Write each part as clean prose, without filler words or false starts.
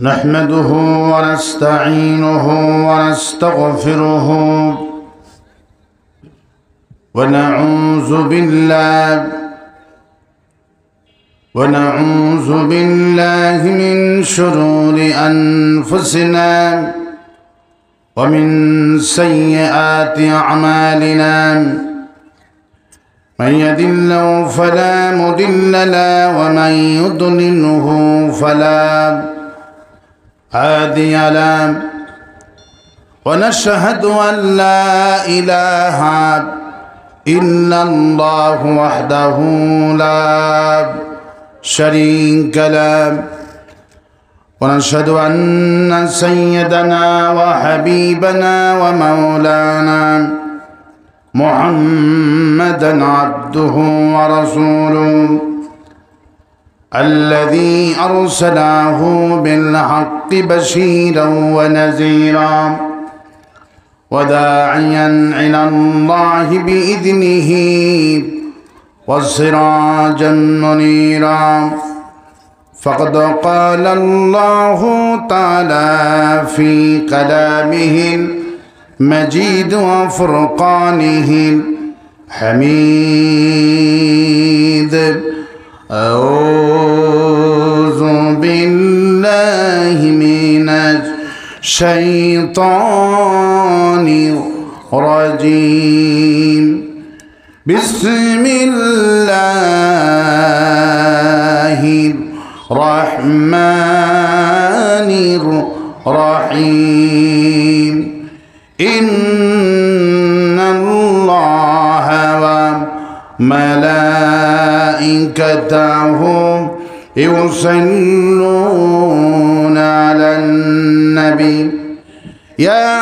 نحمده ونستعينه ونستغفره ونعوذ بالله من شرور أنفسنا ومن سيئات أعمالنا من يهد الله فلا مضل له ومن يضلله فلا هادي له ونشهد أن لا إله إلا الله وحده لا شريك له ونشهد أن سيدنا وحبيبنا ومولانا محمدا عبده ورسوله الذي أرسله بالحق بشيرا ونذيرا وداعيا إلى الله بإذنه وسراجا منيرا فقد قال الله تعالى في كلامه المجيد وفرقانه الحميد أعوذ بالله من الشيطان الرجيم بسم الله الرحمن الرحيم إن الله وملائكته يصلون على النبي يا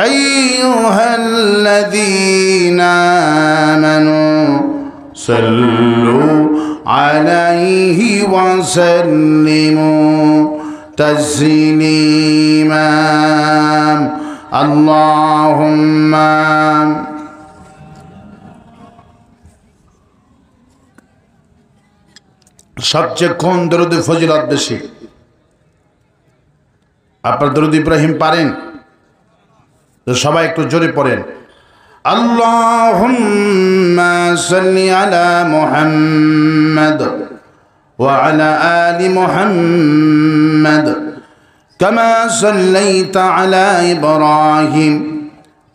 أيها الذين آمنوا صلوا عليه وسلموا تسليما اللهم সবচেয়ে কোন দরুদে ফজিলত বেশি? আপনার দরুদ ইব্রাহিম পারেন তো সবাই একটু জোরে পড়েন। আল্লাহুম্মা সাল্লি আলা মুহাম্মাদ ওয়া আলা আলি মুহাম্মাদ কামা সাল্লাইতা আলা ইব্রাহিম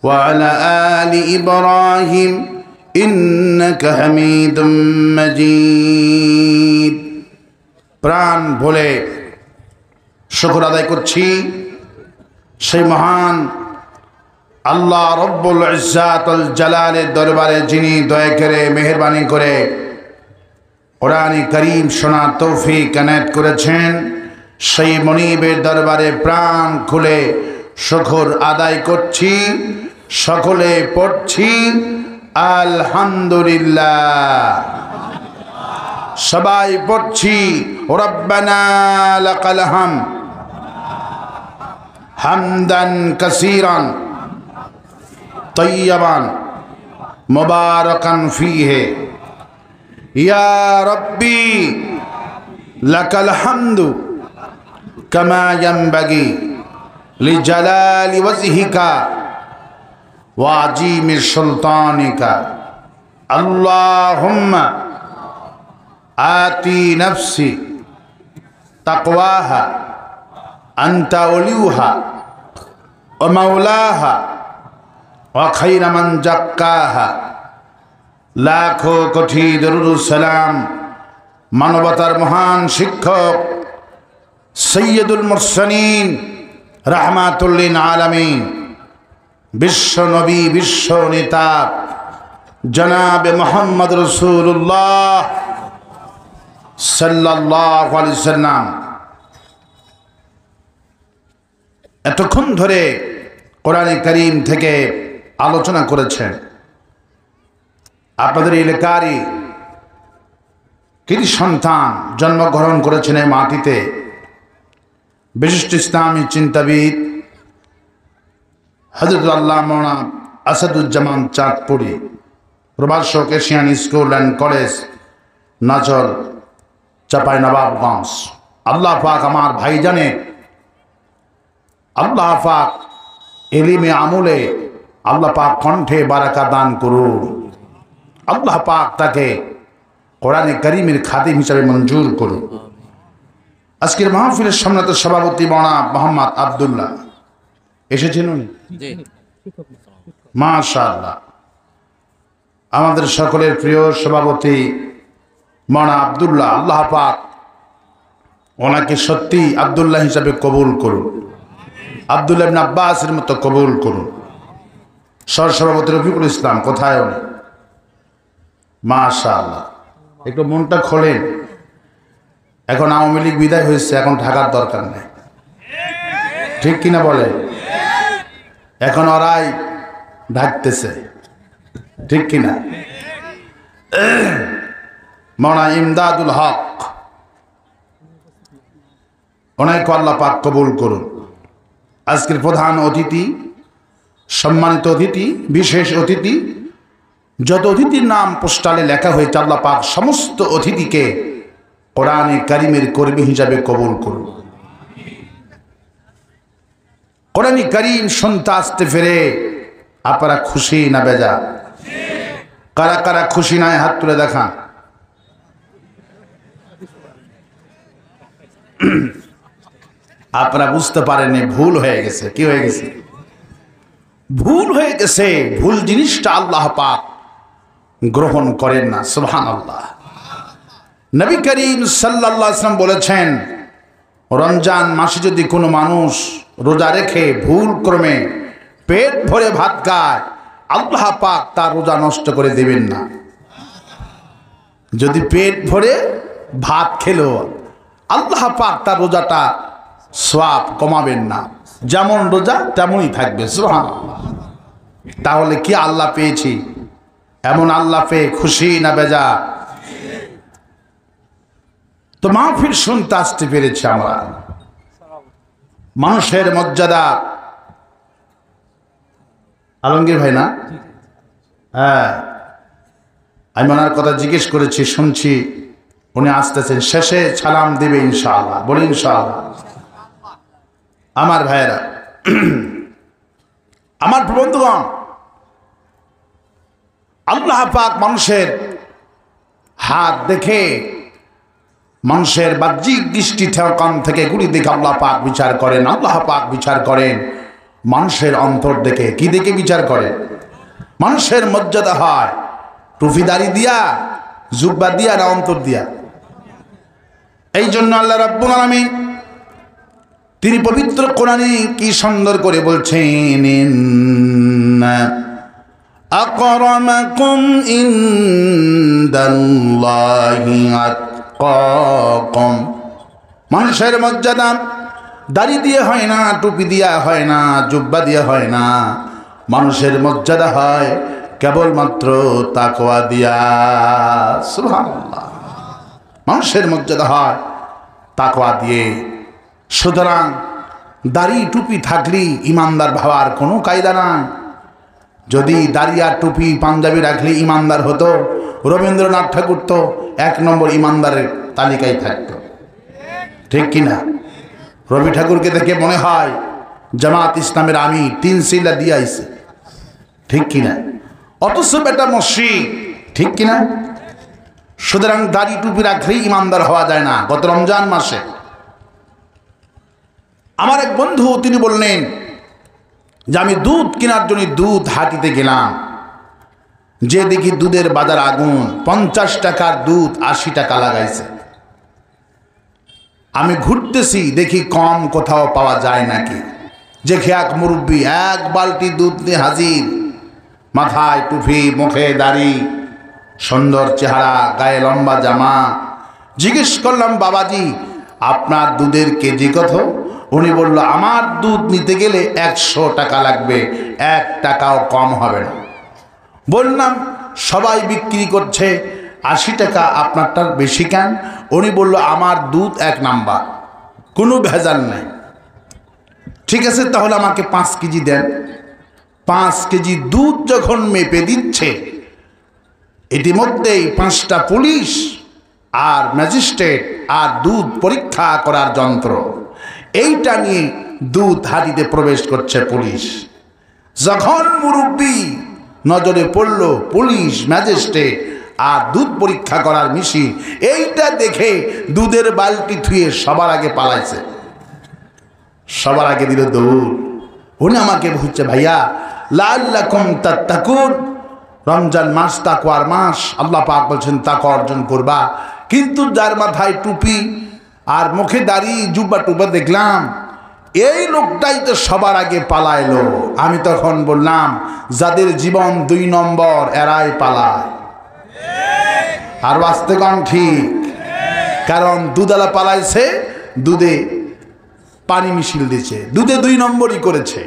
ওয়া আলা আলি ইব্রাহিম ইন্নাকা হামিদুম মাজিদ। প্রাণ ভরে শুকর আদায় করছি সেই মহান আল্লাহ রব্বুল ইজ্জাতুল জালালের দরবারে, যিনি দয়া করে মেহেরবানি করে কোরআনে কারীম শোনার তৌফিক এনায়েত করেছেন। সেই মনিবের দরবারে প্রাণ খুলে শুকর আদায় করছি। সকলে পড়ছি আলহামদুলিল্লাহ। সবাই পড়ছি রব্বানা লাকাল হামদ হামদান কাসীরান তয়্যিবান মুবারাকান ফীহি ইয়া রাব্বি লাকাল হামদু কামা ইয়ানবাগি লিজালালি ওয়াজহিকা ওয়া আযীমি সুলতানিকা। আল্লাহুম্মা আতি নাফসি তাকওয়াহা আনতা ওয়ালিউহা ওয়া মাওলাহা ওয়া খায়রা মান যাক্কাহা। লাখো কোটি দরুদ সালাম মানবতার মহান শিক্ষক সৈয়দুল মুরসালিন রাহমাতুল লিল আলামিন বিশ্ব নবী বিশ্ব নেতা জনাবে মুহাম্মদ রাসূলুল্লাহ সাল্লাল্লাহু আলাইহি সাল্লাম এতক্ষণ ধরে কোরআনে কারীম থেকে আলোচনা করেছেন। আপনাদের এলাকারই কৃতি সন্তান জন্মগ্রহণ করেছেন এই মাটিতে, বিশিষ্ট ইসলামী চিন্তাবিদ হযরত আল্লামা মাওলানা আসাদুজ্জামান চাঁদপুরি, প্রভাষক এশিয়ান স্কুল অ্যান্ড কলেজ নাচল চাঁপাইনবাবগঞ্জ। আল্লাহ পাক আমার ভাইজানের আল্লাহ পাক ইলমে আমলে আল্লাহ পাক কণ্ঠে বারাকা দান করুন। আল্লাহ পাক তাকে কোরআনে কারীমের খাদিম হিসাবে মঞ্জুর করুন। আজকের মাহফিলের সম্মানিত সভাপতি মাওলানা মোহাম্মদ আব্দুল্লাহ এসেছেন উনি? মাশাআল্লাহ। আমাদের সকলের প্রিয় সভাপতি মাওলানা আব্দুল্লাহ, আল্লাহ পাক ওনাকে সত্যি আব্দুল্লাহ হিসাবে কবুল করুন, আব্দুল্লাহ ইবনে আব্বাসের মতো কবুল করুন। সহসভাপতি রফিকুল ইসলাম কোথায় উনি? মাশাআল্লাহ। একটু মনটা খোলেন, এখন আওয়ামী লীগ বিদায় হয়েছে, এখন ঢাকার দরকার নেই, ঠিক কিনা বলে? এখন ওরাই ঢাকতেছে, ঠিক কিনা? মাওলানা ইমদাদুল হক ওনাকে আল্লাহ পাক কবুল করুন। আজকের প্রধান অতিথি, সম্মানিত অতিথি, বিশেষ অতিথি, যত অতিথির নাম পোস্টালে লেখা হয়েছে আল্লাহ পাক সমস্ত অতিথিকে কোরআনে কারীমের কর্মী হিসাবে কবুল করুন। কোরআনে কারীম শুনতে আসতে ফেরে আপনারা খুশি না বেজা? কারা কারা খুশি নয় হাত তুলে দেখান। আপনারা বুঝতে পারেননি, ভুল হয়ে গেছে। কি হয়ে গেছে? ভুল হয়ে গেছে। ভুল জিনিসটা আল্লাহ পাক গ্রহণ করেন না। সুবহানাল্লাহ। নবী করিম সাল্লাল্লাহু আলাইহি ওয়াসাল্লাম বলেছেন, রমজান মাসে যদি কোনো মানুষ রোজা রেখে ভুল ক্রমে পেট ভরে ভাত খায়, আল্লাহ পাক তার রোজা নষ্ট করে দেবেন না। যদি পেট ভরে ভাত খেলো, আল্লাহ পাক তার রোজাটা সওয়াব কমাবেন না, যেমন রোজা তেমনই থাকবে। সুবহানাল্লাহ। তাহলে কি আল্লাহ পেয়েছি? এমন আল্লাহ পেয়ে খুশি না বেজা? তো মাহফিল শুনতে আসতে পেরেছি আমরা। মানুষের মর্যাদা, আলমগীর ভাই না? হ্যাঁ, আমি ওনার কথা জিজ্ঞেস করেছি, শুনছি উনি আসতেছেন, শেষে সালাম দেবে ইনশাআল্লাহ। বলি ইনশাআল্লাহ। আমার ভাইয়েরা, আমার বন্ধুগণ, আল্লাহ পাক মানুষের হাত দেখে, মানুষের বাহ্যিক দৃষ্টি কান থেকে গুলি দেখে আল্লাহ পাক বিচার করেন। আল্লাহ পাক বিচার করেন মানুষের অন্তর দেখে। কি দেখে বিচার করেন? মানুষের মর্যাদা হয় টুপিদারি দিয়া, জুব্বা দিয়া, না অন্তর দিয়া? এই জন্য আল্লাহ রাব্বুল আলামিন তিনি পবিত্র কোরআনে কি সুন্দর করে বলছেন, ইন্না আকরামাকুম ইনদাল্লাহি আতকাকুম। মানুষের মর্যাদা দাড়ি দিয়ে হয় না, টুপি দিয়া হয় না, জুব্বা দিয়ে হয় না। মানুষের মর্যাদা হয় কেবলমাত্র তাকওয়া দিয়া। সুবহানাল্লাহ। মানুষের মর্যাদা হয় তাকওয়া দিয়ে। সুতরাং দাড়ি টুপি থাকলেই ইমানদার ভাবার কোনো কায়দা নাই। যদি দাড়ি আর টুপি পাঞ্জাবি রাখলে ইমানদার হতো, রবীন্দ্রনাথ ঠাকুর তো 1 নম্বর ইমানদারের তালিকায় থাকতো, ঠিক কিনা? রবি ঠাকুরকে দেখে মনে হয় জামাত ইসলামের আমি 3 সিলা দিয়ে আইছে, ঠিক কিনা? অথচ বেটা মসজিদ, ঠিক কিনা? সুতরাং দাড়ি টুপি রাখলেই ইমানদার হওয়া যায় না। গত রমজান মাসে আমার এক বন্ধু তিনি বললেন যে আমি দুধ কেনার জন্য দুধ হাটিতে গেলাম, যে দেখি দুধের বাজার আগুন। 50 টাকার দুধ 80 টাকা লাগাইছে। আমি ঘুরতেছি, দেখি কম কোথাও পাওয়া যায় নাকি। যে এক মুরব্বী 1 বালতি দুধ নিয়ে হাজির, মাথায় টুপি, মুখে দাড়ি, সুন্দর চেহারা, গায়ে লম্বা জামা। জিজ্ঞেস করলাম, বাবাজি আপনার দুধের কেজি কত? উনি বলল, আমার দুধ নিতে গেলে 100 টাকা লাগবে, 1 টাকাও কম হবে না। বললাম, সবাই বিক্রি করছে 80 টাকা, আপনারটার বেশি কেন? উনি বলল, আমার দুধ 1 নাম্বার, কোনো ভেজাল নেই। ঠিক আছে, তাহলে আমাকে 5 কেজি দেন। 5 কেজি দুধ যখন মেপে দিচ্ছে, ইতিমধ্যেই 5টা পুলিশ আর ম্যাজিস্ট্রেট আর দুধ পরীক্ষা করার যন্ত্র, এইটা নিয়ে দুধ হাঁড়িতে প্রবেশ করছে পুলিশ। যখন মুরব্বী নজরে পড়ল পুলিশ, ম্যাজিস্ট্রেট আর দুধ পরীক্ষা করার মেশিন, এইটা দেখে দুধের বালতি থুয়ে সবার আগে পালাইছে, সবার আগে দিল দৌড়। উনি আমাকে বলছে, ভাইয়া লাআল্লাকুম তাত্তাকুন, রমজান মাস তাকওয়ার মাস, আল্লাহ পাক বলছেন তাকওয়া অর্জন করবা। কিন্তু যার মাথায় টুপি আর মুখে দাড়ি জুব্বা টুব্বা দেখলাম, এই লোকটাই তো সবার আগে পালাইলো। আমি তখন বললাম, যাদের জীবন 2 নম্বর এরাই পালায়। আর বাস্তবে কোন ঠিক? কারণ দুধওয়ালা পালাইছে, দুধে পানি মিশিয়ে দিয়েছে, দুধে 2 নম্বরই করেছে।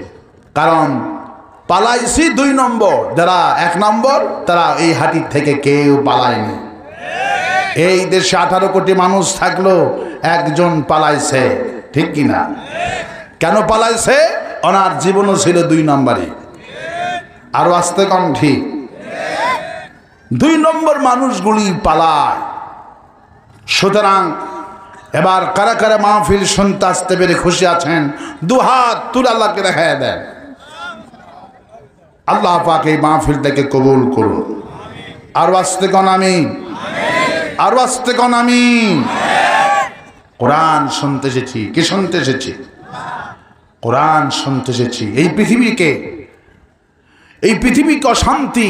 কারণ পালাইছি 2 নম্বর, যারা 1 নম্বর তারা এই হাটির থেকে কেউ পালায়নি। এই দেশে 18 কোটি মানুষ থাকলো, একজন পালাইছে, ঠিক কিনা? কেন পালাইছে? ওনার জীবনও ছিল 2 নম্বরই। আর আসতে কম ঠিক? 2 নম্বর মানুষগুলি পালায়। সুতরাং এবার কারা কারা মাহফিল শুনতে আসতে পেরে খুশি আছেন, 2 হাত তুলে আল্লাহকে দেখায় দেন। আল্লাহ পাক এই মাহফিলটাকে কবুল করুন। আর আসতে কোন আমিন, আর আসতে কোন আমিন। কোরআন শুনতে এসেছি, কি শুনতে এসেছি? কোরআন শুনতে এসেছি। এই পৃথিবীকে অশান্তি,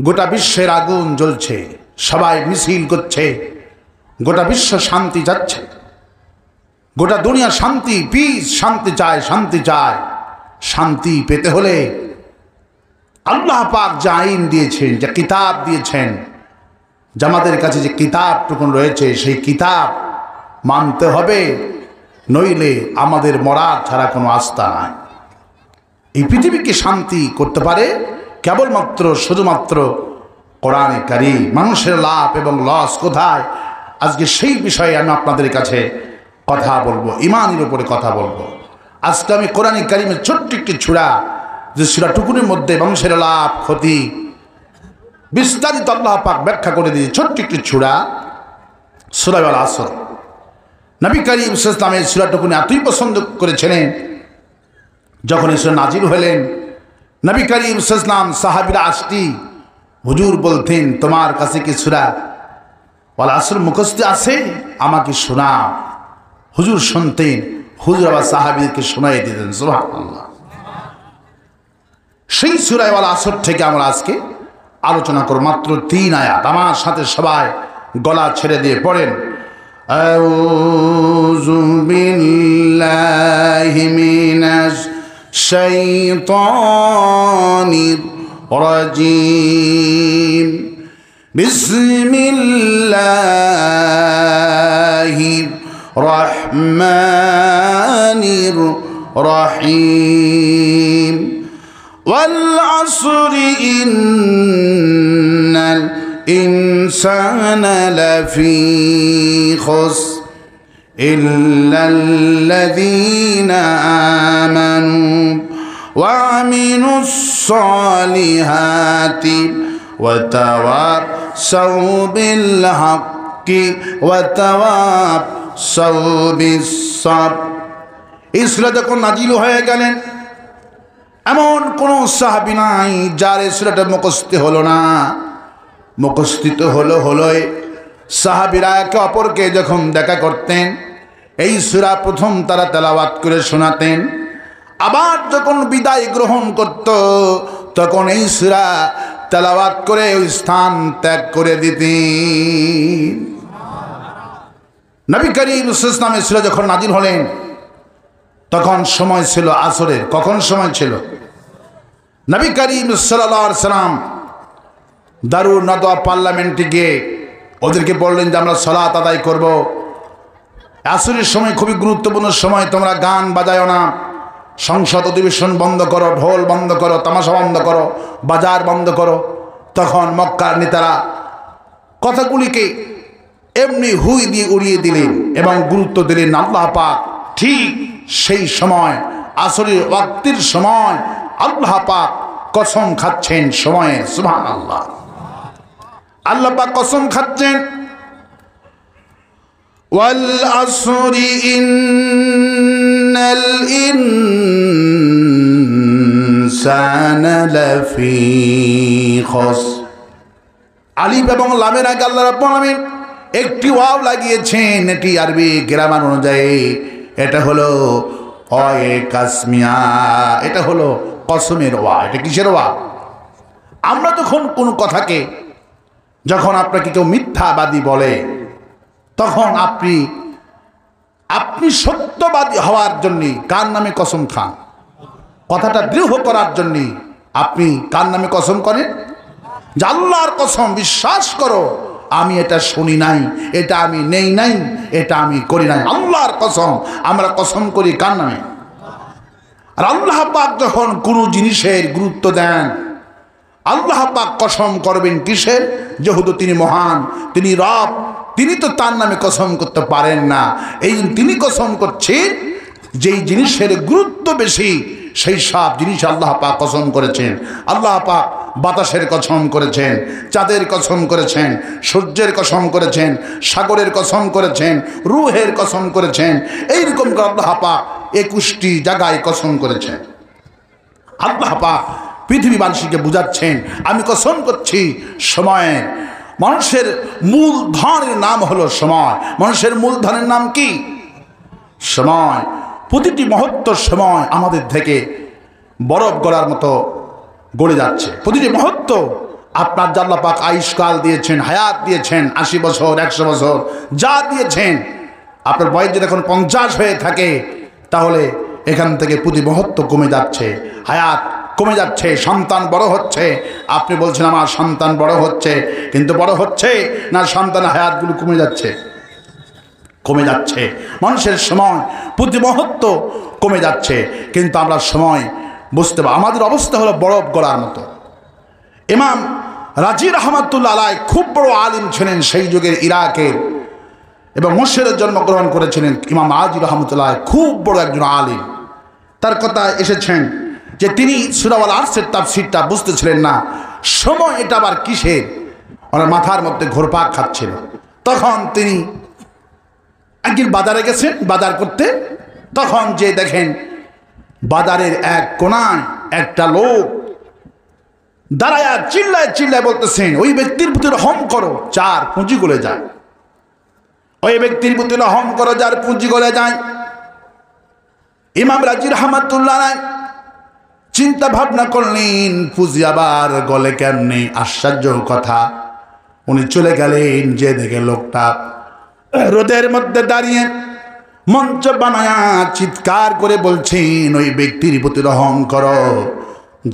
গোটা বিশ্বের আগুন জ্বলছে, সবাই মিছিল করছে, গোটা বিশ্ব শান্তি যাচ্ছে, গোটা দুনিয়া শান্তি, পিস, শান্তি চায়, শান্তি চায়। শান্তি পেতে হলে আল্লাহ পাক যে আইন দিয়েছেন, যে কিতাব দিয়েছেন, যে আমাদের কাছে যে কিতাবটুকু রয়েছে, সেই কিতাব মানতে হবে, নইলে আমাদের মরার ছাড়া কোনো আস্থা নাই। এই পৃথিবীকে শান্তি করতে পারে কেবলমাত্র শুধুমাত্র কোরআনে কারীম। মানুষের লাভ এবং লস কোথায়, আজকে সেই বিষয়ে আমি আপনাদের কাছে কথা বলবো, ইমানের উপরে কথা বলবো। আজকে আমি কোরআনে কারীমের ছোট্ট একটি সূরা, যে সূরাটুকুনের মধ্যে মানুষের লাভ ক্ষতি বিস্তারিত আল্লাহ পাক ব্যাখ্যা করে দিয়ে, ছোট্ট একটি সূরা, সূরা আল আসর। নবী করিম সাল্লাল্লাহু আলাইহি ওয়াসাল্লাম এই সূরাটুকুনি এতই পছন্দ করেছিলেন, যখন এই সূরা নাজিল হলেন, নবী করিম সাল্লাল্লাহু আলাইহি ওয়াসাল্লাম সাহাবীরা আসতি, হুজুর বলতেন, তোমার কাছে কি সূরা আল আসর মুখস্থ আছে? আমাকে শোনাও। হুজুর শুনতেন, হুজুর আবার সাহাবীদেরকে শোনাই দিতেন। সুবহানাল্লাহ। সেই সূরা আল আসর থেকে আমরা আজকে আলোচনা করব, মাত্র 3 আয়াত। আমার সাথে সবাই গলা ছেড়ে দিয়ে পড়েন, আউযু বিল্লাহি মিনাশ শাইতানির রাজিম, বিসমিল্লাহির রহমানির রহিম, ওয়াল আসরি ইন্নাল ইনসানা লাফি খুসর ইল্লাল্লাযীনা আমানু ওয়া আমিলুস সালিহাতি ওয়া তাওয়াসাউ বিল হাক্কি ওয়া তাওয়াসাউ বিস সাবর। এই সূরা যখন নাজিল হয়ে গেলেন, এমন কোন সাহাবী নাই যার এই সূরাটা মুখস্থ হলো না। মুখস্থিত হলোই সাহাবীরা একে অপরকে যখন দেখা করতেন, এই সূরা প্রথম তারা তেলাওয়াত করে শোনাতেন, আবার যখন বিদায় গ্রহণ করত তখন এই সূরা তেলাওয়াত করে ওই স্থান ত্যাগ করে দিতেন। নবী করিম সাল্লাল্লাহু আলাইহি ওয়াসাল্লামের সূরা যখন নাজিল হলেন, তখন সময় ছিল আসরের। কখন সময় ছিল? নবী করিম সাল্লাল্লাহু আলাইহি ওয়াসাল্লাম দারুন নাদওয়া পার্লামেন্টে গিয়ে ওদেরকে বললেন যে আমরা সালাত আদায় করব। আসরের সময় খুবই গুরুত্বপূর্ণ সময়, তোমরা গান বাজায়ো না, সংসদ অধিবেশন বন্ধ করো, ঢোল বন্ধ করো, তামাশা বন্ধ করো, বাজার বন্ধ করো। তখন মক্কার নেতারা কথাগুলিকে এমনি হুই দিয়ে উড়িয়ে দিলেন এবং গুরুত্ব দিলেন। আল্লাহ পাক ঠিক সেই সময় আসরের ওয়াক্তের সময় আল্লাহ পাক কসম খাচ্ছেন সময়ে। সুবহানাল্লাহ। আল্লাহ পাক কসম খাচ্ছেন, ওয়াল আসরি ইন্নাল ইনসানা লাফি খুসর। আলিফ এবং লামের আগে আল্লাহ রাব্বুল আলামিন একটি ওয়াও লাগিয়েছেন। এটি আরবি গ্রামার অনুযায়ী এটা হলো অয়ে কাসমিয়া, এটা হলো কসমের ওয়া। এটা কিসের ওয়া? আমরা যখন কোনো কথাকে, যখন আপনাকে কেউ মিথ্যাবাদী বলে, তখন আপনি সত্যবাদী হওয়ার জন্য কার নামে কসম খান? কথাটা দৃঢ় করার জন্য আপনি কার নামে কসম করেন? যে আল্লাহর কসম, বিশ্বাস করো আমি এটা শুনি নাই, এটা আমি নেই নাই, এটা আমি করি নাই। আল্লাহর কসম, আমরা কসম করি কার নামে? আর আল্লাহ পাক যখন কোনো জিনিসের গুরুত্ব দেন, আল্লাহ পাক কসম করবেন কিসের? যেহেতু তিনি মহান, তিনি রব, তিনি তো তার নামে কসম করতে পারেন না। এই তিনি কসম করছেন যেই জিনিসের গুরুত্ব বেশি, সেই সব জিনিস আল্লাহ পাক কসম করেছেন। আল্লাহ পাক বাতাসের কসম করেছেন, চাঁদের কসম করেছেন, সূর্যের কসম করেছেন, সাগরের কসম করেছেন, রূহের কসম করেছেন। এইরকম করে আল্লাহ পাক 21টি জায়গায় কসম করেছেন। আল্লাহ পাক পৃথিবীবাসীকে বুঝাচ্ছেন, আমি কসম করছি সময়ের। মানুষের মূলধনের নাম হলো সময়। মানুষের মূলধনের নাম কি? সময়। প্রতিটি মুহূর্ত সময় আমাদের থেকে বরফ গলার মতো গড়ে যাচ্ছে। প্রতিটি মুহূর্ত আপনার আল্লাহ পাক আয়ুষ্কাল দিয়েছেন, হায়াত দিয়েছেন, 80 বছর, 100 বছর যা দিয়েছেন, আপনার বয়স যদি এখন 50 হয়ে থাকে, তাহলে এখান থেকে প্রতি মুহূর্ত কমে যাচ্ছে, হায়াত কমে যাচ্ছে, সন্তান বড় হচ্ছে। আপনি বলছেন আমার সন্তান বড় হচ্ছে, কিন্তু বড় হচ্ছে না সন্তানের হায়াতগুলো কমে যাচ্ছে? কমে যাচ্ছে। মানুষের সময় প্রতি মুহূর্ত কমে যাচ্ছে, কিন্তু আমরা সময় বুঝতে পারি। আমাদের অবস্থা হলো বরফ গলার মতো। ইমাম রাজি রহমাতুল্লাহ আলাইহি খুব বড় আলিম ছিলেন সেই যুগের ইরাকের, এবং মসজিদে জন্মগ্রহণ করেছিলেন। ইমাম রাজি রহমাতুল্লাহ খুব বড় একজন আলিম। তার কথা এসেছেন যে তিনি সূরা আল আরশের তাফসীরটা বুঝতেছিলেন না। সময় এটা আবার কিসের? ওনার মাথার মধ্যে ঘুরপাক খাচ্ছিল। তখন তিনি একদিন বাজারে গেছেন বাজার করতে। তখন যে দেখেন বাজারের এক কোণায় একটা লোক দাঁড়ায় চিল্লায় চিল্লায় বলতেছেন, ওই ব্যক্তির প্রতি রহম করো যার পুঁজি গলে যায়, ওই ব্যক্তির প্রতি রহম করো যার পুঁজি গলে যায়। ইমাম রাজি রহমাতুল্লাহ আলাইহি চিন্তা ভাবনা করলেন, পুঁজি আবার গলে কেমনি? আশ্চর্য কথা। উনি চলে গেলেন, যে দেখে লোকটা রোদের মধ্যে দাঁড়িয়ে মঞ্চ বানায়া চিৎকার করে বলছেন, ওই ব্যক্তির প্রতি রহম করো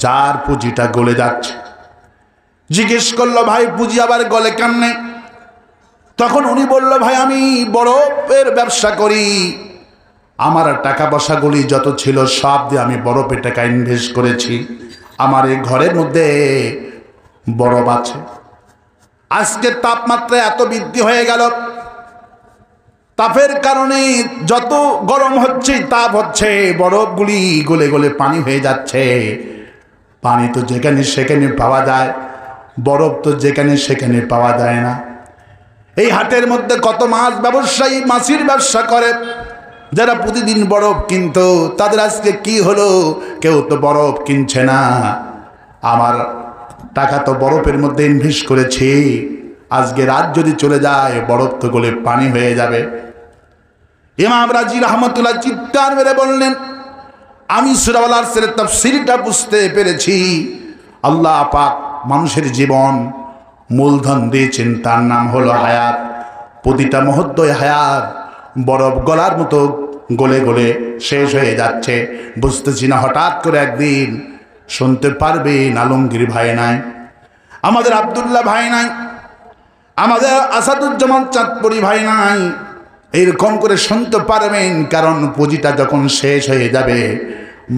যার পুঁজিটা গলে যাচ্ছে। জিজ্ঞেস করলো, ভাই পুঁজি আবার গলে কেমনে? তখন উনি বলল, ভাই আমি বরফের ব্যবসা করি, আমার টাকা পয়সাগুলি যত ছিল সব দিয়ে আমি বরফে টাকা ইনভেস্ট করেছি। আমার এই ঘরের মধ্যে বরফ আছে। আজকে তাপমাত্রা এত বৃদ্ধি হয়ে গেল, তাপের কারণে যত গরম হচ্ছে, তাপ হচ্ছে, বরফগুলি গলে গলে পানি হয়ে যাচ্ছে। পানি তো যেখানে সেখানে পাওয়া যায়, বরফ তো যেখানে সেখানে পাওয়া যায় না। এই হাটের মধ্যে কত মাছ ব্যবসায়ী মাছের ব্যবসা করে, যারা প্রতিদিন বরফ কিনতো, তাদের আজকে কি হলো? কেউ তো বরফ কিনছে না। আমার টাকা তো বরফের মধ্যে ইনভেস্ট করেছি, আজকে রাত যদি চলে যায় বরফ তো গলে পানি হয়ে যাবে। ইমাম রাজি রহমাতুল্লাহ চিৎকার মেরে বললেন, আমি সূরা আল আরশের তাফসীরটা বুঝতে পেরেছি। আল্লাহ পাক মানুষের জীবন মূলধন দিয়েছেন, তার নাম হলো হায়াত। প্রতিটা মুহূর্তই হায়াত বরফ গলার মতো গলে গলে শেষ হয়ে যাচ্ছে। বুঝতেছি না, হঠাৎ করে একদিন শুনতে পারবেন আলমগীর ভাই নাই, আমাদের আব্দুল্লাহ ভাই নাই, আমাদের আসাদুজ্জামান চাঁদপুরি ভাই নাই, এইরকম করে শুনতে পারবেন। কারণ পুঁজিটা যখন শেষ হয়ে যাবে,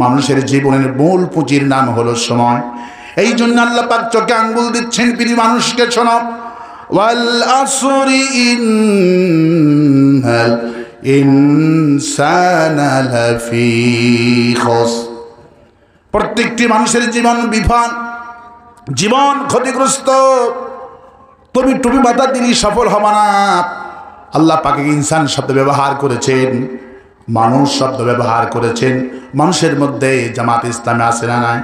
মানুষের জীবনের মূল পুঁজির নাম হলো সময়। এই জন্য আল্লাহ পাক চোখে আঙ্গুল দিচ্ছেন, পৃথিবী মানুষকে শোনো, ওয়াল আসরি ইন্নাল ইনসানা লাফি খুসর। প্রত্যেকটি মানুষের জীবন বিফল, জীবন ক্ষতিগ্রস্ত। তুমি টুপি মাথা দিলেই সফল হবে না, আল্লাহ পাক ইনসান শব্দ ব্যবহার করেছেন, মানুষ শব্দ ব্যবহার করেছেন। মানুষের মধ্যে জামাত ইসলামে আছে না নাই?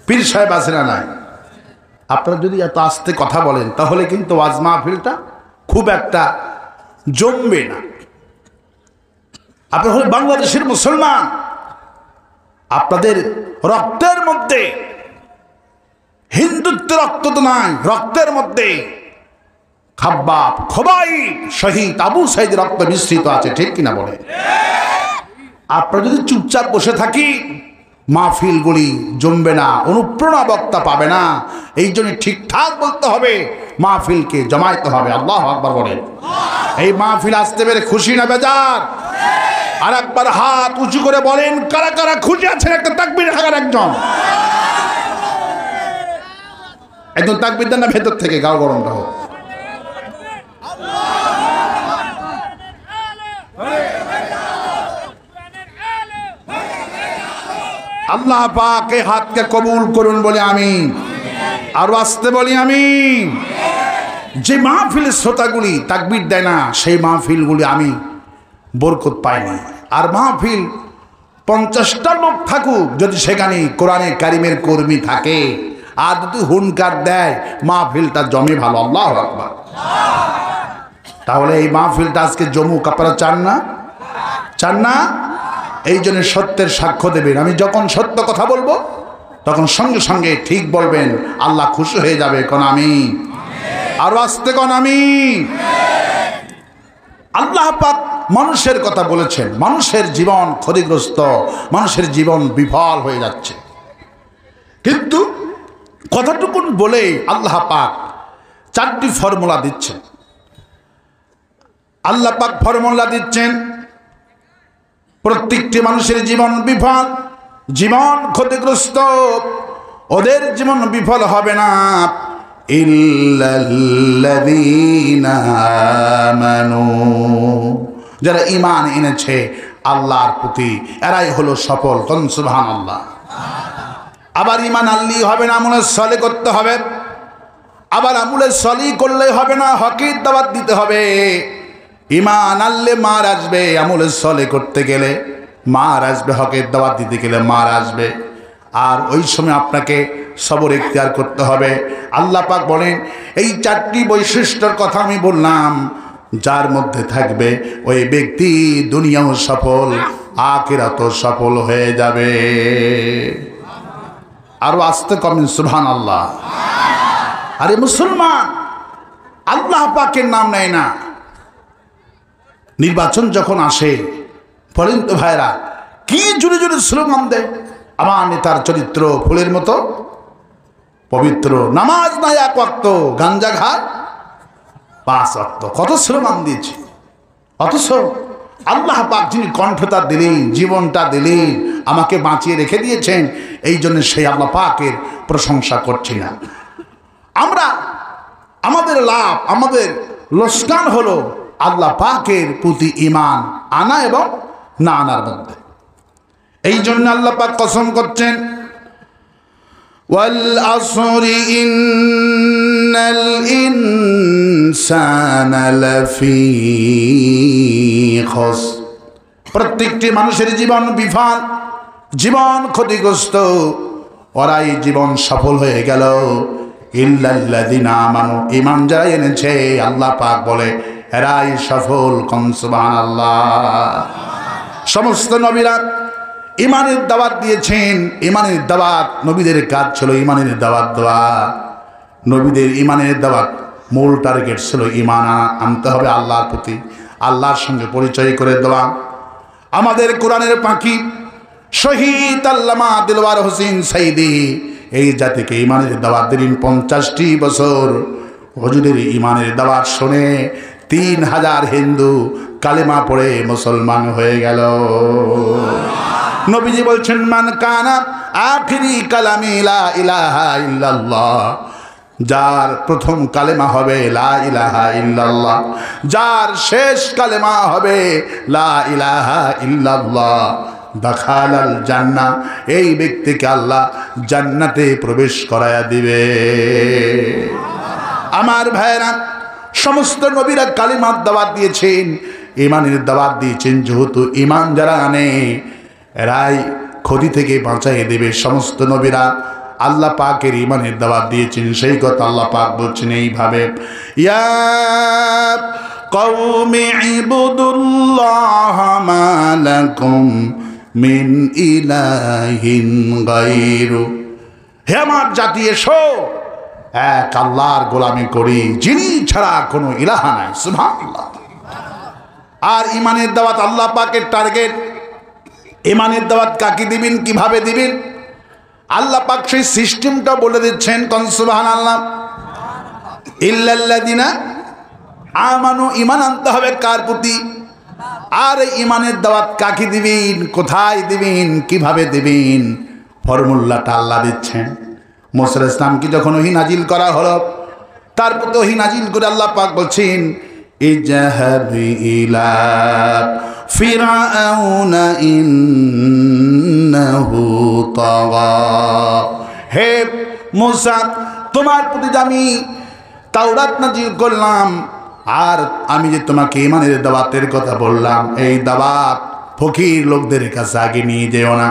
পীর সাহেব আছে না নাই? আপনারা যদি এত আস্তে কথা বলেন তাহলে কিন্তু ওয়াজ মাহফিলটা খুব একটা জমবে না। আপনারা হলেন বাংলাদেশের মুসলমান, আপনাদের রক্তের মধ্যে হিন্দুত্ব রক্ত তো নাই, রক্তের মধ্যে খাব্বাব, খোবাই, শহীদ আবু সাইদ রক্ত মিশ্রিত আছে, ঠিক কিনা বলে? আপনারা যদি চুপচাপ বসে থাকি মাহফিলগুলি জমবে না, অনুপ্রেরণা বক্তা পাবে না। এই জন্য ঠিকঠাক বলতে হবে, মাহফিলকে জমাইতে হবে। আল্লাহু আকবার বলেন। এই মাহফিল আসতে পেরে খুশি না বেজার? আর একবার হাত উঁচু করে বলেন কারা কারা খুশি আছেন? একটা তাকবীর হাগার একজন তাকবীর দেন না ভেতর থেকে, গাও গরমটা হোক। আল্লাহ পাক এই হাতকে কবুল করুন বলে আমিন। আর আসতে বলি আমিন। যে মাহফিলের শ্রোতাগুলি তাকবীর দেয় না সেই মাহফিলগুলি আমি বরকত পাই না। আর মাহফিল 50টা লোক থাকুক, যদি সেখানে কোরআনে কারিমের কর্মী থাকে আর যদি হুনকার দেয় মাহফিলটা জমে ভালো। আল্লাহু আকবার। তাহলে এই মাহফিলটা আজকে জমুক, আপনারা চান না? চান না? এই জন্য সত্যের সাক্ষ্য দেবেন। আমি যখন সত্য কথা বলবো তখন সঙ্গে সঙ্গে ঠিক বলবেন, আল্লাহ খুশি হয়ে যাবে। কোন আমিন? আর আসতে কোন আমিন? আল্লাহ পাক মানুষের কথা বলেছেন, মানুষের জীবন ক্ষতিগ্রস্ত, মানুষের জীবন বিফল হয়ে যাচ্ছে। কিন্তু কথাটুকুন বলে আল্লাহ পাক 4টি ফর্মুলা দিচ্ছেন। আল্লাহ পাক ফর্মুলা দিচ্ছেন, প্রত্যেকটি মানুষের জীবন বিফল, জীবন ক্ষতিগ্রস্ত। ওদের জীবন বিফল হবে না ইল্লাল্লাযীনা আমানু, যারা ঈমান এনেছে আল্লাহর প্রতি, এরাই হলো সফল। কোন সুবহানাল্লাহ। আবার ঈমান আনলেই হবে না, আমলে সলে করতে হবে। আবার আমলে সলি করলে হবে না, হকের দাওয়াত দিতে হবে। ঈমান আনলে মার আসবে, আমলে সলে করতে গেলে মার আসবে, হকের দাওয়াত দিতে গেলে মার আসবে। আর ওই সময় আপনাকে সবর ইখতিয়ার করতে হবে। আল্লাহ পাক বলেন এই 4টি বৈশিষ্ট্যের কথা আমি বললাম, যার মধ্যে থাকবে ওই ব্যক্তি দুনিয়াও সফল, আখিরাতও সফল হয়ে যাবে। আরো আসতে কমেন সুবহানাল্লাহ। আরে মুসলমান, আল্লাহ পাকের নাম নেয় না। নির্বাচন যখন আসে বলেন তো ভাইরা, কি জুড়ে জুড়ে স্লোগান দেয়, আমার নেতার চরিত্র ফুলের মতো পবিত্র, নামাজ নাই 1 ওয়াক্ত, গাঞ্জা খায় 5 ওয়াক্ত, কত স্লোগান দিয়েছে। অথচ আল্লাহ পাক যিনি কণ্ঠতা দিলেন, জীবনটা দিলেন, আমাকে বাঁচিয়ে রেখে দিয়েছেন, এই জন্য সেই আল্লাহ পাকের প্রশংসা করছি না আমরা। আমাদের লাভ, আমাদের লোকসান হলো আল্লাহ পাকের প্রতি ঈমান আনা এবং না আনার মধ্যে। এই জন্য আল্লাহ পাক কসম করছেন, ওয়াল আসরি ইন্নাল ইনসানা লাফি খুস, প্রত্যেকটি মানুষের জীবন বিফল, জীবন ক্ষতিগ্রস্ত, ওরাই জীবন সফল হয়ে গেল ইল্লাল্লাযীনা আমানু, ঈমান যারা এনেছে আল্লাহ পাক বলে এরাই সফল। কোন সুবহানাল্লাহ। সমস্ত নবীরা ঈমানের দাওয়াত দিয়েছেন। ঈমানের দাওয়াত, নবীদের কাজ ছিল ঈমানের দাওয়াত দেওয়া। নবীদের ঈমানের দাওয়াত মূল টার্গেট ছিল ঈমান আনতে হবে আল্লাহর প্রতি, আল্লাহর সঙ্গে পরিচয় করে দেওয়া। আমাদের কোরআনের পাখি শহীদ আল্লামা দিলওয়ার হোসেন সাইদি এই জাতিকে ঈমানের দাওয়াত দিলেন 50টি বছর। হুজুরের ঈমানের দাওয়াত শুনে 3000 হিন্দু কালেমা পড়ে মুসলমান হয়ে গেল। নবীজি বলছেন, মান কানা আখিরি কালামি লা ইলাহা ইল্লাল্লাহ, যার প্রথম কালেমা হবে লা ইলাহা ইল্লাল্লাহ, যার শেষ কালেমা হবে লা ইলাহা ইল্লাল্লাহ, দাখালাল জান্নাহ, এই ব্যক্তিকে আল্লাহ জান্নাতে প্রবেশ করায়া দিবে। আমার ভাইরা, সমস্ত নবীরা কালিমার দাওয়াত দিয়েছেন, ঈমানের দাওয়াত দিয়েছেন। যেহেতু ঈমান যারা আনে এরাই ক্ষতি থেকে বাঁচাই দেবে। সমস্ত নবীরা আল্লাহ পাকের ঈমানের দাওয়াত দিয়েছেন। সেই কথা আল্লাহ পাক বলছেন এইভাবে, ইয়া কওমি ইবুদুল্লাহ মা লাকুম মিন ইলাহিন গায়রু। হে আমার জাতি, এসো এক আল্লাহর গোলামি করি, যিনি ছাড়া কোনো ইলাহ নাই। সুবহানাল্লাহ। আর ঈমানের দাওয়াত আল্লাহ পাকের টার্গেট। ঈমানের দাওয়াত কাকে দিবেন, কিভাবে দিবেন, আল্লাহ পাক সেই সিস্টেমটা বলে দিচ্ছেন। কোন সুবহানাল্লাহ। ইল্লাল্লাযিনা আমানু, ঈমান আনতে হবে কার প্রতি? আর ঈমানের দাওয়াত কাকে দিবেন, কোথায় দিবেন, কিভাবে দিবেন, ফর্মুলাটা আল্লাহ দিচ্ছেন। মুসা আলাইহিস সালামকে যখন ওহী নাজিল করা হলো, তারপর ওহী নাজিল করে আল্লাহ পাক বলছেন, ইজহাব ইলা ফিরআউনা ইন্নাহু তাগা। হে মুসা, তোমার প্রতি আমি তাওরাত নাজিল করলাম, আর আমি যে তোমাকে ঈমানের দাওয়াতের কথা বললাম, এই দাওয়াত ফকির লোকদের কাছে আগে নিয়ে যেও না,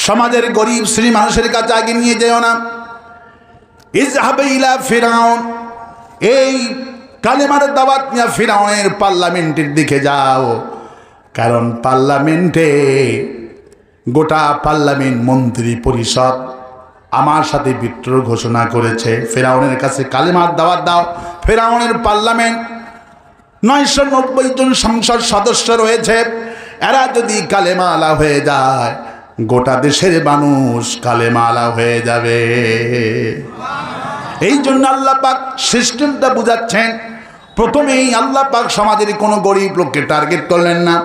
সমাজের গরিব শ্রেণী মানুষের কাছে আগে নিয়ে যেও না। ইজহাব ইলা ফিরআউন, এই কালেমার দাওয়াত নিয়ে ফিরআউনের পার্লামেন্টের দিকে যাও। কারণ পার্লামেন্টে গোটা পার্লামেন্ট মন্ত্রী পরিষদ আমার সাথে বিদ্রোহ ঘোষণা করেছে। ফিরআউনের কাছে কালেমার দাওয়াত দাও। ফিরআউনের পার্লামেন্ট 990 জন সংসদ সদস্য রয়েছে। এরা যদি কালেমাওয়ালা হয়ে যায়, গোটা দেশের মানুষ কালেমাওয়ালা হয়ে যাবে। এই জন্য আল্লাহ পাক সিস্টেমটা বুঝাচ্ছেন। প্রথমেই আল্লাহ পাক সমাজের কোনো গরিব লোককে টার্গেট করলেন না,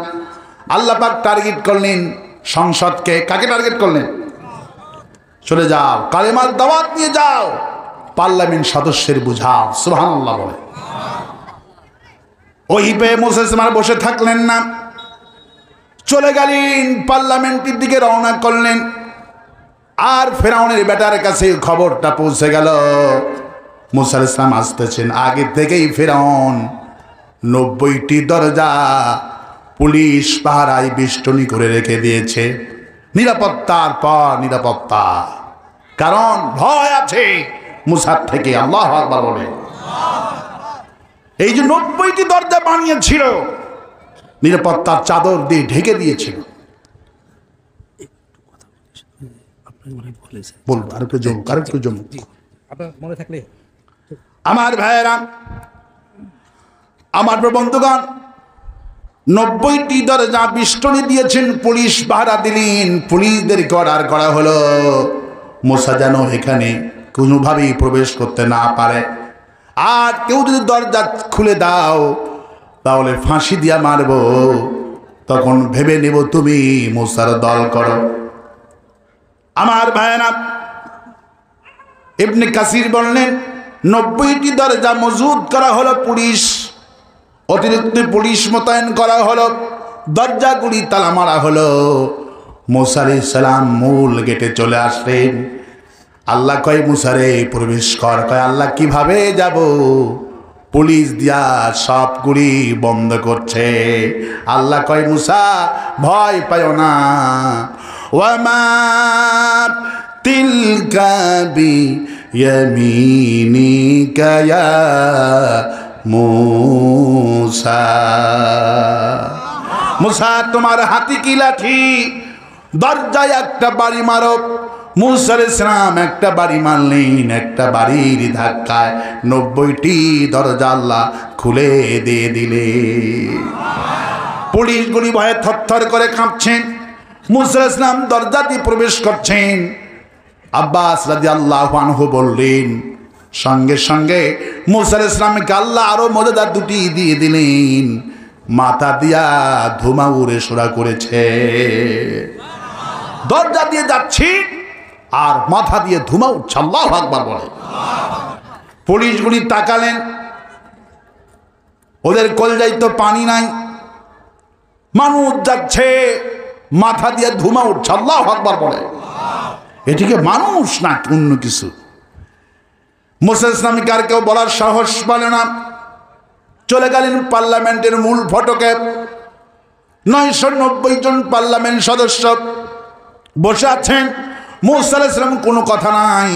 আল্লাহ পাক টার্গেট করলেন সংসদকে। কাকে টার্গেট করলেন? চলে যাও, কালেমার দাওয়াত নিয়ে যাও, পার্লামেন্ট সদস্যের বুঝাও। সুবহানাল্লাহ বলে। ওই পেয়ে মুসা আলাইহিস সালাম বসে থাকলেন না, চলে গেলেন পার্লামেন্টের দিকে রওনা করলেন। আর ফিরআউনের বেটার কাছে খবরটা পৌঁছে গেল, মুসা আলাইহিস সালাম আসতেছেন। আগে থেকেই ফিরআউন 90টি দরজা পুলিশ পাহারায় বেষ্টনী করে রেখে দিয়েছে। নিরাপত্তার পর নিরাপত্তা, কারণ ভয় আছে মুসার থেকে। আল্লাহু আকবার বলে। এই যে 90টি দরজা বানিয়েছিল, নিরাপত্তার চাদর দিয়ে ঢেকে দিয়েছিল। বলবো আরেকটু জমুক, আরেকটু জমুক। মনে থাকলে আমার ভাইয়েরা, আমার বন্ধুগণ, 90টি দরজা বেষ্টনী দিয়েছেন, পুলিশ পাহারা দিলেন। পুলিশদেরকে অর্ডার করা হলো মুসা যেন এখানে কোনোভাবেই প্রবেশ করতে না পারে। আর কেউ যদি দরজা খুলে দাও তাহলে ফাঁসি দিয়া মারব, তখন ভেবে নেব তুমি মুসার দল করো। আমার ভাইয়েরা, ইবনে কাসির বললেন 90টি দরজা মজুদ করা হলো, পুলিশ অতিরিক্ত পুলিশ মোতায়েন করা হলো, দরজাগুলি তালা মারা হলো। মুসা আলাইহিস সালাম মূল গেটে চলে আসলেন। আল্লাহ কয় মুসারে প্রবেশ কর। কয় আল্লাহ কিভাবে যাব? পুলিশ দিয়া সবগুলি বন্ধ করছে। আল্লাহ কয় মুসা ভয় পায় না। ওয়ামা তিলকা বিয়ামিনিকা ইয়া মুসা। মুসা তোমার হাতে কি লাঠি? দরজায় একটা বাড়ি মারো। মুসা আলাইহিস সালাম একটা বাড়ি মারলেন। একটা বাড়ির ধাক্কায় 90টি দরজা আল্লাহ খুলে দিয়ে দিলে। পুলিশগুলি ভয়ে থরথর করে কাঁপছেন। মুসা আলাইহিস সালাম দরজা দিয়ে প্রবেশ করছেন। আব্বাস রাদিয়াল্লাহু আনহু বললেন, সঙ্গে সঙ্গে মুসা আলাইহিস সালামকে আল্লাহ আরো মর্যাদা দুটি দিয়ে দিলেন। মাথা দিয়া ধুমা উড়ে সোরা করেছে। দরজা দিয়ে যাচ্ছি আর মাথা দিয়ে ধুমা উঠছে। আল্লাহু আকবার বলে। পুলিশগুলি তাকালেন, ওদের কলজায় তো পানি নাই, মানুষ যাচ্ছে মাথা দিয়ে ধুমা উঠছে। আল্লাহু আকবার বলে। এটিকে মানুষ না অন্য কিছু। মুসা আলাইহিস সালামকে আর কেউ বলার সাহস পালে না। চলে গেলেন পার্লামেন্টের মূল ফটকে। 990 জন পার্লামেন্ট সদস্য বসে আছেন। মুসা আলাইহিস সালাম কোনো কথা নাই,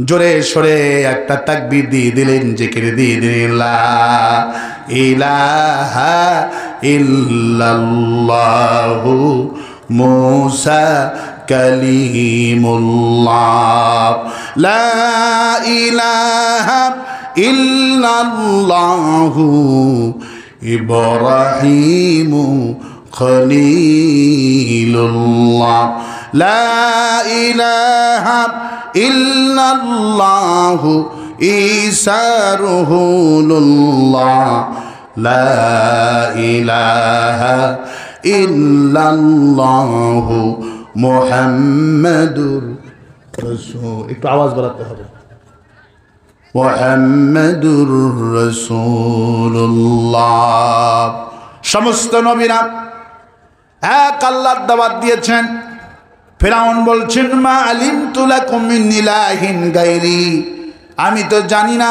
জোরে সরে একটা তাকবীর দিয়ে দিলেন, জিকির দিয়ে দিলেন, লা ইলাহা ইল্লাল্লাহু মুসা কালিমুল্লাহ, লা ইলাহা ইল্লাল্লাহু ইব্রাহিমু খলিলুল্লাহ, লা ইলাহা ইল্লাল্লাহু ঈসা রুহুল্লাহ, লা ইলাহা ইল্লাল্লাহু মুহাম্মাদুর রাসূল। একটু আওয়াজ বাড়াতে হবে, মুহাম্মাদুর রাসূলুল্লাহ। সমস্ত নবীরা এক আল্লাহর দাওয়াত দিয়েছেন। ফিরআউন বলছেন, মা আলিমতু লাকুম মিন ইলাহিন গায়রি, আমি তো জানি না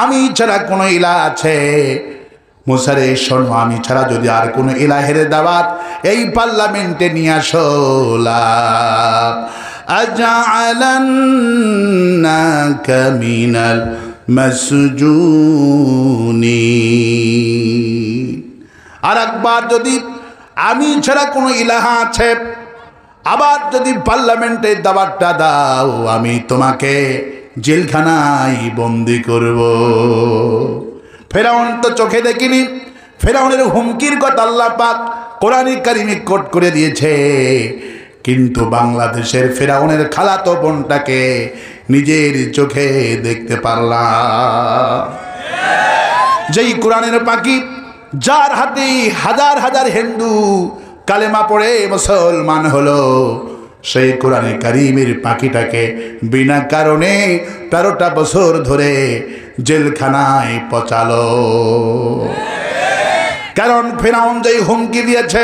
আমি ছাড়া কোনো ইলাহ আছে। মুসা রে শোনো, আমি ছাড়া যদি আর কোনো ইলাহের দাওয়াত এই পার্লামেন্টে নিয়ে আসো, লা আজআলান্নাকা মিনাল মাসজুনিন। আর একবার যদি আমি ছাড়া কোনো ইলাহ আছে, আবার যদি পার্লামেন্টে দাওয়াতটা দাও, আমি তোমাকে জেলখানায় বন্দি করব। ফেরাউন তো চোখে দেখিনি, ফেরাউনের হুমকির কথা আল্লাহ পাক কোরআনে কারিমে কোট করে দিয়েছে, কিন্তু বাংলাদেশের ফেরাউনের খালাতো বোনটাকে নিজের চোখে দেখতে পারলাম। যেই কোরআনের পাখি, যার হাতে হাজার হাজার হিন্দু কালেমা পড়ে মুসলমান হলো, সেই কোরআনে কারিমের পাখিটাকে বিনা কারণে 13টা বছর ধরে জেলখানায় পচালো। কারণ ফিরআউন যেই হুমকি দিয়েছে,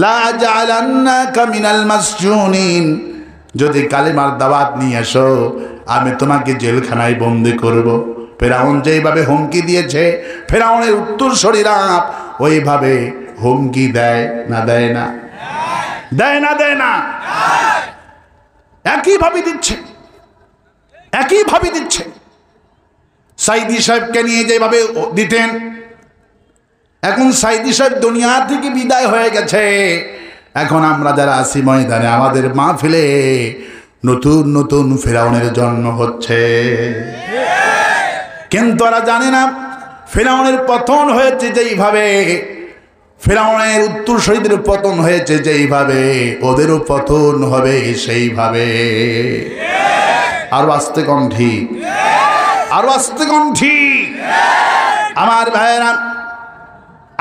লা জাআলান্নাকা মিনাল মাসজুনিন, যদি কালেমার দাওয়াত নিয়ে আসো আমি তোমাকে জেলখানায় বন্দি করব। ফিরআউন যেইভাবে হুমকি দিয়েছে, ফিরআউনের উত্তরসূরিরা ওইভাবে হুমকি দেয় না দেয় না? দেয় না দেয় না? একইভাবে দিচ্ছে, একইভাবে দিচ্ছে। সাইদি সাহেবকে নিয়ে যেভাবে দিতেন, এখন সাইদি সাহেব দুনিয়া থেকে বিদায় হয়ে গেছে। এখন আমরা যারা আছি ময়দানে, আমাদের মাহফিলে নতুন নতুন ফিরআউনের জন্ম হচ্ছে, কিন্তু ওরা জানে না ফিরআউনের পতন হয়েছে যেইভাবে, ফিরআউনের উত্তরসূরিদের পতন হয়েছে যেইভাবে, ওদেরও পতন হবে সেইভাবে। আরো আস্তে কণ্ঠী, আরো আস্তে কণ্ঠী। আমার ভাইয়েরা,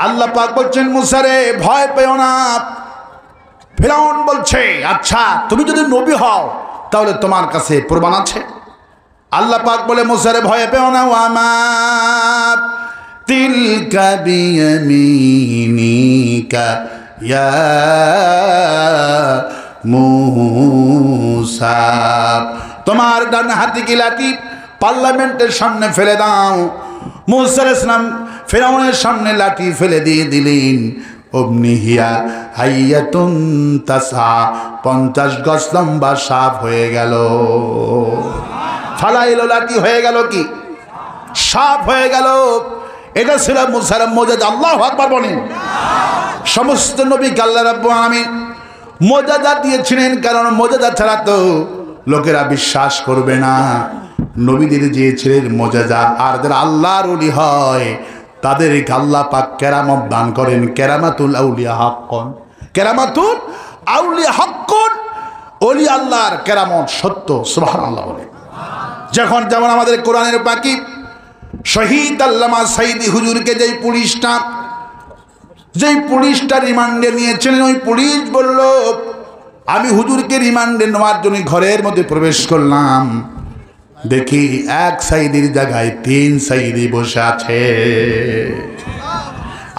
আল্লাহ পাক বলছেন, মুসা রে ভয় পেও না। ফিরআউন বলছে, আচ্ছা তুমি যদি নবী হও তাহলে তোমার কাছে প্রমাণ আছে? আল্লাহ পাক বলে, মুসা রে ভয় পেও না, ওয়ামা তিলকা বিয়ামিনিকা ইয়া মুসা, তোমার ডান হাতে কি লাঠি? পার্লামেন্টের সামনে ফেলে দাও। মুসা আলাইহিস সালাম ফিরআউনের সামনে লাঠি ফেলে দিয়ে দিলেন। অমনি হিয়া হাইয়াতুন তাসা, 50 গজ লম্বা সাপ হয়ে গেল। ফালাইলো, লাঠি হয়ে গেল কি? সাপ হয়ে গেল। এটা ছিল মুসার মুজিজা। আল্লাহু আকবার বলেন। সমস্ত নবীকে আল্লাহ রাব্বুল আলামিন মুজিজা দিয়েছিলেন, কারণ মুজিজা ছাড়া তো লোকেরা বিশ্বাস করবে না। নবীদের দিয়েছিলেন মুজিজা, আর যারা আল্লাহর ওলি হয় তাদেরকে আল্লাহ পাক কেরামত দান করেন। কেরামাতুল আউলিয়া হাক্কুন, কেরামাতুল আউলিয়া হাক্কুন, ওলি আল্লাহর কেরামত সত্য। সুবহানাল্লাহ বলে। যেমন আমাদের কোরআনের পাখি শহীদ আল্লামা সাইদি হুজুরকে যেই পুলিশটা রিমান্ডে নিয়েছিলেন, ওই পুলিশ বলল, আমি হুজুরকে রিমান্ডে নেওয়ার জন্য ঘরের মধ্যে প্রবেশ করলাম, দেখি এক সাইদির জায়গায় 3 সাইদি বসে আছে।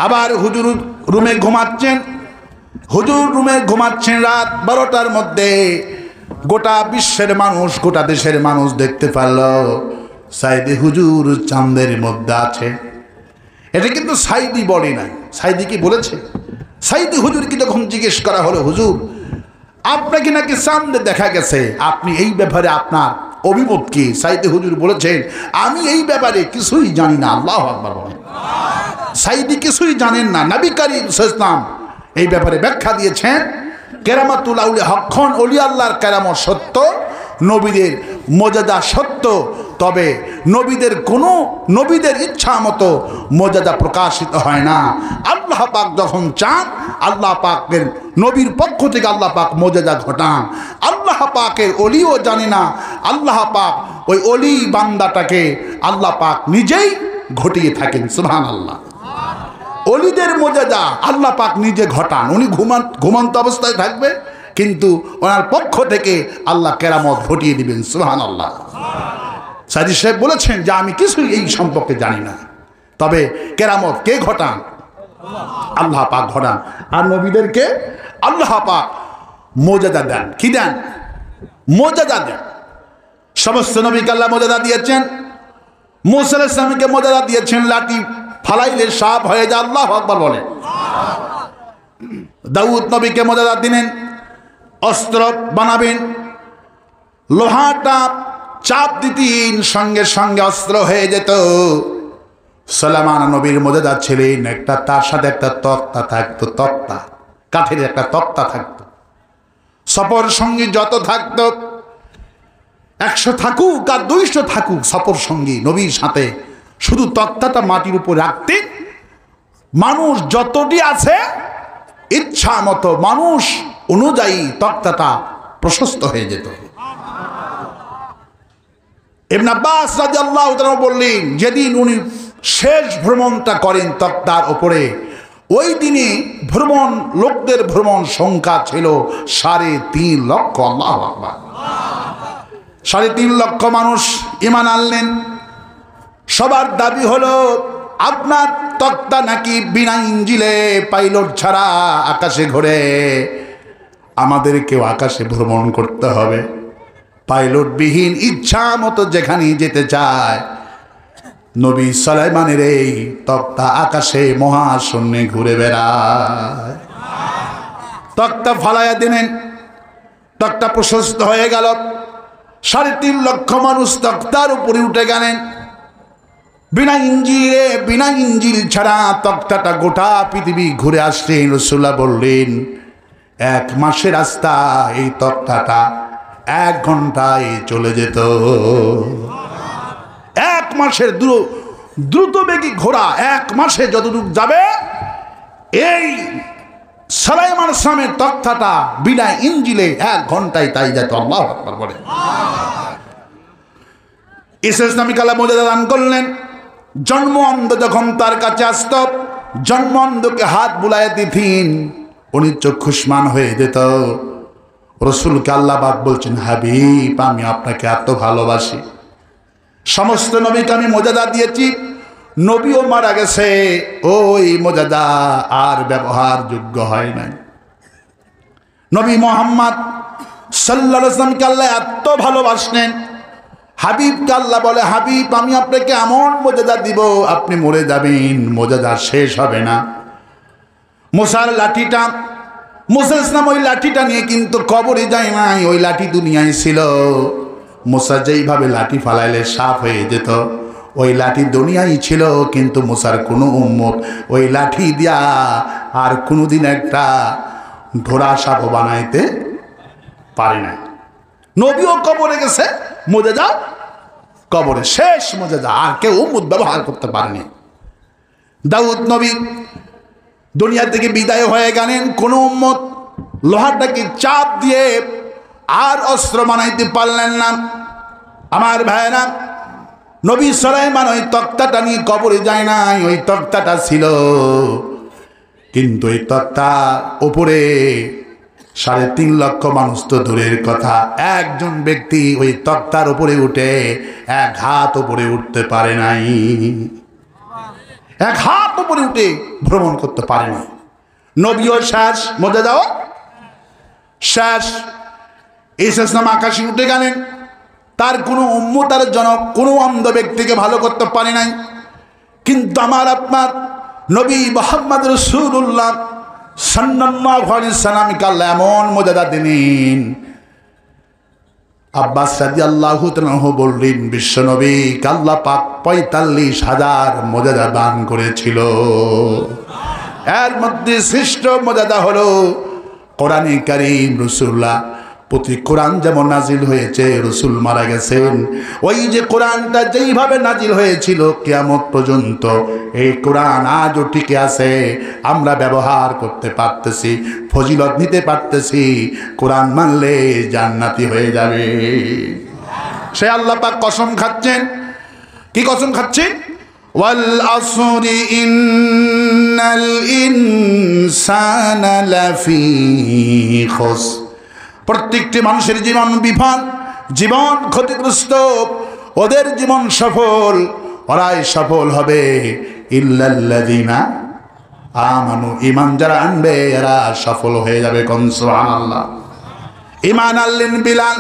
আবার হুজুর রুমে ঘুমাচ্ছেন, রাত 12টার মধ্যে। গোটা বিশ্বের মানুষ, গোটা দেশের মানুষ দেখতে পারল সাইদি হুজুর চাঁদের মধ্যে আছে। এটা কিন্তু সাইদি বলে নাই। সাইদি কি বলেছে? সাইদি হুজুরকে যখন জিজ্ঞেস করা হলো, হুজুর আপনাকে নাকি সামনে দেখা গেছে, আপনি এই ব্যাপারে আপনার অভিমত কি? সাইদি হুজুর বলেছেন, আমি এই ব্যাপারে কিছুই জানি না। আল্লাহু আকবার বলেন। সাইদি কিছুই জানেন না। নবী করিম সাল্লাল্লাহু আলাইহি ওয়াসাল্লাম এই ব্যাপারে ব্যাখ্যা দিয়েছেন, কেরামাতুল আউলিয়া হকখন, ওলি আল্লাহর কেরামত সত্য, নবীদের মর্যাদা সত্য, তবে নবীদের ইচ্ছা মতো মর্যাদা প্রকাশিত হয় না। আল্লাহ পাক যখন চান, আল্লাহ পাকের নবীর পক্ষ থেকে আল্লাহ পাক মর্যাদা ঘটান। আল্লাহ পাকের অলিও জানে না, আল্লাহ পাক ওই অলি বান্দাটাকে আল্লাহ পাক নিজেই ঘটিয়ে থাকেন। সুবহানাল্লাহ। অলিদের মর্যাদা আল্লাহ পাক নিজে ঘটান। উনি ঘুমন্ত অবস্থায় থাকবে, কিন্তু ওনার পক্ষ থেকে আল্লাহ কেরামত ঘটিয়ে দিবেন। সুবহানাল্লাহ। সাইদি সাহেব বলেছেন যে আমি কিছুই এই সম্পর্কে জানি না, তবে কেরামত কে ঘটান? আল্লাহ পাক ঘটান। আর নবীদেরকে আল্লাহ পাক মর্যাদা দেন। কি দেন? মর্যাদা দেন। সমস্ত নবীকে আল্লাহ মর্যাদা দিয়েছেন। মূসা আলাইহিস সালামকে মর্যাদা দিয়েছেন, লাঠি ফালাইলে সাপ হয়ে যায়। আল্লাহু আকবার বলে। দাউদ নবীকে মর্যাদা দিলেন, অস্ত্র বানাবেন, লোহাটা চাপ দিতেন, সঙ্গে সঙ্গে অস্ত্র হয়ে যেত। সুলাইমান নবীর মর্যাদা ছিলেন, একটা তার সাথে একটা তক্তা থাকতো, তক্তা কাঠের একটা তক্তা থাকতো। সফর সঙ্গী যত থাকতো, 100 থাকুক আর 200 থাকুক সফর সঙ্গী নবীর সাথে, শুধু তক্তাটা মাটির উপর রাখতে, মানুষ যতটি আছে ইচ্ছা মতো মানুষ অনুযায়ী তক্তাটা প্রশস্ত হয়ে যেত। ইবনে আব্বাস রাদিয়াল্লাহু তাআলা বললেন, যেদিন উনি শেষ ভ্রমণটা করেন তক্তার উপরে, ওই দিনে লোকদের ভ্রমণ সংখ্যা ছিল 3.5 লক্ষ। আল্লাহু আকবার। 3.5 লক্ষ মানুষ ঈমান আনলেন। সবার দাবি হলো, আপনার তক্তা নাকি বিনা ইঞ্জিলে পাইলট ছাড়া আকাশে ঘোরে, আমাদেরকেও আকাশে ভ্রমণ করতে হবে। পাইলট বিহীন ইচ্ছা মতো যেখানে যেতে চায়। নবী সুলাইমানের এই তক্তা আকাশে মহাশূন্যে ঘুরে বেড়ায়। তক্তা ফালাইয়া দিলেন, তক্তা প্রশস্ত হয়ে গেল। 3.5 লক্ষ মানুষ তক্তার উপরে উঠে গেলেন। বিনা ইঞ্জিল ছাড়া তক্তাটা গোটা পৃথিবী ঘুরে আসলেন। রাসূলুল্লাহ বললেন, 1 মাসের রাস্তা এই তক্তাটা 1 ঘন্টায় চলে যেত। 1 মাসের দ্রুত বেগী ঘোড়া 1 মাসে যতটুকু যাবে, এই সুলাইমান সামের তক্তাটা বিনা ইঞ্জিলে 1 ঘন্টায় তাই যেত। আল্লাহু আকবার বলে। ইসলামিক আল্লাহ মর্যাদা দান করলেন। জন্ম অন্ধ যখন তার কাছে আসত, জন্ম অন্ধকে হাত বুলাইয়া দিতেন, উনি চক্ষুষ্মান হয়ে যেত। রসুলকে আল্লাহ পাক বলছেন, হাবিব আমি আপনাকে এত ভালোবাসি, সমস্ত নবীকে আমি মর্যাদা দিয়েছি, নবীও মারা গেছে, ওই মর্যাদা আর ব্যবহার যোগ্য হয় নাই। নবী মুহাম্মদ সাল্লাল্লাহু আলাইহি ওয়াসাল্লামকে আল্লাহ এত ভালোবাসলেন, হাবিবকে আল্লাহ বলে, হাবিব আমি আপনাকে এমন মর্যাদা দিব, আপনি মরে যাবেন, মর্যাদা শেষ হবে না। মুসার লাঠিটা, মুসা ইসলাম ওই লাঠিটা নিয়ে কিন্তু কবরে যায় নাই, ওই লাঠি দুনিয়ায় ছিল। মুসা যেইভাবে লাঠি ফালাইলে সাপ হয়ে যেত, ওই লাঠি দুনিয়ায় ছিল, কিন্তু মুসার কোনো উম্মত ওই লাঠি দিয়া আর কোনোদিন একটা ঘোড়া সাপ বানাইতে পারে নাই। নবীও কবরে গেছে, মর্যাদা কবরে শেষ মর্যাদা, আর কেউ উম্মত ব্যবহার করতে পারেনি। দাউদ নবী দুনিয়া থেকে বিদায় হয়ে গেলেন, কোন উম্মত লোহাটাকে চাপ দিয়ে আর অস্ত্র বানাইতে পারলেন না। আমার ভাইরা, নবী সুলাইমান ওই তক্তাটা নিয়ে কবরে যায় নাই, ওই তক্তাটা ছিল, কিন্তু ওই তক্তার উপরে 3.5 লক্ষ মানুষ তো দূরের কথা, একজন ব্যক্তি ওই তক্তার উপরে উঠে 1 হাত উপরে উঠতে পারে নাই, 1 হাত উপরে উঠে ভ্রমণ করতে পারে নাই। নবীও শেষ, মর্যাদাও শেষ। ইসলাম আকাশে উঠে গেলেন, তার কোনো উম্মতের জনক কোনো অন্ধ ব্যক্তিকে ভালো করতে পারে নাই। কিন্তু আমার আপনার নবী মুহাম্মদ রাসূলুল্লাহ সাল্লাল্লাহু আলাইহি সাল্লামকে আল্লাহ এমন মর্যাদা দিলেন, আব্বাস রাদিয়াল্লাহু তাআলা বললেন বিশ্বনবীকে আল্লাহ পাক ৪৫,০০০ মর্যাদা দান করেছিল। এর মধ্যে শ্রেষ্ঠ মর্যাদা হলো কোরআনে কারীম। রাসূলুল্লাহ প্রতি কোরআন যেমন নাজিল হয়েছে, রাসূল মারা গেছেন, ওই যে কোরআনটা যেইভাবে নাজিল হয়েছিল কিয়ামত পর্যন্ত এই কোরআন আজও টিকে আছে। আমরা ব্যবহার করতে পারতেছি, ফজিলত নিতে পারতেছি। কোরআন মানলে জান্নাতি হয়ে যাবে। সে আল্লাহ পাক কসম খাচ্ছেন। কি কসম খাচ্ছেন? ওয়াল আসরি ইন্নাল ইনসানা লাফি খুসর। প্রত্যেকটি মানুষের জীবন বিফল, জীবন ক্ষতিগ্রস্ত। ওদের জীবন সফল, ওরাই সফল হবে ইল্লাল্লাযিনা আমানু। ঈমান যারা আনবে এরা সফল হয়ে যাবে। কোন সুবহানাল্লাহ। ঈমান আনলেন বিলাল।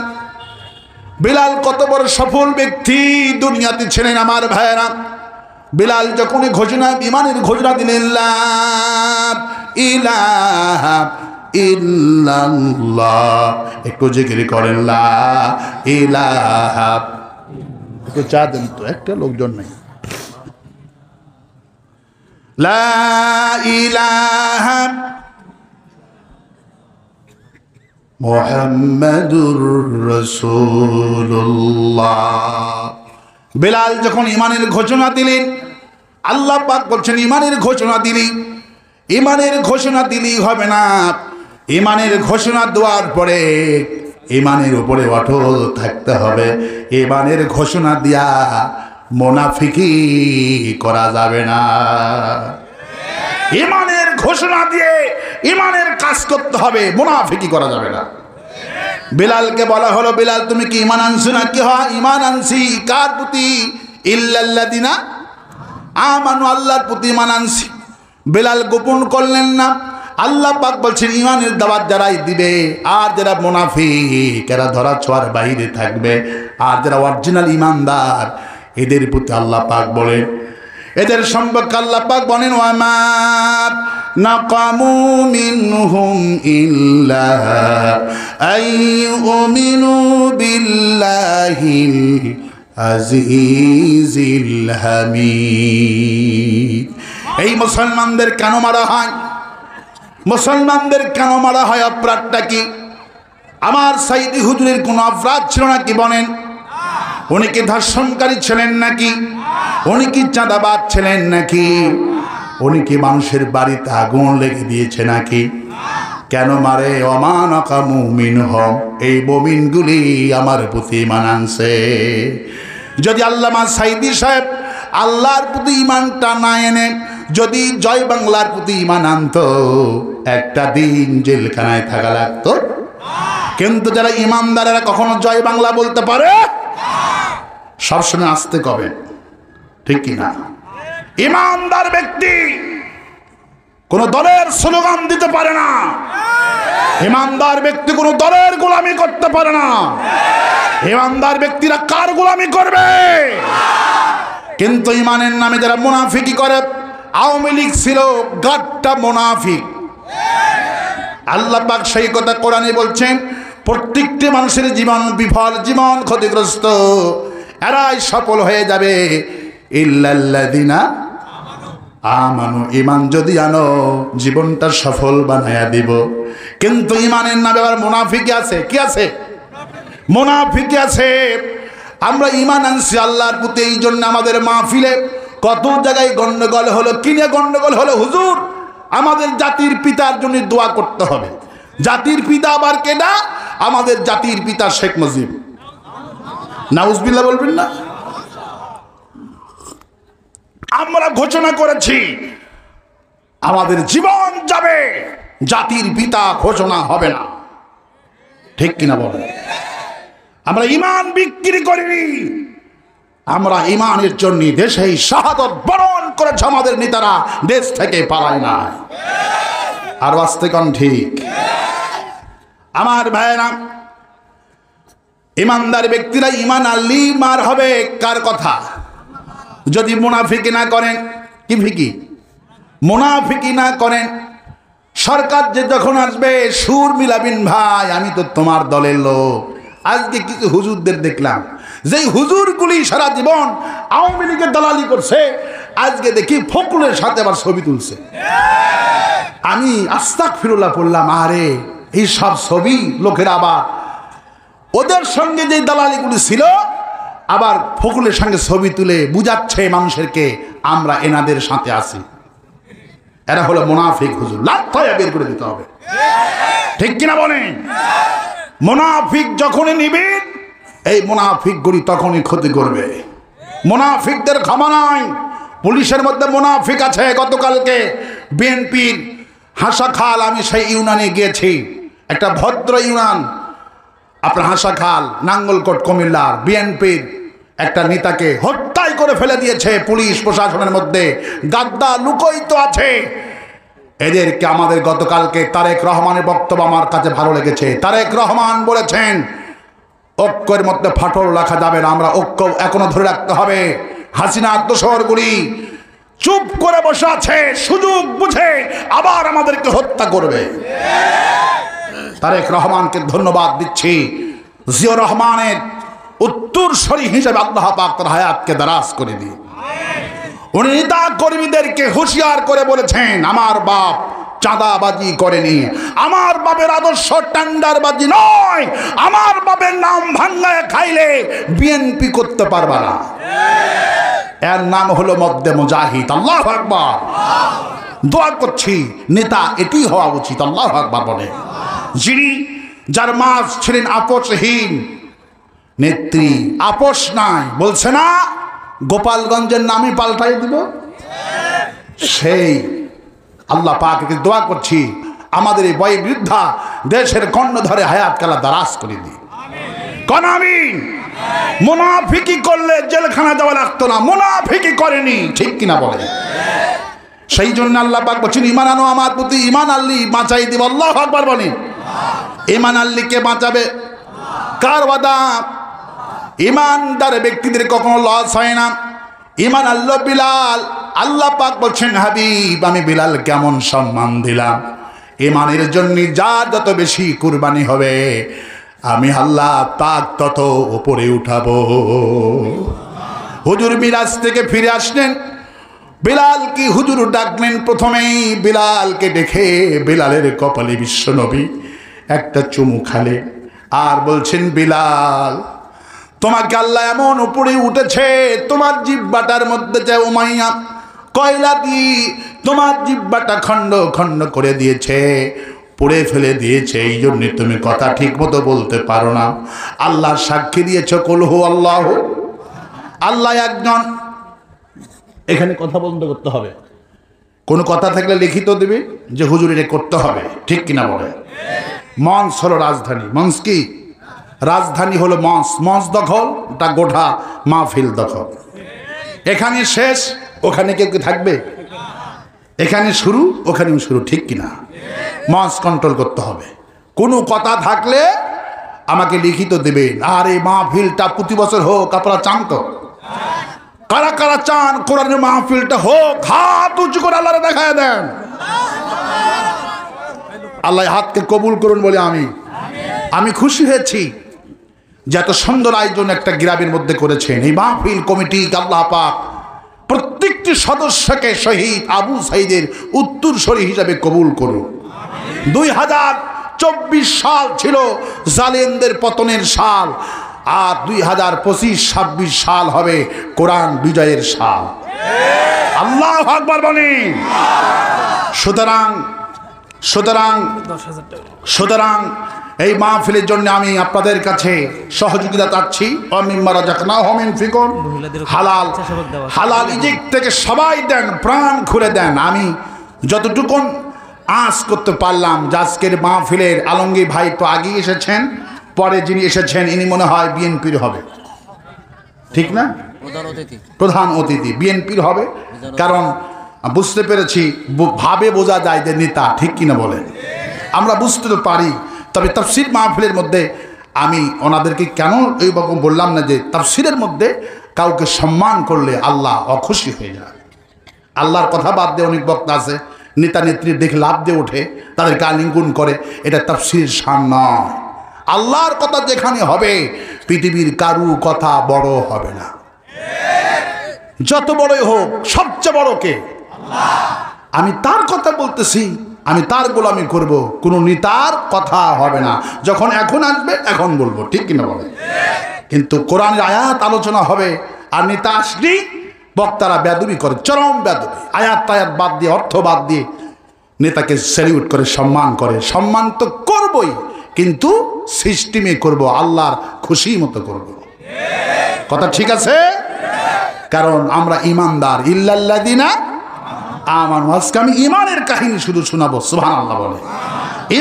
বিলাল কত বড় সফল ব্যক্তি দুনিয়াতে ছিলেন আমার ভাইয়েরা। বিলাল যখনই ঘোষণা, ঈমানের ঘোষণা দিলেন লা ইলাহা ইল্লাল্লাহ, একটু জিকির করেন লা ইলাহা। একটু চা দেন তো, একটা লোকজন নাই। লা ইলাহা মুহাম্মাদুর রাসূলুল্লাহ। বিলাল যখন ঈমানের ঘোষণা দিলেন, আল্লাহ পাক বলছেন ঈমানের ঘোষণা দিলি। ঈমানের ঘোষণা দিলেই হবে না, ঈমানের ঘোষণা দেওয়ার পরে ঈমানের উপরে অটল থাকতে হবে। ঈমানের ঘোষণা দিয়া মুনাফিকি করা যাবে না। ঈমানের ঘোষণা দিয়ে ঈমানের কাজ করতে হবে, মুনাফিকি করা যাবে না। বিলালকে বলা হলো, বিলাল তুমি কি ঈমান আনছো না? কি হয়? ঈমান আনছি। কার প্রতি? ইল্লাল্লাযিনা আমানু, আল্লাহর প্রতি ঈমান আনছি। বিলাল গোপন করলেন না। আল্লাহ পাক বলছেন ঈমানের দাওয়াত যারাই দিবে, আর যারা মুনাফিক এরা ধরা ছোঁয়ার বাইরে থাকবে, আর যারা অরিজিনাল ঈমানদার এদের প্রতি আল্লাহ পাক বলেন, এদের সম্পর্কে আল্লাহ পাক বলেন ওয়ামা নাকামু মিনহুম ইল্লা আইয়ুমিনু বিল্লাহিল আজিজিল হামিদ। এই মুসলমানদের কেন মারা হয়? মুসলমানদের কেন মারা হয়? অপরাধটা কি? আমার সাইদি হুজুরের কোন অপরাধ ছিল নাকি বলেন? উনি কি ধর্ষণকারী ছিলেন নাকি? উনি কি চাঁদাবাজ ছিলেন নাকি? উনি কি মানুষের বাড়িতে আগুন লেগে দিয়েছে নাকি? কেন মারে? ওমা নাকামু মিনহুম, এই মুমিনগুলি আমার প্রতি ঈমান আনছে। যদি আল্লামা সাইদি সাহেব আল্লাহর প্রতি ঈমানটা না এনে যদি জয় বাংলার প্রতি ঈমান আনতো, একটা দিন জেলখানায় থাকা লাগতো। কিন্তু যারা ঈমানদারেরা কখনো জয় বাংলা বলতে পারে? সবসময় আসতে কবে, ঠিক কিনা? ঈমানদার ব্যক্তি কোন দলের স্লোগান দিতে পারে না। ঈমানদার ব্যক্তি কোন দলের গোলামি করতে পারে না। ঈমানদার ব্যক্তিরা কার গোলামি করবে? কিন্তু ঈমানের নামে যারা মুনাফিকি করে, আওয়ামী লীগ ছিল গাট্টা মুনাফিক। আল্লাহ পাক সেই কথা কোরআনে বলছেন, প্রত্যেকটি মানুষের জীবন বিফল, জীবন ক্ষতিগ্রস্ত, এরাই সফল হয়ে যাবে ইল্লাল্লাযিনা আমানু। ঈমান যদি আনো জীবনটা সফল বানায়া দিব। কিন্তু ঈমানের নামে আবার মুনাফিকি আছে। কি আছে? মুনাফিকি আছে। আমরা ঈমান আনছি আল্লাহর প্রতি, এই জন্য আমাদের মাহফিলে কত জায়গায় গন্ডগোল হলো। কিনে গন্ডগোল হলো? হুজুর আমাদের জাতির পিতার জন্য দোয়া করতে হবে। জাতির পিতা আবার কেডা? আমাদের জাতির পিতা শেখ মুজিব। নাউজুবিল্লাহ বলবেন না? আমরা ঘোষণা করেছি আমাদের জীবন যাবে, জাতির পিতা ঘোষণা হবে না। ঠিক কিনা বলেন? আমরা ঈমান বিক্রি করিনি। আমরা ঈমানের জন্য দেশে শাহাদত বরণ করেছে আমাদের নেতারা, দেশ থেকে পালায় না। আর বাস্তবে কোন ঠিক? আমার ভাইরা, ঈমানদার ব্যক্তিরা ঈমান আনলেই মার হবে। কার কথা? যদি মুনাফিকি না করেন, কি ফিকি মুনাফিকি না করেন, সরকার যে যখন আসবে সুর মিলাবিন ভাই, আমি তো তোমার দলের লোক। আজকে কিছু হুজুরদের দেখলাম, যেই হুজুরগুলি সারা জীবন আওয়ামী লীগের দালালি করছে, আজকে দেখি ফখরুলের সাথে আবার ছবি তুলছে। আমি আস্তাগফিরুল্লাহ পড়লাম, আরে এই সব ছবি লোকের আবার ওদের সঙ্গে যে দালালিগুলি ছিল, আবার ফখরুলের সঙ্গে ছবি তুলে বুঝাচ্ছে মানুষেরকে আমরা এনাদের সাথে আছি। এরা হলো মুনাফিক হুজুর, লাথা বের করে দিতে হবে, ঠিক কিনা বলেন? মুনাফিক যখনই নিবেন, এই মুনাফিকগুলি তখনই ক্ষতি করবে। মুনাফিকদের ক্ষমা নাই। পুলিশের মধ্যে মুনাফিক আছে। গতকালকে বিএনপির হাসাখাল, আমি সেই ইউনিয়নে গিয়েছি, একটা ভদ্র ইউনিয়ন, আপনার হাসাখাল নাঙ্গলকোট কুমিল্লার বিএনপির একটা নেতাকে হত্যাই করে ফেলে দিয়েছে পুলিশ প্রশাসনের মধ্যে। গাদ্দা লুকোয়িত আছে। এদেরকে আমাদের গতকালকে তারেক রহমানের বক্তব্য আমার কাছে ভালো লেগেছে। তারেক রহমান বলেছেন ঐক্যের মধ্যে ফাটল রাখা যাবে না, আমরা ঐক্য এখনো ধরে রাখতে হবে। হাসিনার দোসরগুলি চুপ করে বসে আছে, সুযোগ বুঝে আবার আমাদেরকে হত্যা করবে। তারেক রহমানকে ধন্যবাদ দিচ্ছি। জিয়াউর রহমানের উত্তরসূরি হিসেবে আল্লাহ পাক তার হায়াতকে দারাজ করে দিয়ে উনি নেতা কর্মীদেরকে হুঁশিয়ার করে বলেছেন, আমার বাপ চাঁদাবাজি করেনি, আমার বাপের আদর্শ টেন্ডারবাজি নয়, আমার বাপের নাম ভাঙ্গায় খাইলে বিএনপি করতে পারবা না। এর নাম হলো মদ্দে মুজাহিদ। আল্লাহু আকবার। দোয়া করছি নেতা এটি হওয়া উচিত। আল্লাহু আকবার বলে। যিনি যার মাস ছিলেন আপোষহীন নেত্রী, আপোষ নাই, বলছে না গোপালগঞ্জের নামই পাল্টাই দিব, সেই আল্লাহ পাককে দোয়া করছি আমাদের এই বয় বৃদ্ধা দেশের কর্ণধরে হায়াত কালা দারাজ করে দিই। কোন আমিন। মুনাফিকি করলে জেলখানা যাওয়া লাগতো না, মুনাফিকি করেনি, ঠিক কিনা বলে? সেই জন্য আল্লাহ পাক বলছেন, ঈমান আনো আমার প্রতি, ঈমান আল্লি বাঁচাই দিব। আল্লাহু আকবার বলেন। ঈমান আল্লিকে বাঁচাবে কার ওয়াদা? ঈমানদার ব্যক্তিদের কখনো লস হয় না। ঈমান আল্লাহ বিলাল, আল্লাহ পাক বলছেন হাবিব আমি বিলাল কেমন সম্মান দিলাম, ঈমানের জন্য যার যত বেশি কুরবানি হবে আমি আল্লাহ পাক তত উপরে উঠাবো। হুজুর মিরাজ থেকে ফিরে আসলেন, বিলাল কি হুজুর ডাকলেন, প্রথমেই বিলালকে দেখে বিলালের কপালে বিশ্বনবী একটা চুমু খালে আর বলছেন, বিলাল তোমাকে আল্লাহ এমন উপরে উঠেছে, তোমার জিহ্বাটার মধ্যে যে উমাইয়া কয়লা দিয়ে তোমার জিহ্বাটা খণ্ড খণ্ড করে দিয়েছে, পুড়ে ফেলে দিয়েছে, এই জন্য তুমি কথা ঠিক মতো বলতে পারো না। আল্লাহ সাক্ষী দিয়েছ, কুলহু আল্লাহ, আল্লাহ একজন। এখানে কথা বন্ধ করতে হবে, কোনো কথা থাকলে লিখিত দেবে যে হুজুর এটা করতে হবে, ঠিক কিনা বলে? মঞ্চ হলো রাজধানী। মঞ্চ কি? রাজধানী হলো মঞ্চ। মঞ্চ দখল, তা গোটা মাহফিল দখল। এখানে শেষ, ওখানে কেউ কি থাকবে? এখানে শুরু, ওখানেও শুরু, ঠিক কিনা? মঞ্চ কন্ট্রোল করতে হবে। কোনো কথা থাকলে আমাকে লিখিত দেবেন। আর এই মাহফিলটা প্রতি বছর হোক, আপনারা চান তো? কারা কারা চান কোরআনের মাহফিলটা হোক? হাত উঁচু করে আল্লাহরে দেখায় দেন। আল্লাহ হাতকে কবুল করুন বলে আমি খুশি হয়েছি যে এত সুন্দর আয়োজন একটা গ্রামের মধ্যে করেছেন। এই মাহফিল কমিটি আল্লাহ পাক প্রত্যেকটি সদস্যকে শহীদ আবু সাইদের উত্তরসূরি হিসাবে কবুল করুন। 2024 সাল ছিল জালেমদের পতনের সাল, আর 2025-26 সাল হবে কোরআন বিজয়ের সাল। আল্লাহু আকবার বলেন। সুতরাং এই মাহফিলের জন্য আমি আপনাদের কাছে সহযোগিতা চাচ্ছি। হালাল রিজিক থেকে সবাই দেন, প্রাণ খুলে দেন। আমি যতটুকু আঁচ করতে পারলাম যে আজকের মাহফিলের আলমগীর ভাই তো আগে এসেছেন, পরে যিনি এসেছেন ইনি মনে হয় বিএনপির হবে, ঠিক না? প্রধান অতিথি বিএনপির হবে, কারণ বুঝতে পেরেছি ভাবে বোঝা যায় যে নেতা, ঠিক কিনা বলে? আমরা বুঝতে তো পারি। তবে তাফসীর মাহফিলের মধ্যে আমি ওনাদেরকে কেন এইরকম বললাম না যে তাফসীরের মধ্যে কাউকে সম্মান করলে আল্লাহ অখুশি হয়ে যায়। আল্লাহর কথা বাদ দিয়ে অনেক বক্তা আছে, নেতা নেত্রী দেখে লাভ দিয়ে ওঠে, তাদেরকে আলিঙ্গন করে, এটা তাফসীর শান নয়। আল্লাহর কথা যেখানে হবে পৃথিবীর কারু কথা বড় হবে না, যত বড়ই হোক। সবচেয়ে বড় কে? আমি তার কথা বলতেছি, আমি তার গোলামি করব, কোনো নেতার কথা হবে না। যখন এখন আসবে এখন বলবো, ঠিক কিনা বলে? কিন্তু কোরআনের আয়াত আলোচনা হবে আর নেতা আসলেই বক্তারা বেয়াদবি করে, চরম বেয়াদবি। আয়াত তায়াত বাদ দিয়ে, অর্থ বাদ দিয়ে নেতাকে স্যালিউট করে, সম্মান করে। সম্মান তো করবই, কিন্তু সিস্টেমে করব, আল্লাহর খুশি মতো করব। কথা ঠিক আছে? কারণ আমরা ইমানদার। ইল্লাল্লাযিনা আমানু। আজকে আমি ইমানের কাহিনী শুধু শোনাবো, সুবহানাল্লাহ বলে।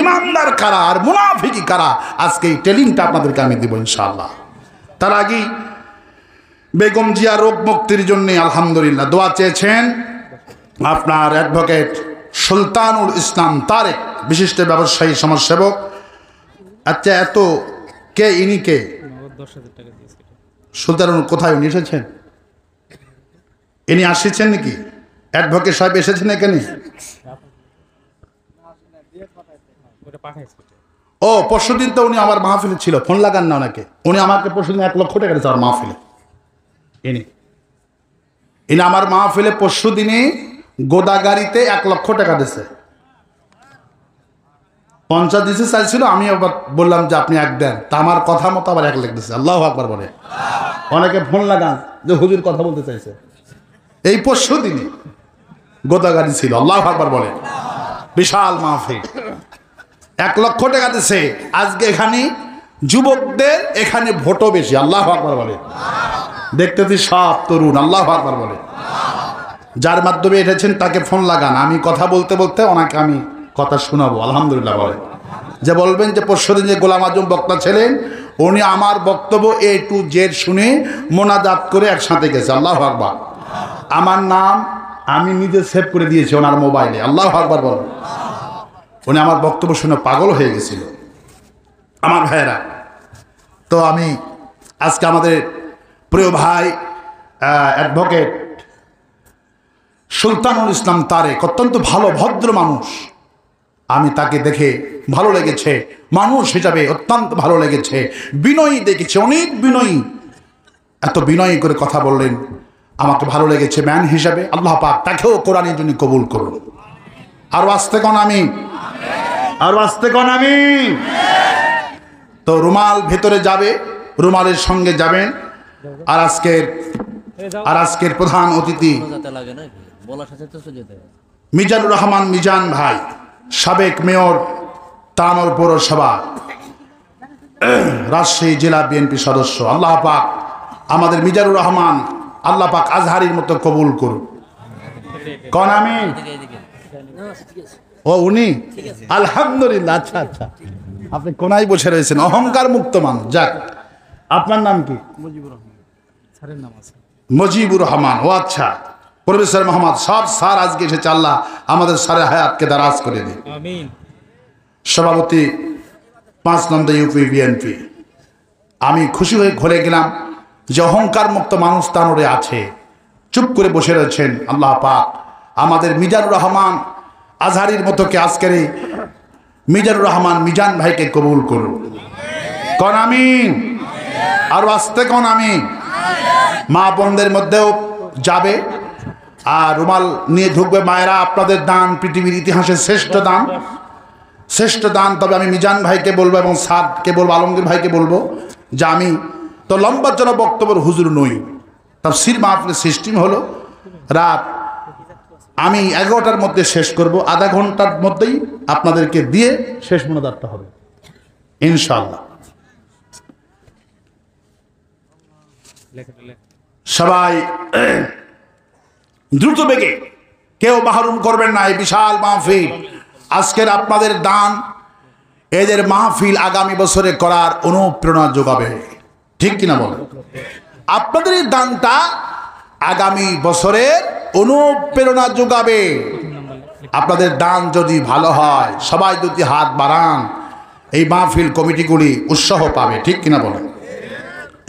ইমানদার কারা আর মুনাফিকি কারা, আজকে এই ট্রেনিংটা আপনাদেরকে আমি দিব ইনশাআল্লাহ। তার আগে বেগম জিয়া রোগ মুক্তির জন্য আলহামদুলিল্লাহ দোয়া চেয়েছেন আপনার অ্যাডভোকেট সুলতানুল ইসলাম তারেক, বিশিষ্ট ব্যবসায়ী সমাজসেবক। আচ্ছা, এত কে ইনি? কে সুলতানুল? কোথায় উনি এসেছেন? ইনি আসছেন নাকি? অ্যাডভোকেট সাহেব এসেছেন এখানে? ও, পরশুদিন তো উনি আমার মাহফিলে ছিল, ফোন লাগান না ওনাকে। উনি আমাকে পরশুদিন 1 লক্ষ টাকা দিয়েছে আমার মাহফিলে। ইনি আমার মাহফিলে পরশুদিনে গোদাগাড়িতে 1 লক্ষ টাকা দিয়েছে। 50 দিতে চাইছিল, আমি আবার বললাম যে আপনি 1 দেন, তা আমার কথা মতো আবার 1 লাখ দিচ্ছে। আল্লাহু আকবার বলে। অনেকে ফোন লাগান যে হুজুর কথা বলতে চাইছে। এই পরশুদিনে গোদাগাড়ি ছিল, আল্লাহু আকবার বলে। বিশাল মাহফিল, 1 লক্ষ টাকা দিছে। আজকে এখানে যুবকদের এখানে ভোটও বেশি, আল্লাহু আকবার বলে। দেখতেছি সব তরুণ, আল্লাহু আকবার বলে। যার মাধ্যমে এসেছেন তাকে ফোন লাগান, আমি কথা বলতে বলতে ওনাকে আমি কথা শোনাবো, আলহামদুলিল্লাহ বলে। যে বলবেন যে পরশুদিন যে গোলাম আজম বক্তা ছিলেন, উনি আমার বক্তব্য A to Z শুনে মোনাজাত করে একসাথে গেছে, আল্লাহু আকবার। আমার নাম আমি নিজে সেভ করে দিয়েছি ওনার মোবাইলে, আল্লাহু আকবার বলে। উনি আমার বক্তব্য শুনে পাগল হয়ে গেছিল। আমার ভাইয়েরা, তো আমি আজকে আমাদের প্রিয় ভাই অ্যাডভোকেট সুলতানুল ইসলাম তারেক অত্যন্ত ভালো ভদ্র মানুষ, আমি তাকে দেখে ভালো লেগেছে, মানুষ হিসাবে অত্যন্ত ভালো লেগেছে। বিনয়ী দেখেছে, অনেক বিনয়ী, এত বিনয়ী করে কথা বললেন, আমাকে ভালো লেগেছে ম্যান হিসাবে। আল্লাহ পাক তাকেও কোরআনের জন্য কবুল করুন। আরো আসতে কোন আমি, আরো আসতে কোন আমি। তো রুমাল ভেতরে যাবে, রুমালের সঙ্গে যাবেন। আর আজকের প্রধান অতিথি মিজানুর রহমান মিজান ভাই, সাবেক মেয়র, তানোর পৌরসভা, রাজশাহী জেলা বিএনপি সদস্য। আল্লাহ পাক আমাদের মিজানুর রহমান, আল্লাহ পাক আজহারির মতো কবুল করুন। কোন আমি? ও উনি, আলহামদুলিল্লাহ। আচ্ছা আচ্ছা, আপনি কোনায় বসে রয়েছেন, অহংকার মুক্ত মানুষ। যাক, আপনার নাম কি? মুজিবুর রহমান। ও আচ্ছা, প্রফেসর মোহাম্মদ সব স্যার আজকে এসেছে, আল্লাহ আমাদের স্যারের হায়াতকে দারাজ করে দিন। সভাপতি 5 নম্বর ইউপি বিএনপি। আমি খুশি হয়ে ঘুরে গেলাম যে অহংকার মুক্ত মানুষ তানোরে আছে, চুপ করে বসে রয়েছেন। আল্লাহ পাক আমাদের মিজানুর রহমান আজহারির মতোকে আজকের এই মিজানুর রহমান মিজান ভাইকে কবুল করুন। কোন আমিন? আর আসতে কোন আমিন। মা বোনদের মধ্যেও যাবে আর রুমাল নিয়ে ঢুকবে। মায়েরা, আপনাদের দান পৃথিবীর ইতিহাসে শ্রেষ্ঠ দান, শ্রেষ্ঠ দান। তবে আমি মিজান ভাইকে বলবো এবং সাদকে বলবো, আলমগীর ভাইকে বলবো যে আমি তো লম্বা চড়া বক্তব্যের হুজুর নই। তাফসীর মাহফিলের সিস্টেম হলো রাত আমি 11টার মধ্যে শেষ করব, আধা ঘন্টার মধ্যেই আপনাদেরকে দিয়ে শেষ মোনাজাতটা হবে ইনশাআল্লাহ। সবাই দ্রুত বেগে, কেউ মাহরুম করবেন না এই বিশাল মাহফিল। আজকের আপনাদের দান এদের মাহফিল আগামী বছরে করার অনুপ্রেরণা যোগাবে, ঠিক কিনা বলেন? আপনাদের এই দানটা আগামী বছরের অনুপ্রেরণা যোগাবে। আপনাদের দান যদি ভালো হয়, সবাই যদি হাত বাড়ান, এই মাহফিল কমিটিগুলি উৎসাহ পাবে, ঠিক কিনা বলেন?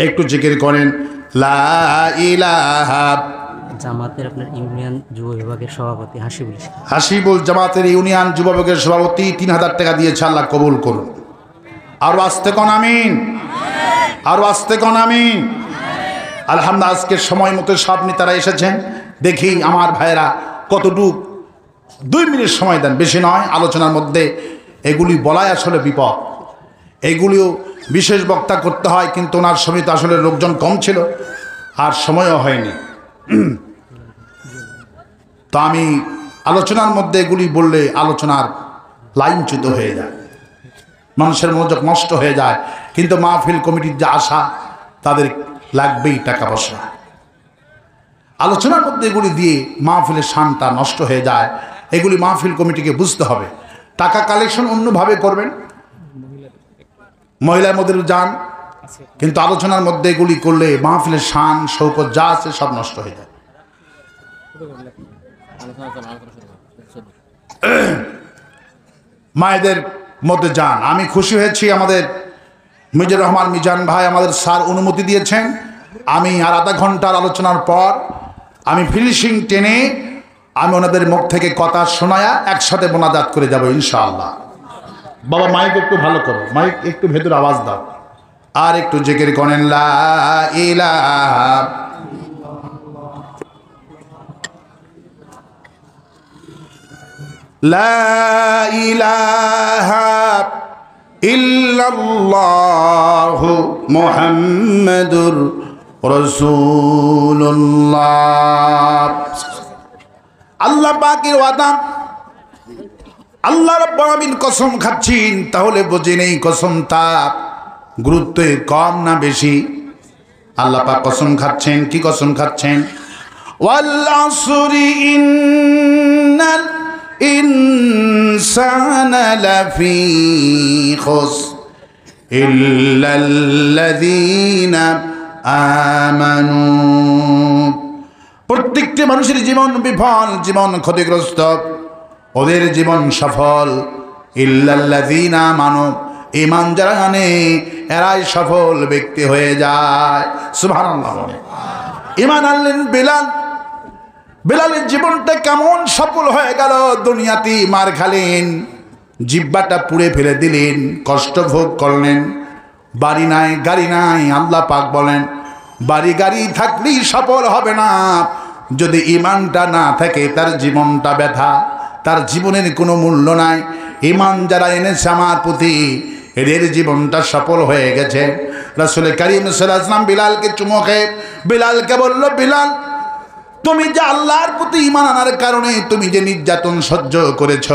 একটু জিকির করেন লা ইলাহা। জামাতের আপনার ইউনিয়ন যুব বিভাগের সভাপতি হাসিবুল ইসলাম। হাসিবুল জামাতের ইউনিয়ন যুব বিভাগের সভাপতি 3000 টাকা দিয়েছে, আল্লাহ কবুল করুন। আর আসতে কোন আমিন, আর আসতে কোন আমিন। আলহামদুলিল্লাহ, আজকের সময় মতো সব নেতারা এসেছেন। দেখি আমার ভাইয়েরা কতটুকু 2 মিনিট সময় দেন, বেশি নয়। আলোচনার মধ্যে এগুলি বলাই আসলে বিপদ, এগুলিও বিশেষ বক্তা করতে হয়, কিন্তু ওনার সমিতি আসলে লোকজন কম ছিল আর সময়ও হয়নি। তো আমি আলোচনার মধ্যে এগুলি বললে আলোচনার লাইনচ্যুত হয়ে যায়, মানুষের মনোযোগ নষ্ট হয়ে যায়। কিন্তু মাহফিল কমিটির যে আশা, তাদের লাগবেই টাকা পয়সা। আলোচনার মধ্যে এগুলি দিয়ে মাহফিলের শানটা নষ্ট হয়ে যায়। এগুলি মাহফিল কমিটিকে বুঝতে হবে। টাকা কালেকশন অন্যভাবে করবেন, মহিলার মধ্যে যান, কিন্তু আলোচনার মধ্যে এগুলি করলে মাহফিলের শান শৌকত যা আছে সব নষ্ট হয়ে যায়। মায়েদের মধ্যে যান। আমি খুশি হয়েছি, আমাদের মিজানুর রহমান মিজান ভাই আমাদের স্যার অনুমতি দিয়েছেন। আমি আর আধা ঘন্টার আলোচনার পর আমি ফিনিশিং টেনে আমি ওনাদের মুখ থেকে কথা শোনায়া একসাথে মোনাজাত করে যাব ইনশাআল্লাহ। বাবা মাইক একটু ভালো করো, মাইক একটু ভেতর আওয়াজ দাও, আর একটু জিকির করেন লা ইলাহা লা ইলাহা ইল্লাল্লাহু মুহাম্মাদুর রাসূলুল্লাহ। আল্লাহ পাকের ওয়াদা, আল্লাহ রাব্বুল আলামিন কসম খাচ্ছেন, তাহলে বুঝে নেই কসমটা গুরুত্ব কম না বেশি। আল্লাহ পাক কসম খাচ্ছেন, কি কসম খাচ্ছেন? ওয়াল আসরি ইন্নাল ইনসানা লাফি খুসর ইল্লাল্লাযীনা আমানু। প্রত্যেকটি মানুষের জীবন বিফল, জীবন ক্ষতিগ্রস্ত, ওদের জীবন সফল। ইল্লাল্লাযীনা আমানু, ঈমান যারা আনে এরাই সফল ব্যক্তি হয়ে যায়। সুবহানাল্লাহ। ঈমান আনলেন বিলাল, বিলালের জীবনটা কেমন সফল হয়ে গেল। দুনিয়াতে মার খালেন, জিহ্বাটা পুড়ে ফেলে দিলেন, কষ্ট ভোগ করলেন, বাড়ি নাই গাড়ি নাই। আল্লাহ পাক বলেন বাড়ি গাড়ি থাকলেই সফল হবে না, যদি ঈমানটা না থাকে তার জীবনটা ব্যথা, তার জীবনের কোনো মূল্য নাই। ঈমান যারা এনেছে আমার প্রতি, এদের জীবনটা সফল হয়ে গেছে। রাসূল কারীম সাল্লাল্লাহু আলাইহি ওয়াসাল্লাম বিলালকে চুমু খেয়ে বিলালকে বলল, বিলাল তুমি যে আল্লাহর প্রতি ঈমান আনার কারণে তুমি যে নির্যাতন সহ্য করেছ,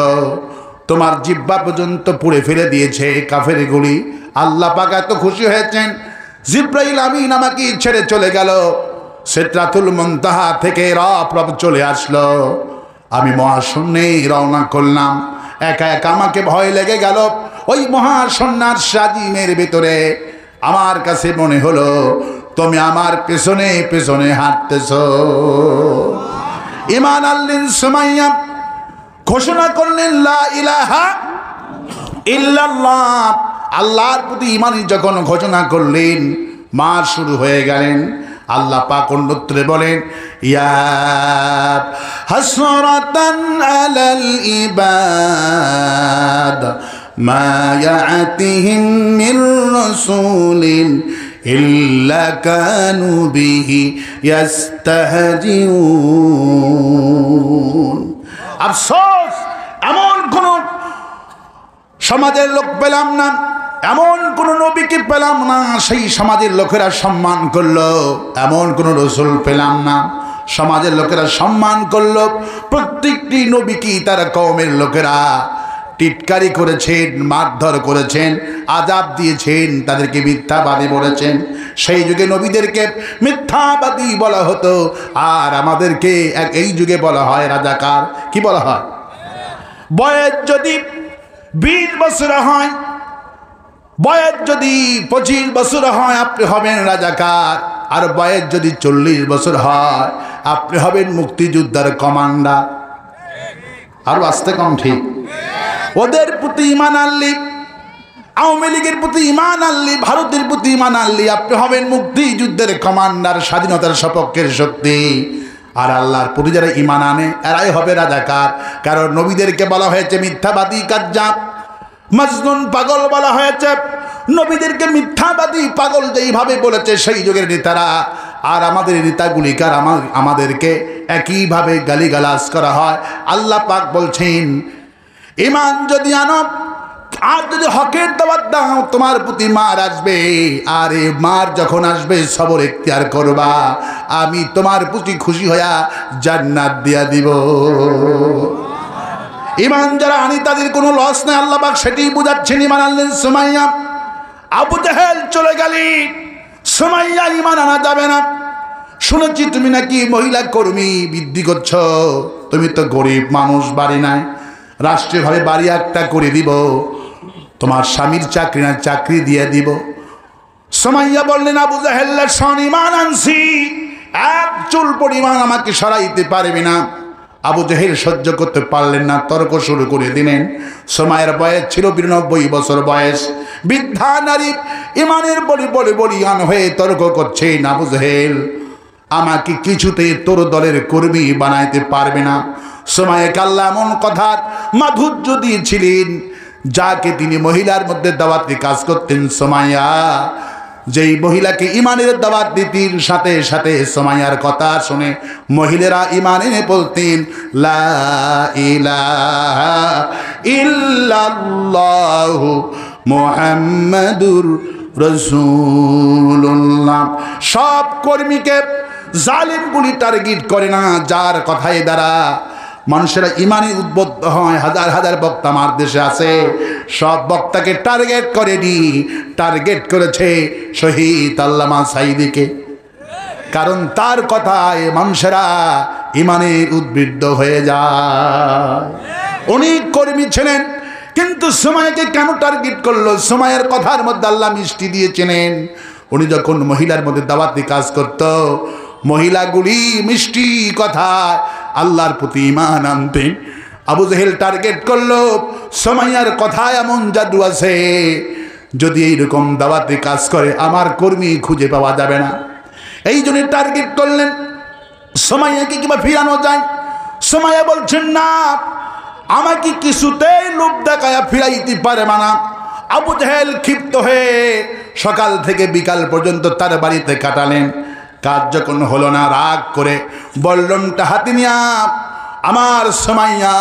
তোমার জিহ্বা পর্যন্ত পুড়ে ফেলে দিয়েছে কাফের গুলি। আল্লাহ পাক এত খুশি হয়েছেন, জিবরাইল আমিন আমাকে ছেড়ে চলে গেল, সিদরাতুল মুনতাহা থেকে রব চলে আসলো। আমি মহাশূন্যে রওনা করলাম, একা একা আমাকে ভয় লেগে গেল। ওই মহাশূন্যার সাজিমের ভিতরে আমার কাছে মনে হলো তুমি আমার পেছনে পেছনে হাঁটতেছ। ঈমান আনলেন সুমাইয়া, ঘোষণা করলেন লা ইলাহা ইল্লাল্লাহ। আল্লাহর প্রতি ঈমানই যখন ঘোষণা করলেন, মার শুরু হয়ে গেলেন। আল্লাহ পাক অন্যত্রে বলেন ইয়া হাসরাতান আলাল ইবাদ মা ইয়াতিহিম মির রাসূলিন ইল্লা কানু বিহি ইস্তাহজিউন। আফসোস, এমন কোন সমাজের লোক পেলাম না, এমন কোন নবীকে পেলাম না সেই সমাজের লোকেরা সম্মান করলো, এমন কোন রসুল পেলাম না সমাজের লোকেরা সম্মান করলো। প্রত্যেকটি নবীকে তারা কওমের লোকেরা টিটকারি করেছেন, মারধর করেছেন, আযাব দিয়েছেন, তাদেরকে মিথ্যাবাদী বলেছেন। সেই যুগে নবীদেরকে মিথ্যাবাদী বলা হতো, আর আমাদেরকে এই যুগে বলা হয় রাজাকার। কি বলা হয়? বয়স যদি 20 বছর হয়, বয়স যদি 25 বছর হয়, আপনি হবেন রাজাকার। আর বয়স যদি 40 বছর হয়, আপনি হবেন মুক্তিযোদ্ধার কমান্ডার। আর আসতে কম ঠিক। ওদের প্রতি ঈমান আনলি, আওয়ামী লীগের প্রতি ঈমান আনলি, ভারতের প্রতি ঈমান আনলি, আপনি হবেন মুক্তিযুদ্ধের কমান্ডার, স্বাধীনতার সপক্ষের শক্তি। আর আল্লাহর প্রতি যারা ঈমান আনে এরাই হবে রাজাকার। কারণ নবীদেরকে বলা হয়েছে মিথ্যাবাদী, কাজ্জাব, মাজনুন, পাগল বলা হয়েছে। নবীদেরকে মিথ্যাবাদী, পাগল যেইভাবে বলেছে সেই যুগের নেতারা, আর আমাদের নেতাগুলিকে আমাদেরকে একইভাবে গালিগালাজ করা হয়। আল্লাহ পাক বলছেন, ঈমান যদি আনো আর যদি হকের দাওয়াত দাও, তোমার প্রতি মার আসবে, আর এই মার যখন আসবে সবর এখতিয়ার করবা, আমি তোমার প্রতি খুশি হইয়া জান্নাত দিয়া দিব। ঈমান যারা আনি তাদের কোনো লস নেই, আল্লাহ পাক সেটি বুঝাচ্ছেন। ঈমান আনলেন সুমাইয়া, আবু জাহেল চলে গেলি, সুমাইয়া ঈমান আনা যাবে না। শুনেছি তুমি নাকি মহিলা কর্মী বৃদ্ধি করছো, তুমি তো গরিব মানুষ, বাড়ি নাই, রাষ্ট্রীয়ভাবে বাড়ি একটা করে দিব, তোমার স্বামীর চাকরি না চাকরি দিয়ে দিব। সুমাইয়া বললেন, আবু জাহেলের সন ঈমান আনছি, এক চুল পরিমাণ আমাকে সরাইতে পারবে না। আবু জাহেল সহ্য করতে পারলেন না, তর্ক শুরু করে দিলেন। সুমাইয়ার বয়স ছিল 92 বছর বয়স, বৃদ্ধা নারী, ঈমানের বলিয়ান হয়ে তর্ক করছেন। আবু জাহেল, আমাকে কিছুতে তোর দলের কর্মী বানাইতে পারবে না। সুমাইয়াকে আল্লাহ এমন কথার মাধুর্য দিয়েছিলেন, যাকে তিনি মহিলার মধ্যে দাওয়াতি কাজ করতেন। সুমাইয়া যেই মহিলাকে ঈমানের দাওয়াত দিতেন, সাথে সাথে সুমাইয়ার কথা শুনে মহিলারা ঈমান এনে বলতেন, লা ইলাহা ইল্লাল্লাহু মুহাম্মাদুর রাসূলুল্লাহ। সব কর্মীকে জালিমগুলি টার্গেট করে না, যার কথায় দ্বারা মানুষেরা ঈমানে উদ্বুদ্ধ হয়। হাজার হাজার বক্তা আমার দেশে আছে, সব বক্তাকে টার্গেট করেনি, টার্গেট করেছে শহীদ আল্লামা সাঈদীকে। কারণ তার কথায় মানুষেরা ঈমানে উদ্বুদ্ধ হয়ে যায়। অনেক কর্মী ছিলেন, কিন্তু সুমাইয়াকে কেন টার্গেট করলো? সুমাইয়ার কথার মধ্যে আল্লাহ মিষ্টি দিয়েছিলেন। উনি যখন মহিলার মধ্যে দাওয়াতি কাজ করত, মহিলাগুলি মিষ্টি কথায় আল্লাহর প্রতি ঈমান আনতেন। আবু জাহেল টার্গেট করলো, সুমাইয়ার কথায় এমন জাদু আছে, যদি এইরকম দাওয়াতি কাজ করে আমার কর্মী খুঁজে পাওয়া যাবে না। এই জন্য টার্গেট করলেন সুমাইয়াকে কিংবা ফিরানো যায়। সুমাইয়া বলছেন, না, আমাকে কিছুতেই লোক দেখায়া ফিরাইতে পারে না। আবু জাহেল ক্ষিপ্ত হয়ে সকাল থেকে বিকাল পর্যন্ত তার বাড়িতে কাটালেন। কাজ যখন হলো না, রাগ করে বল্লমটা হাতে নিয়া আমার সুমাইয়া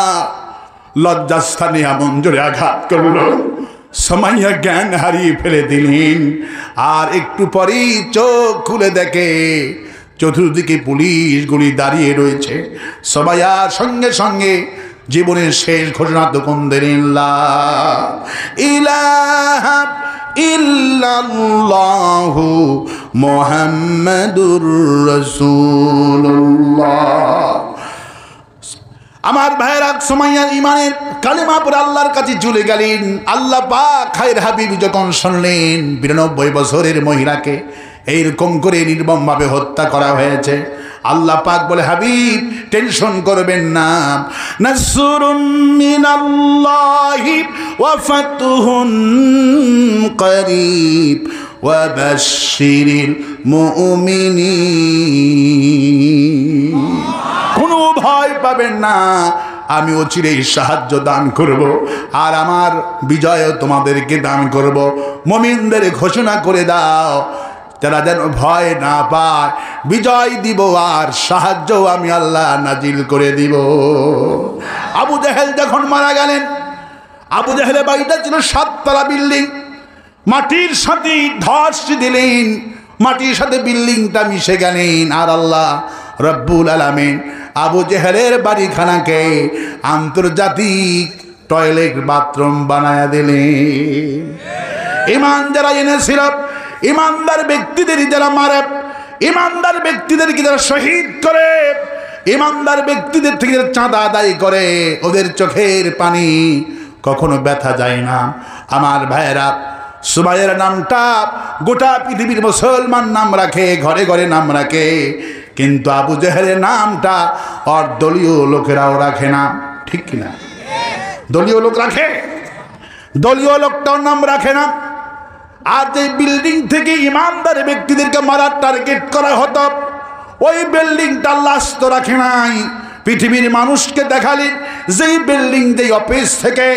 লজ্জাস্থানে এমন জোরে আঘাত করল, সুমাইয়া জ্ঞান হারিয়ে ফেলে দিলেন। আর একটু পরেই চোখ খুলে দেখে চতুর্দিকে পুলিশগুলি দাঁড়িয়ে রয়েছে। সুমাইয়ার সঙ্গে সঙ্গে জীবনের শেষ ঘোষণা তখন দিলেন, লা ইলাহা ইল্লাল্লাহু মুহাম্মাদুর রাসূলুল্লাহ। আমার ভাইরা, সুমাইয়ার ঈমানের কালেমা পড়ে আল্লাহর কাছে চলে গেলেন। আল্লাহ পাক খায়ের হাবিব যখন শুনলেন 92 বছরের মহিলাকে এইরকম করে নির্মমভাবে হত্যা করা হয়েছে, আল্লাহ পাক বলে, হাবিব টেনশন করবেন না, নাসরুম মিনাল্লাহি ওয়া ফাতহুন করিব ওয়া বাশশিরিল মুমিনিন। কোনো ভয় পাবেন না, আমি অচিরেই সাহায্য দান করব, আর আমার বিজয়ও তোমাদেরকে দান করব। মুমিনদের ঘোষণা করে দাও, তারা যেন ভয় না পায়, বিজয় দিব আর সাহায্য আমি আল্লাহ নাজিল করে দিব। আবু জাহেল যখন মারা গেলেন, আবু জাহেলের বাড়িটা ছিল 7 তলা বিল্ডিং, মাটির সাথে ধস দিলেন, মাটির সাথে বিল্ডিংটা মিশে গেলেন। আর আল্লাহ রব্বুল আলামিন আবু জাহেলের বাড়িখানাকে আন্তর্জাতিক টয়লেট বাথরুম বানায়া দিলেন। ঈমান যারা এনেছিল, ইমানদার ব্যক্তিদের যারা মারে, ইমানদার ব্যক্তিদেরকে যারা শহীদ করে, ইমানদার ব্যক্তিদের থেকে যারা চাঁদা আদায় করে, ওদের চোখের পানি কখনো ব্যথা যায় না। আমার ভাইয়েরা, সুমাইয়ার নামটা গোটা পৃথিবীর মুসলমান নাম রাখে, ঘরে ঘরে নাম রাখে, কিন্তু আবু জাহেলের নামটা আর দলীয় লোকেরাও রাখে না, ঠিক কিনা? দলীয় লোক রাখে, দলীয় লোকটাও নাম রাখে না। আর যে বিল্ডিং থেকে ইমানদার ব্যক্তিদেরকে মারার টার্গেট করা হতো, ওই বিল্ডিংটা লাশ তো রাখে নাই। পৃথিবীর মানুষকে দেখালেন যেই বিল্ডিং, যেই অফিস থেকে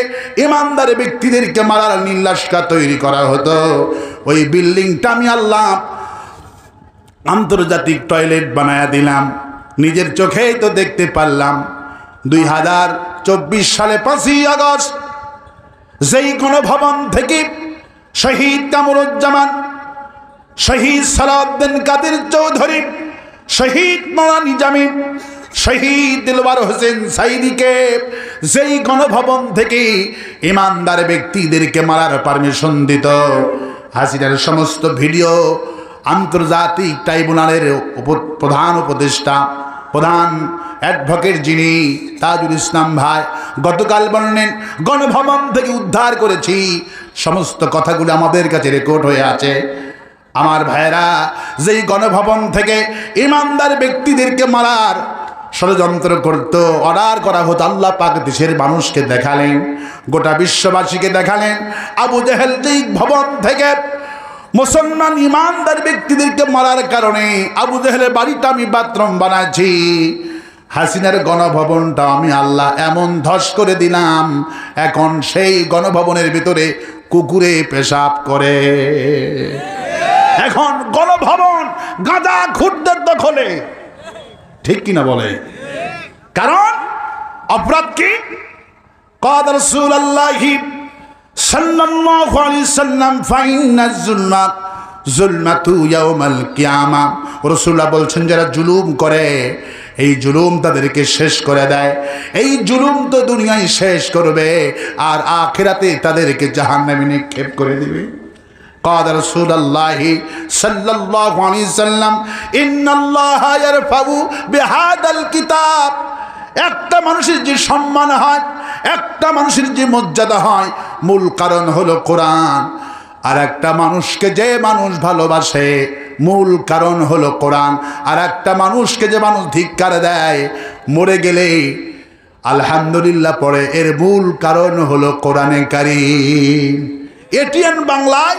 ইমানদার ব্যক্তিদেরকে মারার নির্লাসকা তৈরি করা হতো, ওই বিল্ডিংটা আমি আল্লাহ আন্তর্জাতিক টয়লেট বানায়া দিলাম। নিজের চোখেই তো দেখতে পারলাম। 2024 সালে 5ই আগস্ট যেই গণভবন থেকে শহীদ কামরুজ্জামান, শহীদ সালাউদ্দিন কাদের চৌধুরী, শহীদ মাওলানা নিজামী, শহীদ দিলওয়ার হোসেন সাইদিকে যেই গণভবন থেকে ইমানদার ব্যক্তিদেরকে মারার পারমিশন দিত, হাসিনার সমস্ত ভিডিও আন্তর্জাতিক ট্রাইব্যুনালের প্রধান উপদেষ্টা, প্রধান অ্যাডভোকেট যিনি তাজুল ইসলাম ভাই গতকাল বললেন, গণভবন থেকে উদ্ধার করেছি। সমস্ত কথাগুলো আমাদের কাছে রেকর্ড হয়ে আছে। আমার ভাইরা, যেই গণভবন থেকে ইমানদার ব্যক্তিদেরকে মারার ষড়যন্ত্র করত, অর্ডার করা হতো, আল্লাহ পাক দেশের মানুষকে দেখালেন, গোটা বিশ্ববাসীকে দেখালেন। আবু জেহেল যেই ভবন থেকে মুসলমান ইমানদার ব্যক্তিদেরকে মারার কারণে আবু জেহেলের বাড়িটা আমি বাথরুম বানাচ্ছি, হাসিনার গণভবনটা আমি আল্লাহ এমন ধস করে দিলাম, এখন সেই গণভবনের ভিতরে কুকুরে পেশাব করে। এখন গণভবন গাঁজা খুরদের দখলে, ঠিক কিনা বলে? কারণ অপরাধ কি? قال رسول الله صلى الله عليه وسلم فإن الظلم ظلمة يوم القيامة। রাসূলুল্লাহ বলছেন, যারা জুলুম করে এই জুলুম তাদেরকে শেষ করে দেয়। এই জুলুম তো দুনিয়ায় শেষ করবে, আর আখিরাতে তাদেরকে জাহান্নামে নিক্ষেপ করে দিবে। قال رسول الله صلى الله عليه وسلم إن الله يرفع بهذا الكتاب। একটা মানুষের যে সম্মান হয়, একটা মানুষের যে মর্যাদা হয়, মূল কারণ হলো কোরআন। আর একটা মানুষকে যে মানুষ ভালোবাসে, মূল কারণ হলো কোরআন। আর একটা মানুষকে যে মানুষ ধিক্কার দেয়, মরে গেলে আলহামদুলিল্লাহ পড়ে, এর মূল কারণ হলো কোরআনে কারীম। এটিএন বাংলায়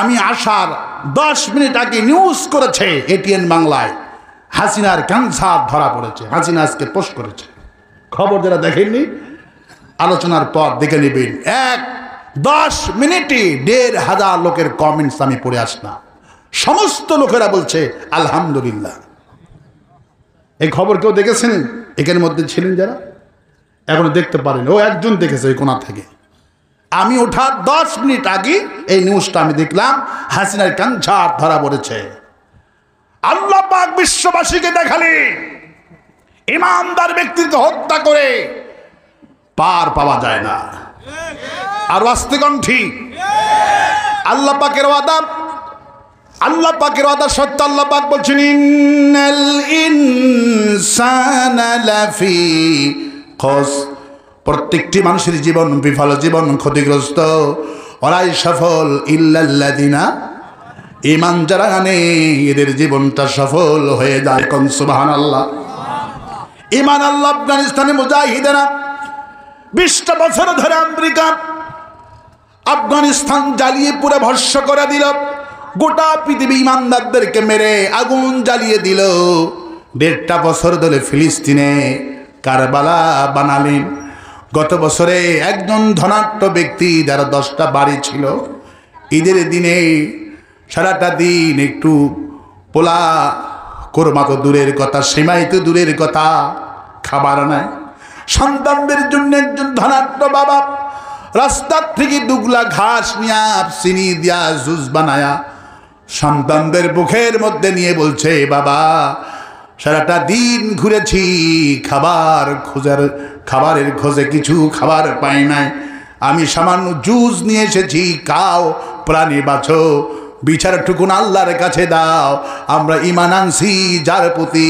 আমি আসার 10 মিনিট আগে নিউজ করেছে, এটিএন বাংলায় হাসিনার ক্যান্সার ধরা পড়েছে। হাসিনা আজকে পোস্ট করেছে, খবর যারা দেখেননি আলোচনার পর দেখে নেবেন। 10 মিনিটে 1,500 লোকের কমেন্টস আমি পড়ে আসলাম। সমস্ত লোকেরা বলছে আলহামদুলিল্লাহ। এই খবর কেউ দেখেছেন? এখানে মধ্যে ছিলেন যারা, এখনো দেখতে পারেন। ও একজন দেখেছে ওই কোণা থেকে। আমি ওঠার 10 মিনিট আগে এই নিউজটা আমি দেখলাম, হাসিনার ক্যান্সার ধরা পড়েছে। আল্লাহ পাক বিশ্ববাসীকে দেখালেন, ইমানদার ব্যক্তিকে হত্যা করে পার পাওয়া যায় না। আর আস্তে কণ্ঠী আল্লাহ পাকের ওয়াদা, আল্লাহ পাকের ওয়াদা সত্য। আল্লাহ পাক বলছেন, ইন্নাল ইনসানা লাফি খুসর। প্রত্যেকটি মানুষের জীবন বিফল, জীবন ক্ষতিগ্রস্ত। ওরাই সফল ইল্লাল্লাযিনা, ঈমান যারা আনে এদের জীবনটা সফল হয়ে যায়। কোন সুবহানাল্লাহ। ঈমান আল্লাহ। আফগানিস্তানে মুজাহিদেরা 20টা বছর ধরে আমেরিকা আফগানিস্তান জ্বালিয়ে পুরো ভস্ম করে দিল। গোটা পৃথিবী ইমানদারদেরকে মেরে আগুন জ্বালিয়ে দিল। 1.5টা বছর ধরে ফিলিস্তিনে কারবালা বানালেন। গত বছরে একজন ধনাঢ্য ব্যক্তি, যারা 10টা বাড়ি ছিল, ঈদের দিনে সারাটা দিন একটু পোলা কোরমা তো দূরের কথা, সেমাই তো দূরের কথা, খাবার নাই। সন্তানদের জন্য একজন ধনাঢ্য বাবা রাস্তার থেকে 2 গুলা ঘাস নিয়ে চিনি দিয়া জুস বানায়া সন্তানদের বুকের মধ্যে নিয়ে বলছে, বাবা সারাটা দিন ঘুরেছি, খাবারের খোঁজে কিছু খাবার পাই নাই, আমি সামান্য জুস নিয়ে এসেছি, খাও, প্রাণী বাঁচো, বিচারটুকুন আল্লাহর কাছে দাও। আমরা ঈমান আনছি যার প্রতি,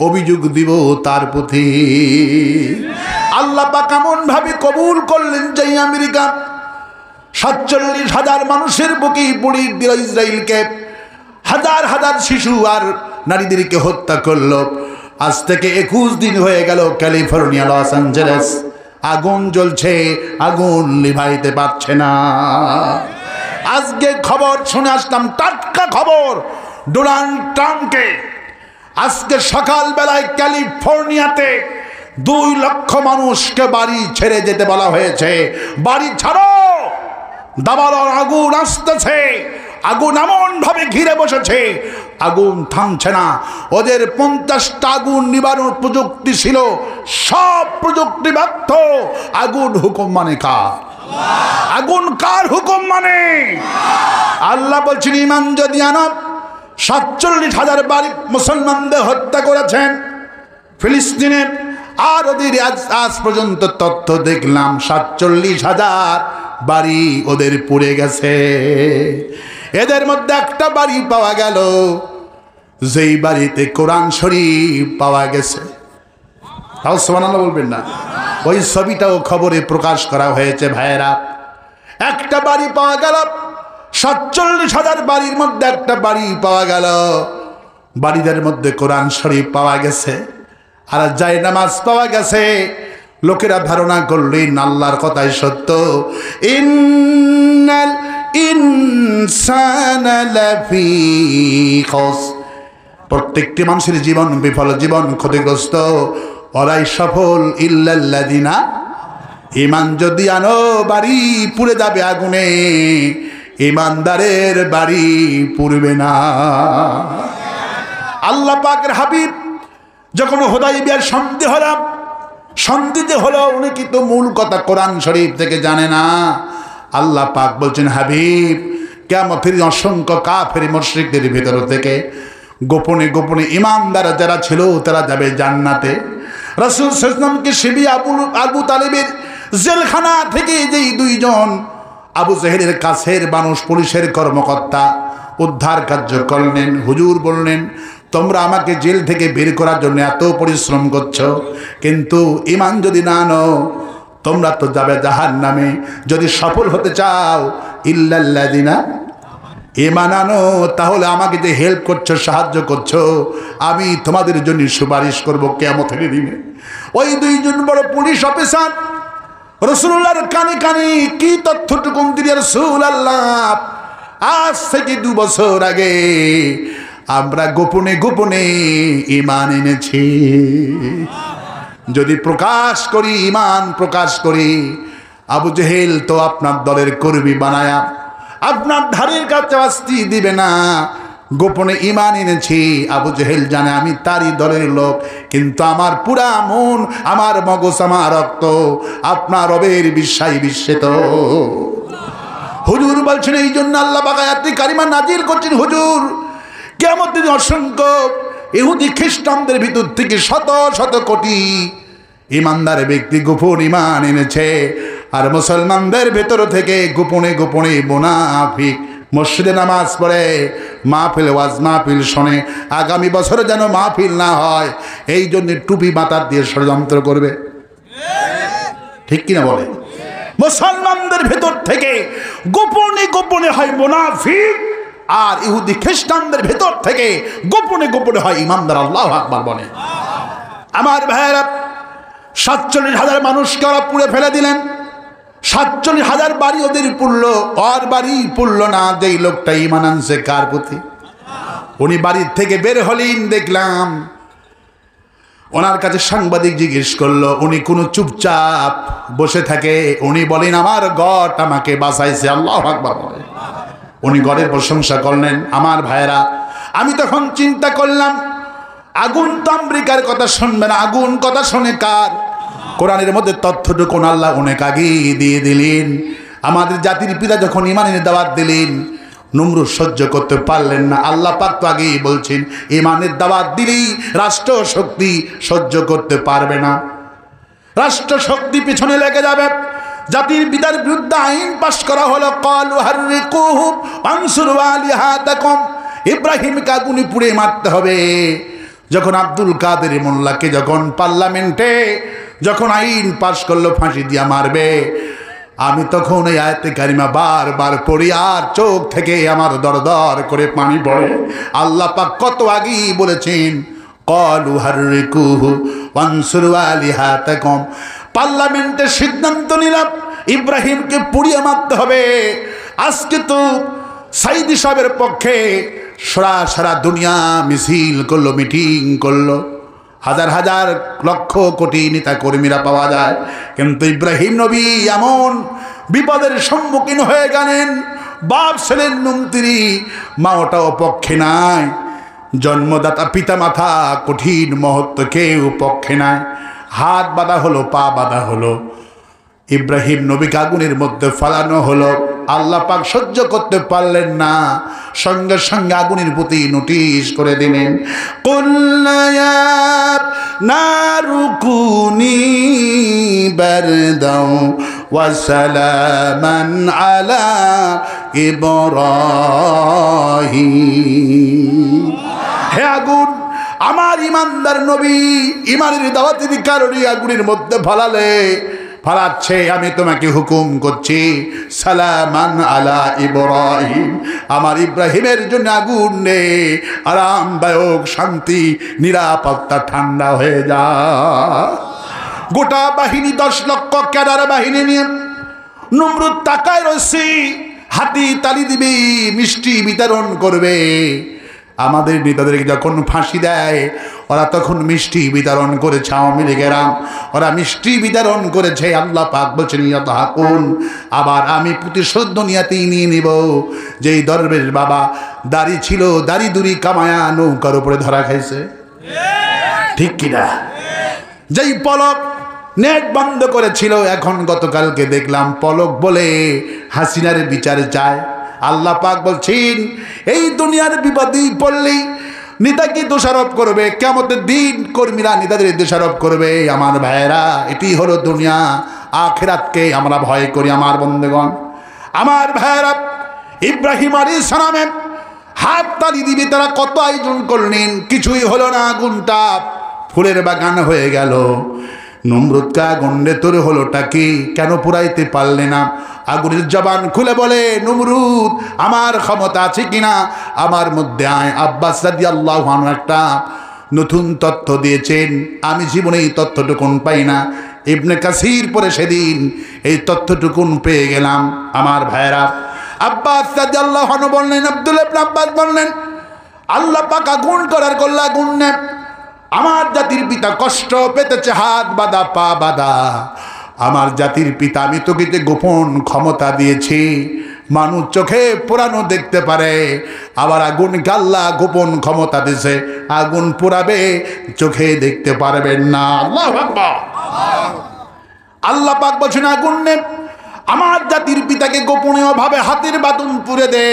অভিযোগ দিব তার প্রতি। আল্লাহ পাক এমন ভাবে কবুল করলেন যে আমেরিকা 47,000 মানুষের বুকে পুড়ি দিল ইসরায়েলকে। হাজার হাজার শিশু আর নারীদেরকে হত্যা করলো। আজ থেকে 21 দিন হয়ে গেল ক্যালিফোর্নিয়া, লস অ্যাঞ্জেলেস, আগুন জ্বলছে, আগুন নিভাইতে পারছে না। আজকে খবর শুনে আসলাম, টাটকা খবর, ডোনাল্ড ট্রাম্পকে আজকে সকালবেলায় ক্যালিফোর্নিয়াতে 2 লক্ষ মানুষকে বাড়ি ছেড়ে যেতে বলা হয়েছে। বাড়ি ছাড়ো, দাবানল আগুন আসতেছে। আগুন এমন ভাবে ঘিরে বসেছে, আগুন থামছে না। ওদের 50টা আগুন নিবারণ প্রযুক্তি ছিল, সব প্রযুক্তি ব্যর্থ। আগুন হুকুম মানে কার? আগুন কার হুকুম মানে? আল্লাহ বলছেন, ঈমান যদি আনো। 47,000 বাড়ি মুসলমানদের হত্যা করেছেন ফিলিস্তিনে। আর ওদের আজ পর্যন্ত তথ্য দেখলাম 47,000 বাড়ি ওদের পুড়ে গেছে। এদের মধ্যে একটা বাড়ি পাওয়া গেল, যেই বাড়িতে কোরআন শরীফ পাওয়া গেছে। তাও সুবহানাল্লাহ বলবেন না? ওই ছবিটাও খবরে প্রকাশ করা হয়েছে ভাইয়েরা। একটা বাড়ি পাওয়া গেল, 47,000 বাড়ির মধ্যে একটা বাড়ি পাওয়া গেল, বাড়িদের মধ্যে কোরআন শরীফ পাওয়া গেছে আর জায়নামাজ পাওয়া গেছে। লোকেরা ধারণা করলেন আল্লাহর কথাই সত্য। ইন্নাল ইনসানা লাফি খুসর, প্রত্যেকটি মানুষের জীবন বিফল, জীবন ক্ষতিগ্রস্ত। ওরাই সফল ইল্লাল্লাযিনা, ঈমান যদি আনো বাড়ি পুড়ে যাবে আগুনে, ঈমানদারের বাড়ি পুড়বে না। আল্লাহ পাকের হাবিব যখন হুদায়বিয়ার সন্ধিতে হলো, উনি কিন্তু মূল কথা কোরআন শরীফ থেকে জানে না। আল্লাহ পাক বলছেন, হাবিব কিয়ামতের অসংখ্য কাফের মুশরিকদের ভিতর থেকে গোপনে গোপনে ঈমানদার যারা ছিল তারা যাবে জান্নাতে। রাসূল সাল্লাল্লাহু আলাইহি ওয়াসাল্লামকে শিবি আবু তালেবের জেলখানা থেকে যেই 2 জন আবু জেহেলের কাছের মানুষ, পুলিশের কর্মকর্তা উদ্ধার কার্য করলেন। হুজুর বললেন, তোমরা আমাকে জেল থেকে বের করার জন্য এত পরিশ্রম করছো, কিন্তু ঈমান যদি না আনো তোমরা তো যাবে জাহান্নামে। যদি সফল হতে চাও ইল্লাল্লাযিনা, ঈমান আনো, তাহলে আমাকে যে হেল্প করছো, সাহায্য করছো, আমি তোমাদের জন্য সুপারিশ করব কিয়ামতের দিনে। ওই 2 জন বড় পুলিশ অফিসার রাসূলুল্লাহর কানে কানে কি তথ্যটুকু দিলেন, রাসূলুল্লাহ আজ থেকে 2 বছর আগে আমরা গোপনে গোপনে ঈমান এনেছি। যদি প্রকাশ করি, ঈমান প্রকাশ করি, আবু জেহেল তো আপনার দলের কর্মী বানায়া আপনার ধারের কাছে আসতে দিবে না। গোপনে ঈমান এনেছি, আবু জেহেল জানে আমি তারই দলের লোক, কিন্তু আমার পুরা মন, আমার মগজ, আমার রক্ত আপনার রবের বিশ্বাই বিশ্বত। হুজুর বলছেন, এই জন্য আল্লাহ পাক আয়াতে কারিমা নাজিল করছেন। হুজুর কিয়ামতের দিন অসংখ্য ইহুদি খ্রিস্টানদের ভিতর থেকে শত শত কোটি ঈমানদার ব্যক্তি গোপন ঈমান এনেছে, আর মুসলমানদের ভেতর থেকে গোপনে গোপনে মুনাফিক মসজিদে নামাজ পড়ে, মাহফিল ওয়াজ মাহফিল শোনে। আগামী বছরে যেন মাহফিল না হয় এই জন্য টুপি মাথার দিয়ে ষড়যন্ত্র করবে। ঠিক কিনা বলে? মুসলমানদের ভেতর থেকে গোপনে গোপনে হয় মুনাফিক, আর ইহুদি খ্রিস্টানদের ভেতর থেকে গোপনে গোপনে হয় ঈমানদার। আল্লাহু আকবার বলে। আমার ভাইয়েরা, 47,000 মানুষকে ওরা পুড়ে ফেলে দিলেন। 47,000 বাড়ি ওদের পুড়ল, আর বাড়ি পুড়ল না যেই লোকটা ঈমান আনছে কার প্রতি। উনি বাড়ির থেকে বের হলেন, দেখলাম ওনার কাছে সাংবাদিক জিজ্ঞেস করলো, উনি কোনো চুপচাপ বসে থাকে। উনি বলেন, আমার গড আমাকে বাঁচাইছে। আল্লাহু আকবার বলে। উনি গডের প্রশংসা করলেন। আমার ভাইয়েরা, আমি তখন চিন্তা করলাম, আগুন তো আমেরিকার কথা শুনবে না, আগুন কথা শোনে কার? কোরআনের মধ্যে তথ্যটুকু আল্লাহ অনেক আগেই দিয়ে দিলেন। আমাদের জাতির পিতা যখন ঈমানের দাওয়াত দিলেন, নমরুদ সহ্য করতে পারলেন না। আল্লাহ পাক তো আগেই বলছেন, ঈমানের দাওয়াত দিলেই রাষ্ট্র শক্তি সহ্য করতে পারবে না, রাষ্ট্র শক্তি পিছনে লেগে যাবে। জাতির পিতার বিরুদ্ধে আইন পাশ করা হলো, ক্বালু হাররিকুহু আনসুরু আলিহাতাকুম, ইব্রাহিমকে আগুনে পুড়ে মারতে হবে। যখন আব্দুল কাদের মোল্লাকে যখন পার্লামেন্টে যখন আইন পাশ করলো ফাঁসি দিয়া মারবে, আমি তখন এই আয়াতে কারিমা বারবার পড়ি, আর চোখ থেকে আমার দরদর করে পানি পড়ে। আল্লাহ পাক কত আগেই বলেছেন, ক্বালু হাররিকুহু ওয়ানসুরু আলিহাতাকুম, পার্লামেন্টে সিদ্ধান্ত নিলাম ইব্রাহিমকে পুড়িয়ে মারতে হবে। আজকে তো সাইদি সাহেবের পক্ষে সারা দুনিয়া মিছিল করলো, মিটিং করলো, হাজার হাজার লক্ষ কোটি নেতা কর্মীরা পাওয়া যায়, কিন্তু ইব্রাহিম নবী এমন বিপদের সম্মুখীন হয়ে গেলেন, বাপ ছিলেন মন্ত্রী, মা ওটাও পক্ষে নাই, জন্মদাতা পিতা মাতা কঠিন মহত্ব কেউ পক্ষে নাই। হাত বাঁধা হলো, পা বাঁধা হলো, ইব্রাহিম নবীকে আগুনের মধ্যে ফালানো হলো। আল্লাহ পাক সহ্য করতে পারলেন না, সঙ্গে সঙ্গে আগুনের প্রতি নোটিশ করে দিলেন, কুল্না ইয়া নারু কুনি বারদাও ওয়া সালামান আলা ইব্রাহিম। হে আগুন, আমার ইমানদার নবী ইমানের দাওয়াতের কারণে আগুনের মধ্যে ফালাচ্ছে, আমি তোমাকে হুকুম করছি, সালামান আলা ইব্রাহিম, আমার ইব্রাহিমের জন্য আগুন নে, আরামদায়ক, শান্তি, নিরাপত্তা, ঠান্ডা হয়ে যা। গোটা বাহিনী 10 লক্ষ ক্যাডার বাহিনী নিয়ে নমরুদ তাকায় রয়েছে, হাতি তালি দিবে, মিষ্টি বিতরণ করবে। আমাদের নেতাদেরকে যখন ফাঁসি দেয় ওরা তখন মিষ্টি বিতরণ করেছে, আওয়ামী লীগেরা ওরা মিষ্টি বিতরণ করেছে। আল্লাহ পাক বলছেন ইয়াতাহাকুন, আবার আমি প্রতিশোধ দুনিয়াতেই নিয়ে নিব। যেই দরবেশ বাবা দাড়ি ছিল, দাড়ি দুড়ি কামায়া নৌকার উপরে ধরা খাইছে, ঠিক কিনা? যেই পলক নেট বন্ধ করেছিল, এখন গতকালকে দেখলাম পলক বলে হাসিনার বিচার চায়। আল্লাহ পাক বলছেন এই দুনিয়ার বিপদে পড়লেই নেতাকে দোষারোপ করবে, কিয়ামতের দিন কর্মীরা নেতাদের দোষারোপ করবে। আমার ভাইয়েরা, এটি হলো দুনিয়া, আখিরাতকে আমরা ভয় করি। আমার বন্ধুগণ, আমার ভাইয়েরা, ইব্রাহিম আলাইহিস সালামের হাত তালি দিবে তারা কত আয়োজন করলেন, কিছুই হলো না, আগুনটা ফুলের বাগান হয়ে গেল। নমরুদকে আগুনে তোর হলোটা কি, কেন পুরাইতে পারলে না? আগুনের জবান খুলে বলে, নমরুদ আমার ক্ষমতা আছে কিনা, আমার মধ্যে আয়। আব্বাস রাদিয়াল্লাহু আনহু একটা নতুন তথ্য দিয়েছেন, আমি জীবনে এই তথ্যটুকুন পাই না, ইবনে কাসির পরে সেদিন এই তথ্যটুকুন পেয়ে গেলাম। আমার ভাইয়েরা, আব্বাস রাদিয়াল্লাহু আনহু বললেন, আব্দুল্লাহ ইবনে আব্বাস বললেন, আল্লাহ পাক আগুন করার করলে আগুন নেন। আমার জাতির পিতা কষ্ট পেতেছে, হাত বাঁধা, পা বাঁধা। আমার জাতির পিতা, আমি তোকে যে গোপন ক্ষমতা দিয়েছি, মানুষ চোখে পোড়ানো দেখতে পারে, আবার আগুন আল্লাহ গোপন ক্ষমতা দিয়েছে, আগুন পোড়াবে, চোখে দেখতে পারবেন না। আল্লাহু আকবার। আল্লাহ পাক বলছেন আগুন নে, আমার জাতির পিতাকে গোপনীয় ভাবে হাতের বাঁধন পুড়ে দে,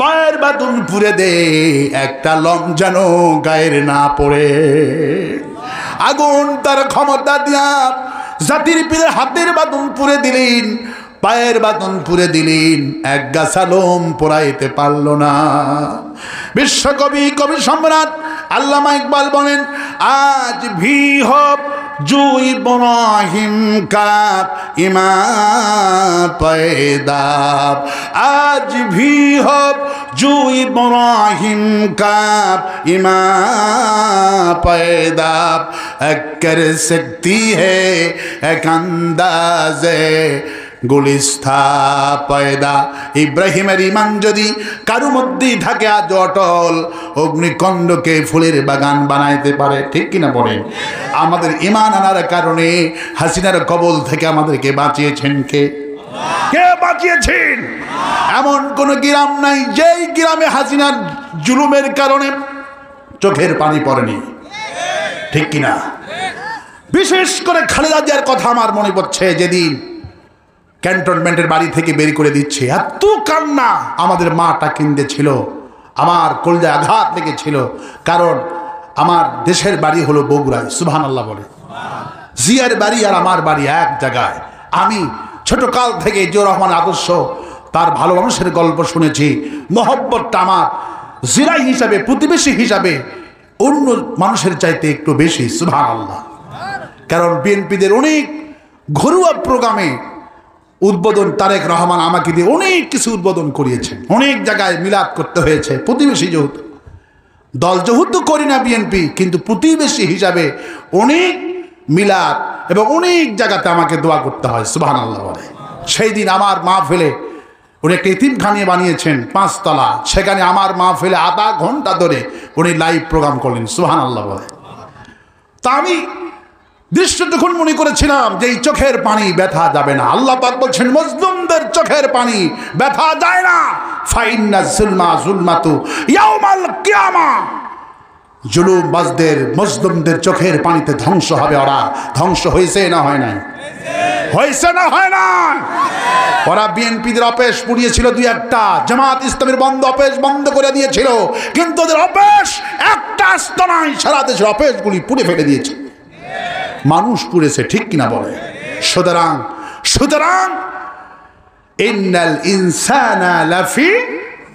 পায়ের বাঁধন পুড়ে দে, একটা লম যেন গায়ের না পড়ে। আগুন তার ক্ষমতা দিয়া জাতির পিতার হাতের বাঁধন পুড়ে দিলেন, পায়ের বাঁধন পুড়ে দিলেন, এক গাছা লোম পোড়াইতে পারল না। বিশ্বকবি, কবি সম্রাট আল্লামা ইকবাল বলেন, আজ ভি হোক जो इब्राहिम का इमाम पैदा, आज भी हो जो इब्राहिम का इमाम पैदा, कर सकती है एक अंदाज़े गुलिस्ता पैदा। ইব্রাহিমের ইমান যদি কারো মধ্যেই থাকে আজ অটল, অগ্নিকণ্ডকে ফুলের বাগান বানাইতে পারে, ঠিক কিনা বলেন? আমাদের ইমান আনার কারণে হাসিনার কবল থেকে আমাদেরকে বাঁচিয়েছেন কে? কে বাঁচিয়েছেন? এমন কোন গ্রাম নাই যেই গ্রামে হাসিনার জুলুমের কারণে চোখের পানি পড়েনি, ঠিক কিনা? বিশেষ করে খালেদা জিয়ার কথা আমার মনে পড়ছে, যেদিন ক্যান্টনমেন্টের বাড়ি থেকে বের করে দিচ্ছে, এত কান্না, আমাদের মাটা কেঁদেছিল, আমার কলজায় আঘাত লেগেছিল। কারণ আমার দেশের বাড়ি হলো বগুড়ায়, সুবহানাল্লাহ বলে। জিয়ার বাড়ি আর আমার বাড়ি এক জায়গায়। আমি ছোট কাল থেকে জিয়াউর রহমান আদর্শ, তার ভালো মানুষের গল্প শুনেছি। মহব্বতটা আমার জিরাই হিসাবে, প্রতিবেশী হিসাবে অন্য মানুষের চাইতে একটু বেশি, সুবহানাল্লাহ। কারণ বিএনপিদের অনেক ঘরোয়া প্রোগ্রামে উদ্বোধন তারেক রহমান আমাকে দিয়ে অনেক কিছু উদ্বোধন করিয়েছেন, অনেক জায়গায় মিলাদ করতে হয়েছে। প্রতিবেশী যেহেতু, দল যেহেতু করি না বিএনপি, কিন্তু প্রতিবেশী হিসাবে অনেক মিলাদ এবং অনেক জায়গাতে আমাকে দোয়া করতে হয়, সুবহানাল্লাহ বলে। সেই দিন আমার মাহফিলে উনি একটা এতিমখানা বানিয়েছেন 5 তলা, সেখানে আমার মাহফিলে আধা ঘন্টা ধরে উনি লাইভ প্রোগ্রাম করলেন, সুবহানাল্লাহ বলে। তা আমি দৃশ্য তখন মনে করেছিলাম যে এই চোখের পানি ব্যথা যাবে না। আল্লাহ পাক বলছেন মজলুমদের চোখের পানি ব্যথা যায় না, ফাইন্না যুলমা যুলমাতু ইয়াউমাল কিয়ামা। জুলুমবাজদের মজলুমদের চোখের পানিতে ধ্বংস হবে। ওরা ধ্বংস হয়েছে না হয় নাই? হয়েছে না হয় না? ওরা বিএনপিদের অপেশ পুড়িয়েছিল 2-1টা, জামাত ইসলামের অপেশ বন্ধ করে দিয়েছিল, কিন্তু ওদের অপেশ একটা আস্ত নাই, সারা দেশের অপেশগুলি পুড়ে ফেলে দিয়েছে। মানুষ পুড়েছে, ঠিক কিনা বলে? সুতরাং ইন্নাল ইনসানা লাফি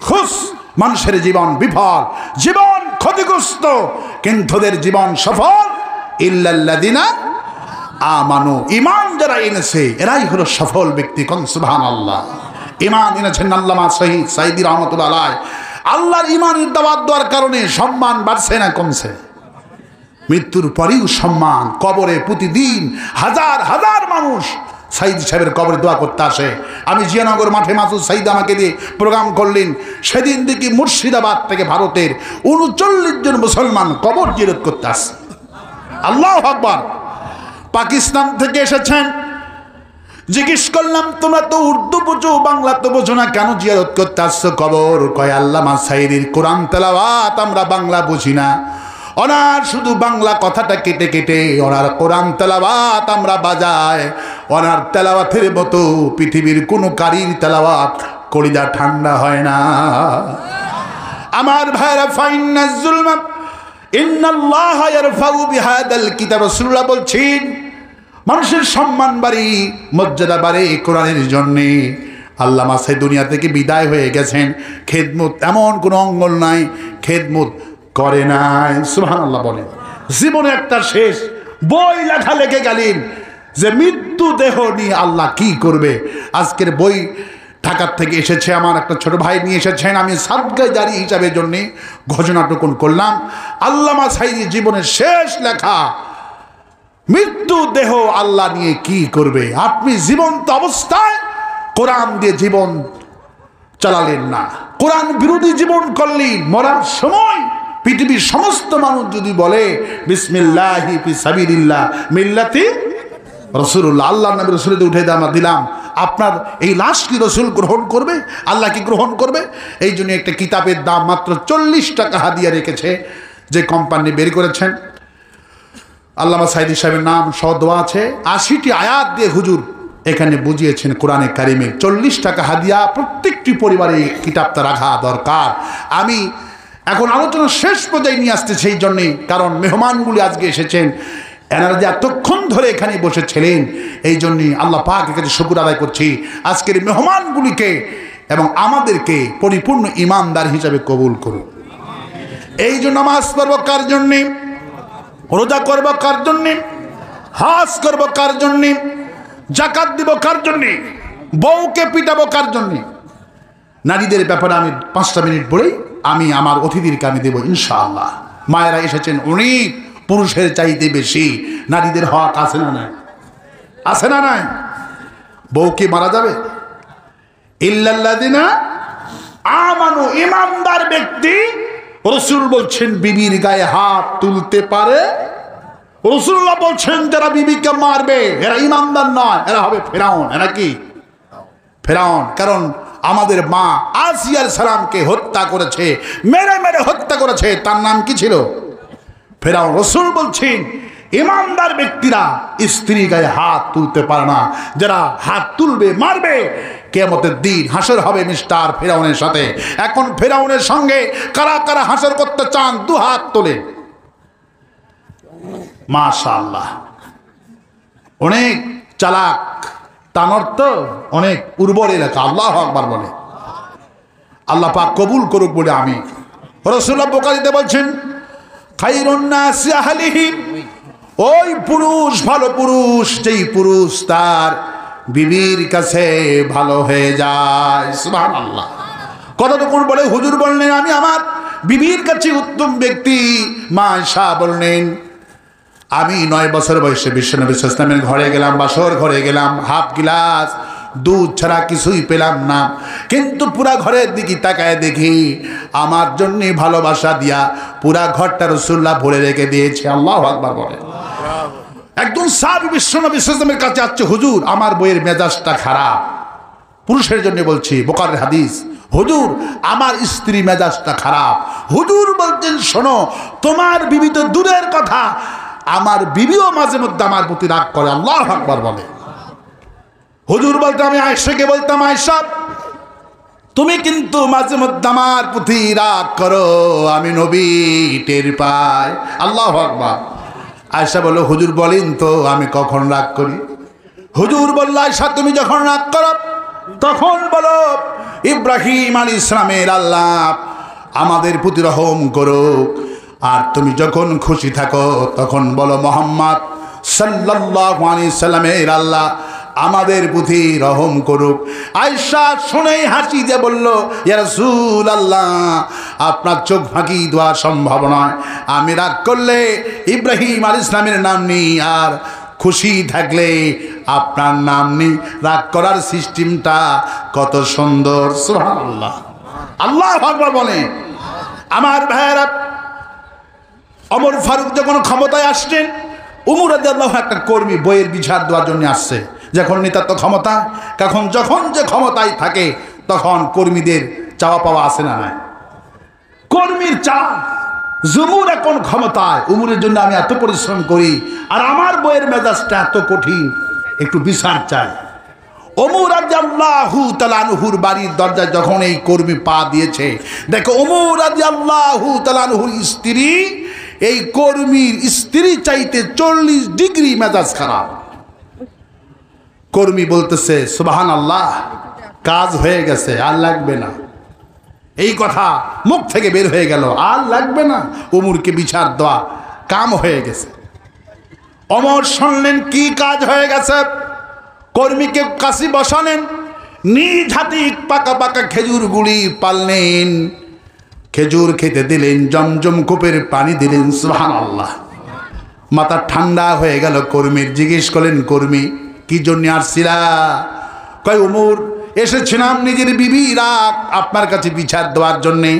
খুস, মানুষের জীবন বিফল, জীবন ক্ষতিগ্রস্ত, কিন্তু ওদের জীবন সফল ইল্লাল্লাযিনা আমানু, ঈমান যারা এনেছে এরাই হলো সফল ব্যক্তি। কোন সুবহানাল্লাহ। ঈমান এনেছেন আল্লামা শহীদ সাইদি রহমাতুল্লাহ আলাইহি। আল্লাহর ঈমানের দাওয়াত দেওয়ার কারণে সম্মান বাড়ছে না কমছে? মৃত্যুর পরেও সম্মান। কবরে প্রতিদিন হাজার হাজার মানুষ সাইদি সাহেবের কবরে দোয়া করতে আসে। আমি জিয়ানগর মাঠে মাসুদ সাইদ আমাকে দিয়ে প্রোগ্রাম করলেন, সেদিন দেখি মুর্শিদাবাদ থেকে ভারতের 39 জন মুসলমান কবর জিয়ারত করতে আসে। আল্লাহু আকবার। পাকিস্তান থেকে এসেছেন, জিজ্ঞেস করলাম তোমরা তো উর্দু বোঝো, বাংলা তো বোঝো না, কেন জিয়ারত করতে আসছো কবর? কয় আল্লামা সাইদির কোরআন তেলাওয়াত আমরা বাংলা বুঝি না, ওনার শুধু বাংলা কথাটা কেটে কেটে ওনার কোরআন তেলাওয়াত আমরা বাজাই, ওনার তেলাওয়াতের মতো পৃথিবীর কোনো কারির তেলাওয়াত কলিজা ঠান্ডা হয় না। আমার ভাইরা ফাইন্নাজ যুলমা ইন্নাল্লাহ ইয়ারফাউ বিহাদাল কিতাব, রাসূলুল্লাহ বলছেন মানুষের সম্মান বাড়ি, মর্যাদা বাড়ে কোরআনের জন্যে। আল্লামা সাইদ দুনিয়া থেকে বিদায় হয়ে গেছেন, খেদমত এমন কোনো অঙ্গল নাই খেদমত করে নাই, সুবহানাল্লাহ বলেন। জীবনে একটা শেষ বই লেখা লেখে গেলেন যে মৃত্যু দেহ নিয়ে আল্লাহ কি করবে। আজকের বই ঢাকার থেকে এসেছে, আমার একটা ছোট ভাই নিয়ে এসেছেন, আমি সাদগায়ে জারি হিসাবের জন্যে ঘোষণাটুকুন করলাম। আল্লামা সাইদি জীবনের শেষ লেখা মৃত্যু দেহ আল্লাহ নিয়ে কি করবে। আপনি জীবন্ত অবস্থায় কোরআন দিয়ে জীবন চালালেন না, কোরআন বিরোধী জীবন করলেন। মরার সময় পৃথিবীর সমস্ত মানুষ যদি বলে বিসমিল্লাহি ফি সাবিলিল্লাহ মিল্লাতি রাসূলুল্লাহ, আল্লাহ নবী রাসূলকে উঠে আমরা দিলাম, আপনার এই লাশ কি রাসূল গ্রহণ করবে? আল্লাহ কি গ্রহণ করবে? এই জন্য একটা কিতাবের দাম মাত্র 40 টাকা হাদিয়া রেখেছে, যে কোম্পানি বের করেছেন। আল্লামা সাইদি সাহেবের নাম সহ দেওয়া আছে। 80টি আয়াত দিয়ে হুজুর এখানে বুঝিয়েছেন কোরআনে কারিমে। 40 টাকা হাদিয়া, প্রত্যেকটি পরিবারে কিতাবটা রাখা দরকার। আমি এখন আলোচনা শেষ পর্যায়ে নিয়ে আসতে সেই জন্যে, কারণ মেহমানগুলি আজকে এসেছেন, এনারা যে এতক্ষণ ধরে এখানে বসেছিলেন, এই জন্যে আল্লাহ পাকের কাছে শুকর আদায় করছি আজকের মেহমানগুলিকে এবং আমাদেরকে পরিপূর্ণ ইমানদার হিসাবে কবুল করুন। এই জন্য নামাজ পড়ব কার জন্যে, রোজা করব কার জন্যে, হজ করব কার জন্যে, যাকাত দিব কার জন্যে, বউকে পিটাবো কার জন্যে। নারীদের ব্যাপারে আমি 5টা মিনিট বলেই আমি আমার অতিথিদেরকে আমি দেবো ইনশাআল্লাহ। মায়েরা এসেছেন অনেক, পুরুষের চাইতে বেশি নারীদের হক আছে না নাই? আছে না নাই? বউকে মারা যাবে? ইল্লাল্লাযিনা আমানু, ইমানদার ব্যক্তি, রাসূল বলছেন বিবির গায়ে হাত তুলতে পারে। রাসূলুল্লাহ বলছেন যারা বিবিকে মারবে এরা ইমানদার নয়, এরা হবে ফেরাউন। এরা কি? ফেরাউন। কারণ আমাদের মা আসিয়া আলাইহিস সালামকে হত্যা করেছে, মেরে মেরে হত্যা করেছে, তার নাম কি ছিল? ফেরাউন। রাসূল বলছেন ইমানদার ব্যক্তিরা স্ত্রী গায়ে হাত তুলতে পারে না, যারা হাত তুলবে মারবে কিয়ামতের দিন হাসর হবে মিস্টার ফেরাউনের সাথে। এখন ফেরাউনের সঙ্গে কারা কারা হাসর করতে চান? 2 হাত তোলে। মাশাআল্লাহ, অনেক চালাক, তার অর্থ অনেক উর্বর এলাকা। আল্লাহু আকবার বলে। আল্লাহ পাক কবুল করুক বলে আমি। রাসূলুল্লাহ বুখারীতে বলছেন খায়রুন নাসি আহলিহি, ওই পুরুষ ভালো পুরুষ যেই পুরুষ তার বিবির কাছে ভালো হয়ে যায়। সুবহানাল্লাহ। কতটুকু বলে হুজুর বললেন আমি আমার বিবির কাছে উত্তম ব্যক্তি। মা আয়েশা বললেন আমি 9 বছর বয়সে বিশ্বনবী সাল্লাল্লাহু আলাইহি ওয়াসাল্লামের ঘরে গেলাম, বাসর ঘরে গেলাম, হাফ গিলাস দুধ ছাড়া কিছুই পেলাম না। কিন্তু পুরা ঘরের দিকে তাকায় দেখি আমার জন্য ভালোবাসা দিয়া পুরা ঘরটা রাসূলুল্লাহ ভরে রেখে দিয়েছে। আল্লাহু আকবার বলে। একজন সাহাবী বিশ্বনবী সাল্লাল্লাহু আলাইহি ওয়াসাল্লামের কাছে আসছে, হুজুর আমার বইয়ের মেজাজটা খারাপ। পুরুষের জন্য বলছি, বুখারীর হাদিস, হুজুর আমার স্ত্রী মেজাজটা খারাপ। হুজুর বলছেন, শোনো তোমার বিবি তো দূরের কথা, আমার বিবিও মাঝে মধ্যে আমার প্রতি রাগ করে। আল্লাহু আকবার বলে। হুজুর বলতে আমি আয়েশাকে বলতাম, আয়েশা তুমি কিন্তু মাঝে মধ্যে আমার প্রতি রাগ করো, আমি নবী টের পাই। আল্লাহু আকবার। আয়েশা বলল, হুজুর বলেন তো আমি কখন রাগ করি? হুজুর বলল, আয়েশা তুমি যখন রাগ করো তখন বলো ইব্রাহিম আলাইহিস সালামের আল্লাহ আমাদের প্রতি রহম করুক, আর তুমি যখন খুশি থাকো তখন বলো মুহাম্মদ সাল্লাল্লাহু আলাইহি সাল্লামের আল্লাহ আমাদের প্রতি রহম করুক। আয়েশা শুনেই হাসি দিয়ে বলল, ইয়া রাসূলুল্লাহ আপনার চোখ ফাঁকি দেওয়া সম্ভব নয়, আমি রাগ করলে ইব্রাহিম আলাইহিস সালামের নাম নিই, আর খুশি থাকলে আপনার নাম নিই। রাগ করার সিস্টেমটা কত সুন্দর। সুবহানাল্লাহ, আল্লাহু আকবার বলে। আমার ভাইয়েরা, ওমর ফারুক যখন ক্ষমতায় আসছেন, উমর রাদিয়াল্লাহু একটা কর্মী বইয়ের বিচার দেওয়ার জন্য আসছে। যখন নেতা তো ক্ষমতা, যখন যে ক্ষমতায় থাকে তখন কর্মীদের চাওয়া পাওয়া আসে না? কর্মীর চা জুমুর এখন ক্ষমতায়, উমরের জন্য আমি এত পরিশ্রম করি আর আমার বইয়ের মেজাজটা এত কঠিন, একটু বিচার চাই। ওমর রাদিয়াল্লাহু তাআলা আনহুর বাড়ির দরজায় যখন এই কর্মী পা দিয়েছে, দেখো ওমর রাদিয়াল্লাহু তাআলা আনহুর স্ত্রী এই কর্মীর স্ত্রী চাইতে 40 ডিগ্রি মেজাজ খারাপ। কর্মী বলতেছে সুবহানাল্লাহ, কাজ হয়ে গেছে, আর লাগবে না। এই কথা মুখ থেকে বের হয়ে গেল, আর লাগবে না, ওমরকে বিচার দেওয়া কাম হয়ে গেছে। ওমর শুনলেন কি কাজ হয়ে গেছে, কর্মীকে কাছে বসালেন, নিজ হাতে পাকা পাকা খেজুরগুলি পাললেন, খেজুর খেতে দিলেন, জমজম কূপের পানি দিলেন। সুবহানাল্লাহ, মাথা ঠান্ডা হয়ে গেল কর্মীর। জিজ্ঞেস করলেন, কর্মী কি জন্য আসছিলা? কয় ওমর এসেছিলাম নিজের বিবি রাগ আপনার কাছে বিচার দেওয়ার জন্যে।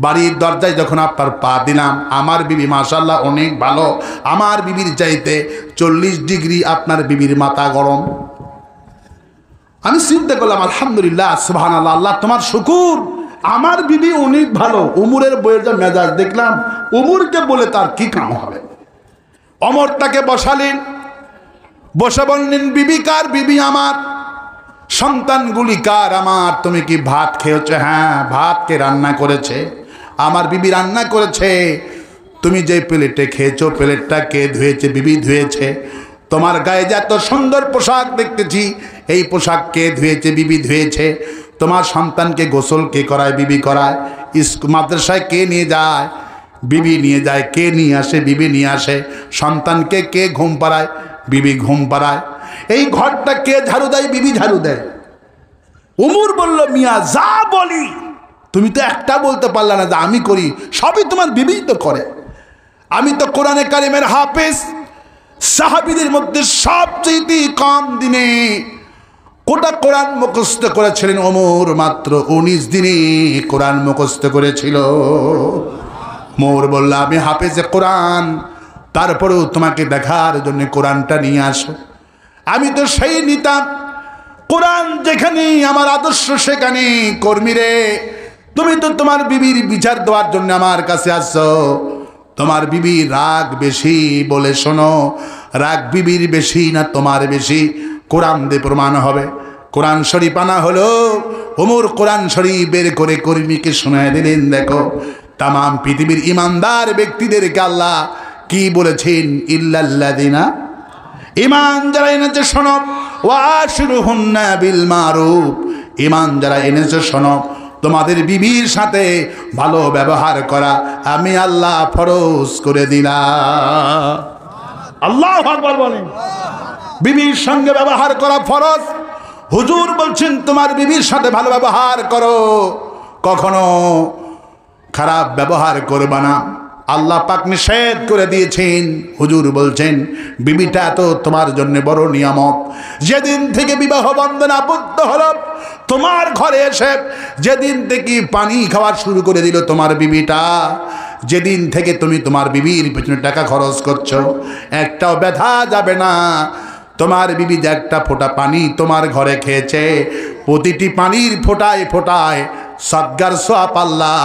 বাড়ির দরজায় যখন আপনার পা দিলাম, আমার বিবি মাশাআল্লাহ অনেক ভালো, আমার বিবির চাইতে 40 ডিগ্রি আপনার বিবির মাথা গরম। আমি চিন্তা করলাম, আলহামদুলিল্লাহ, সুবহানাল্লাহ, আল্লাহ তোমার শুকুর, আমার বিবি অনেক ভালো। ওমরের বইয়ের যা মেজাজ দেখলাম, ওমরকে বলে তার কি কাম হবে। ওমর তাকে বসালেন, বসে বললেন, বিবি কার? বিবি আমার। সন্তানগুলি কার? আমার। তুমি কি ভাত খেয়েছো? হ্যাঁ, ভাত কে রান্না করেছে? আমার বিবি রান্না করেছে। তুমি যে প্লেটে খেয়েছো প্লেটটা কে ধুয়েছে? বিবি ধুয়েছে। তোমার গায়ে যে এত সুন্দর পোশাক দেখতেছি, এই পোশাক কে ধুয়েছে? বিবি ধুয়েছে। তোমার সন্তানকে গোসল কে করায়? বিবি করায়। মাদ্রাসায় কে নিয়ে যায়? বিবি নিয়ে যায়। কে নিয়ে আসে? বিবি নিয়ে আসে। সন্তানকে কে ঘুম পাড়ায়? বিবি ঘুম পাড়ায়। এই ঘরটা কে ঝাড়ু দেয়? বিবি ঝাড়ু দেয়। উমর বলল, মিয়া যা বলি তুমি তো একটা বলতে পারলে না যে আমি করি, সবই তোমার বিবি তো করে। আমি তো কোরআনে কারিমের হাফেজ, সাহাবীদের মধ্যে সবচেয়ে কম দিনে গোটা কোরআন মুখস্থ করেছিলেন ওমর, মাত্র 19 দিনে কোরআন মুখস্থ করেছিল। মোর বলল, আমি হাফেজে কোরআন, তারপরেও তোমাকে দেখার জন্য কোরআনটা নিয়ে আসো। আমি তো সেই নিতাম, কোরআন যেখানে আমার আদর্শ সেখানে। কর্মীরে, তুমি তো তোমার বিবির বিচার দেওয়ার জন্য আমার কাছে আসছো। তোমার বিবির রাগ বেশি বলে শোনো, রাগ বিবির বেশি না তোমার বেশি? কোরআন দিয়ে প্রমাণ হবে। কোরআন শরীফ আনা হলো। ওমর কোরআন শরীফ বের করে কর্মীকে শোনায় দিলেন, দেখো তামাম পৃথিবীর ইমানদার ব্যক্তিদেরকে আল্লাহ কি বলেছেন? ইল্লাল্লাযিনা, ইমান যারা এনেছে শোনো, ওয়াশিরুহুন্না বিল মারুফ, ইমান যারা এনেছে শোনো, তোমাদের বিবির সাথে ভালো ব্যবহার করা আমি আল্লাহ ফরজ করে দিলাম। আল্লাহু আকবার বলেন। বিবির সঙ্গে ব্যবহার করা ফরজ। হুজুর বলছেন তোমার বিবির সাথে ভালো ব্যবহার করো, কখনো খারাপ ব্যবহার করবা না। আল্লাহ পাক নিষেধ করে দিয়েছেন। হুজুর বলছেন বিবিটা তো তোমার জন্য বড় নিয়ামত। যেদিন থেকে বিবাহ বন্ধনে আবদ্ধ হলো তোমার ঘরে এসে, যেদিন থেকে পানি খাওয়া শুরু করে দিল তোমার বিবিটা, যেদিন থেকে তুমি তোমার বিবির পেছনে টাকা খরচ করছো, একটাও ব্যথা যাবে না। তোমার বিবি যে একটা ফোঁটা পানি তোমার ঘরে খেয়েছে, প্রতিটি পানির ফোঁটায় ফোঁটায় সদগার সওয়াব আল্লাহ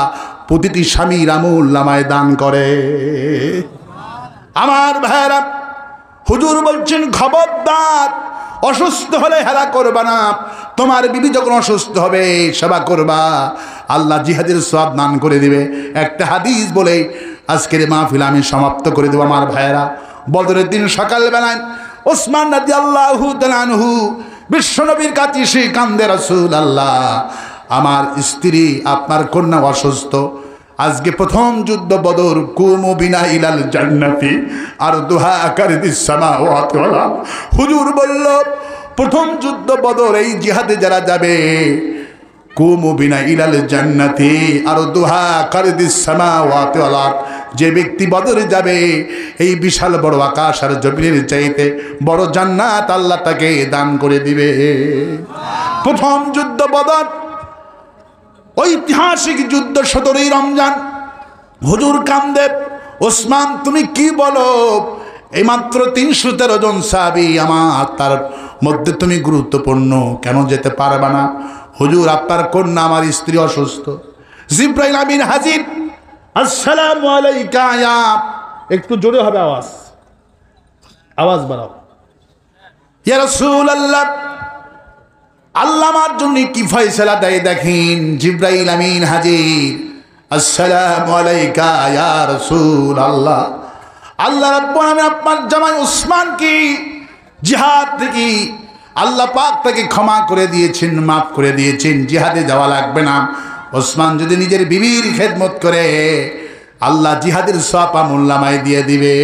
প্রতিটি স্বামীর আমল নামায় দান করে। আমার ভাইরা, হুজুর বলছেন খবরদার অসুস্থ হলে হেলা করবা না। তোমার বিবি যখন অসুস্থ হবে সেবা করবা, আল্লাহ জিহাদের সওয়াব দান করে দিবে। একটা হাদিস বলে আজকের মাহফিল আমি সমাপ্ত করে দেব। আমার ভাইয়েরা, বদরের দিন সকালবেলায় ওসমান রাদিয়াল্লাহু তাআলা আনহু বিশ্বনবীর কাছে এসে কান্দে, রাসূলুল্লাহ আমার স্ত্রী আপনার কন্যা অসুস্থ, আজকে প্রথম যুদ্ধ বদর, কুমু বিনা ইলাল জান্নাতি আর দুহা কারিদিস সামাওয়াতি ওয়াল আরদ। হুজুর বলল প্রথম যুদ্ধ বদর, এই জিহাদে যারা যাবে, কুমু বিনা ইলাল জান্নাতি আর দুহা কারিদিস সামাওয়াতি ওয়াল আরদ, যে ব্যক্তি বদরে যাবে এই বিশাল বড় আকাশ আর জমিনের চাইতে বড় জান্নাত আল্লাহ তাকে দান করে দিবে। প্রথম যুদ্ধ বদর, ঐতিহাসিক যুদ্ধ, 17ই রমজান। হুজুর কান্দে, ওসমান তুমি কি বলো, এই মাত্র 313 জন সাহাবী আমার, তার মধ্যে তুমি গুরুত্বপূর্ণ, কেন যেতে পারবা না? হুজুর আপনার কন্যা আমার স্ত্রী অসুস্থ। জিবরাইল আমিন হাজির, আসসালামু আলাইকা ইয়া, একটু জোরে হবে আওয়াজ, আওয়াজ বাড়াও। ইয়া রাসূলুল্লাহ, আল্লাহ আমার জন্য কি ফয়সালা দেয় দেখেন। জিবরাইল আমিন হাজির, আসসালামু আলাইকা ইয়া রাসূলুল্লাহ, আল্লাহ রাব্বুল আলামিন আপনার জামাই ওসমান কি জিহাদ থেকে আল্লাহ পাক তাকে ক্ষমা করে দিয়েছেন, মাফ করে দিয়েছেন, জিহাদে যাওয়া লাগবে না। ওসমান যদি নিজের বিবির খেদমত করে আল্লাহ জিহাদের সওয়াব আমুল্লামায় দিয়ে দিবে।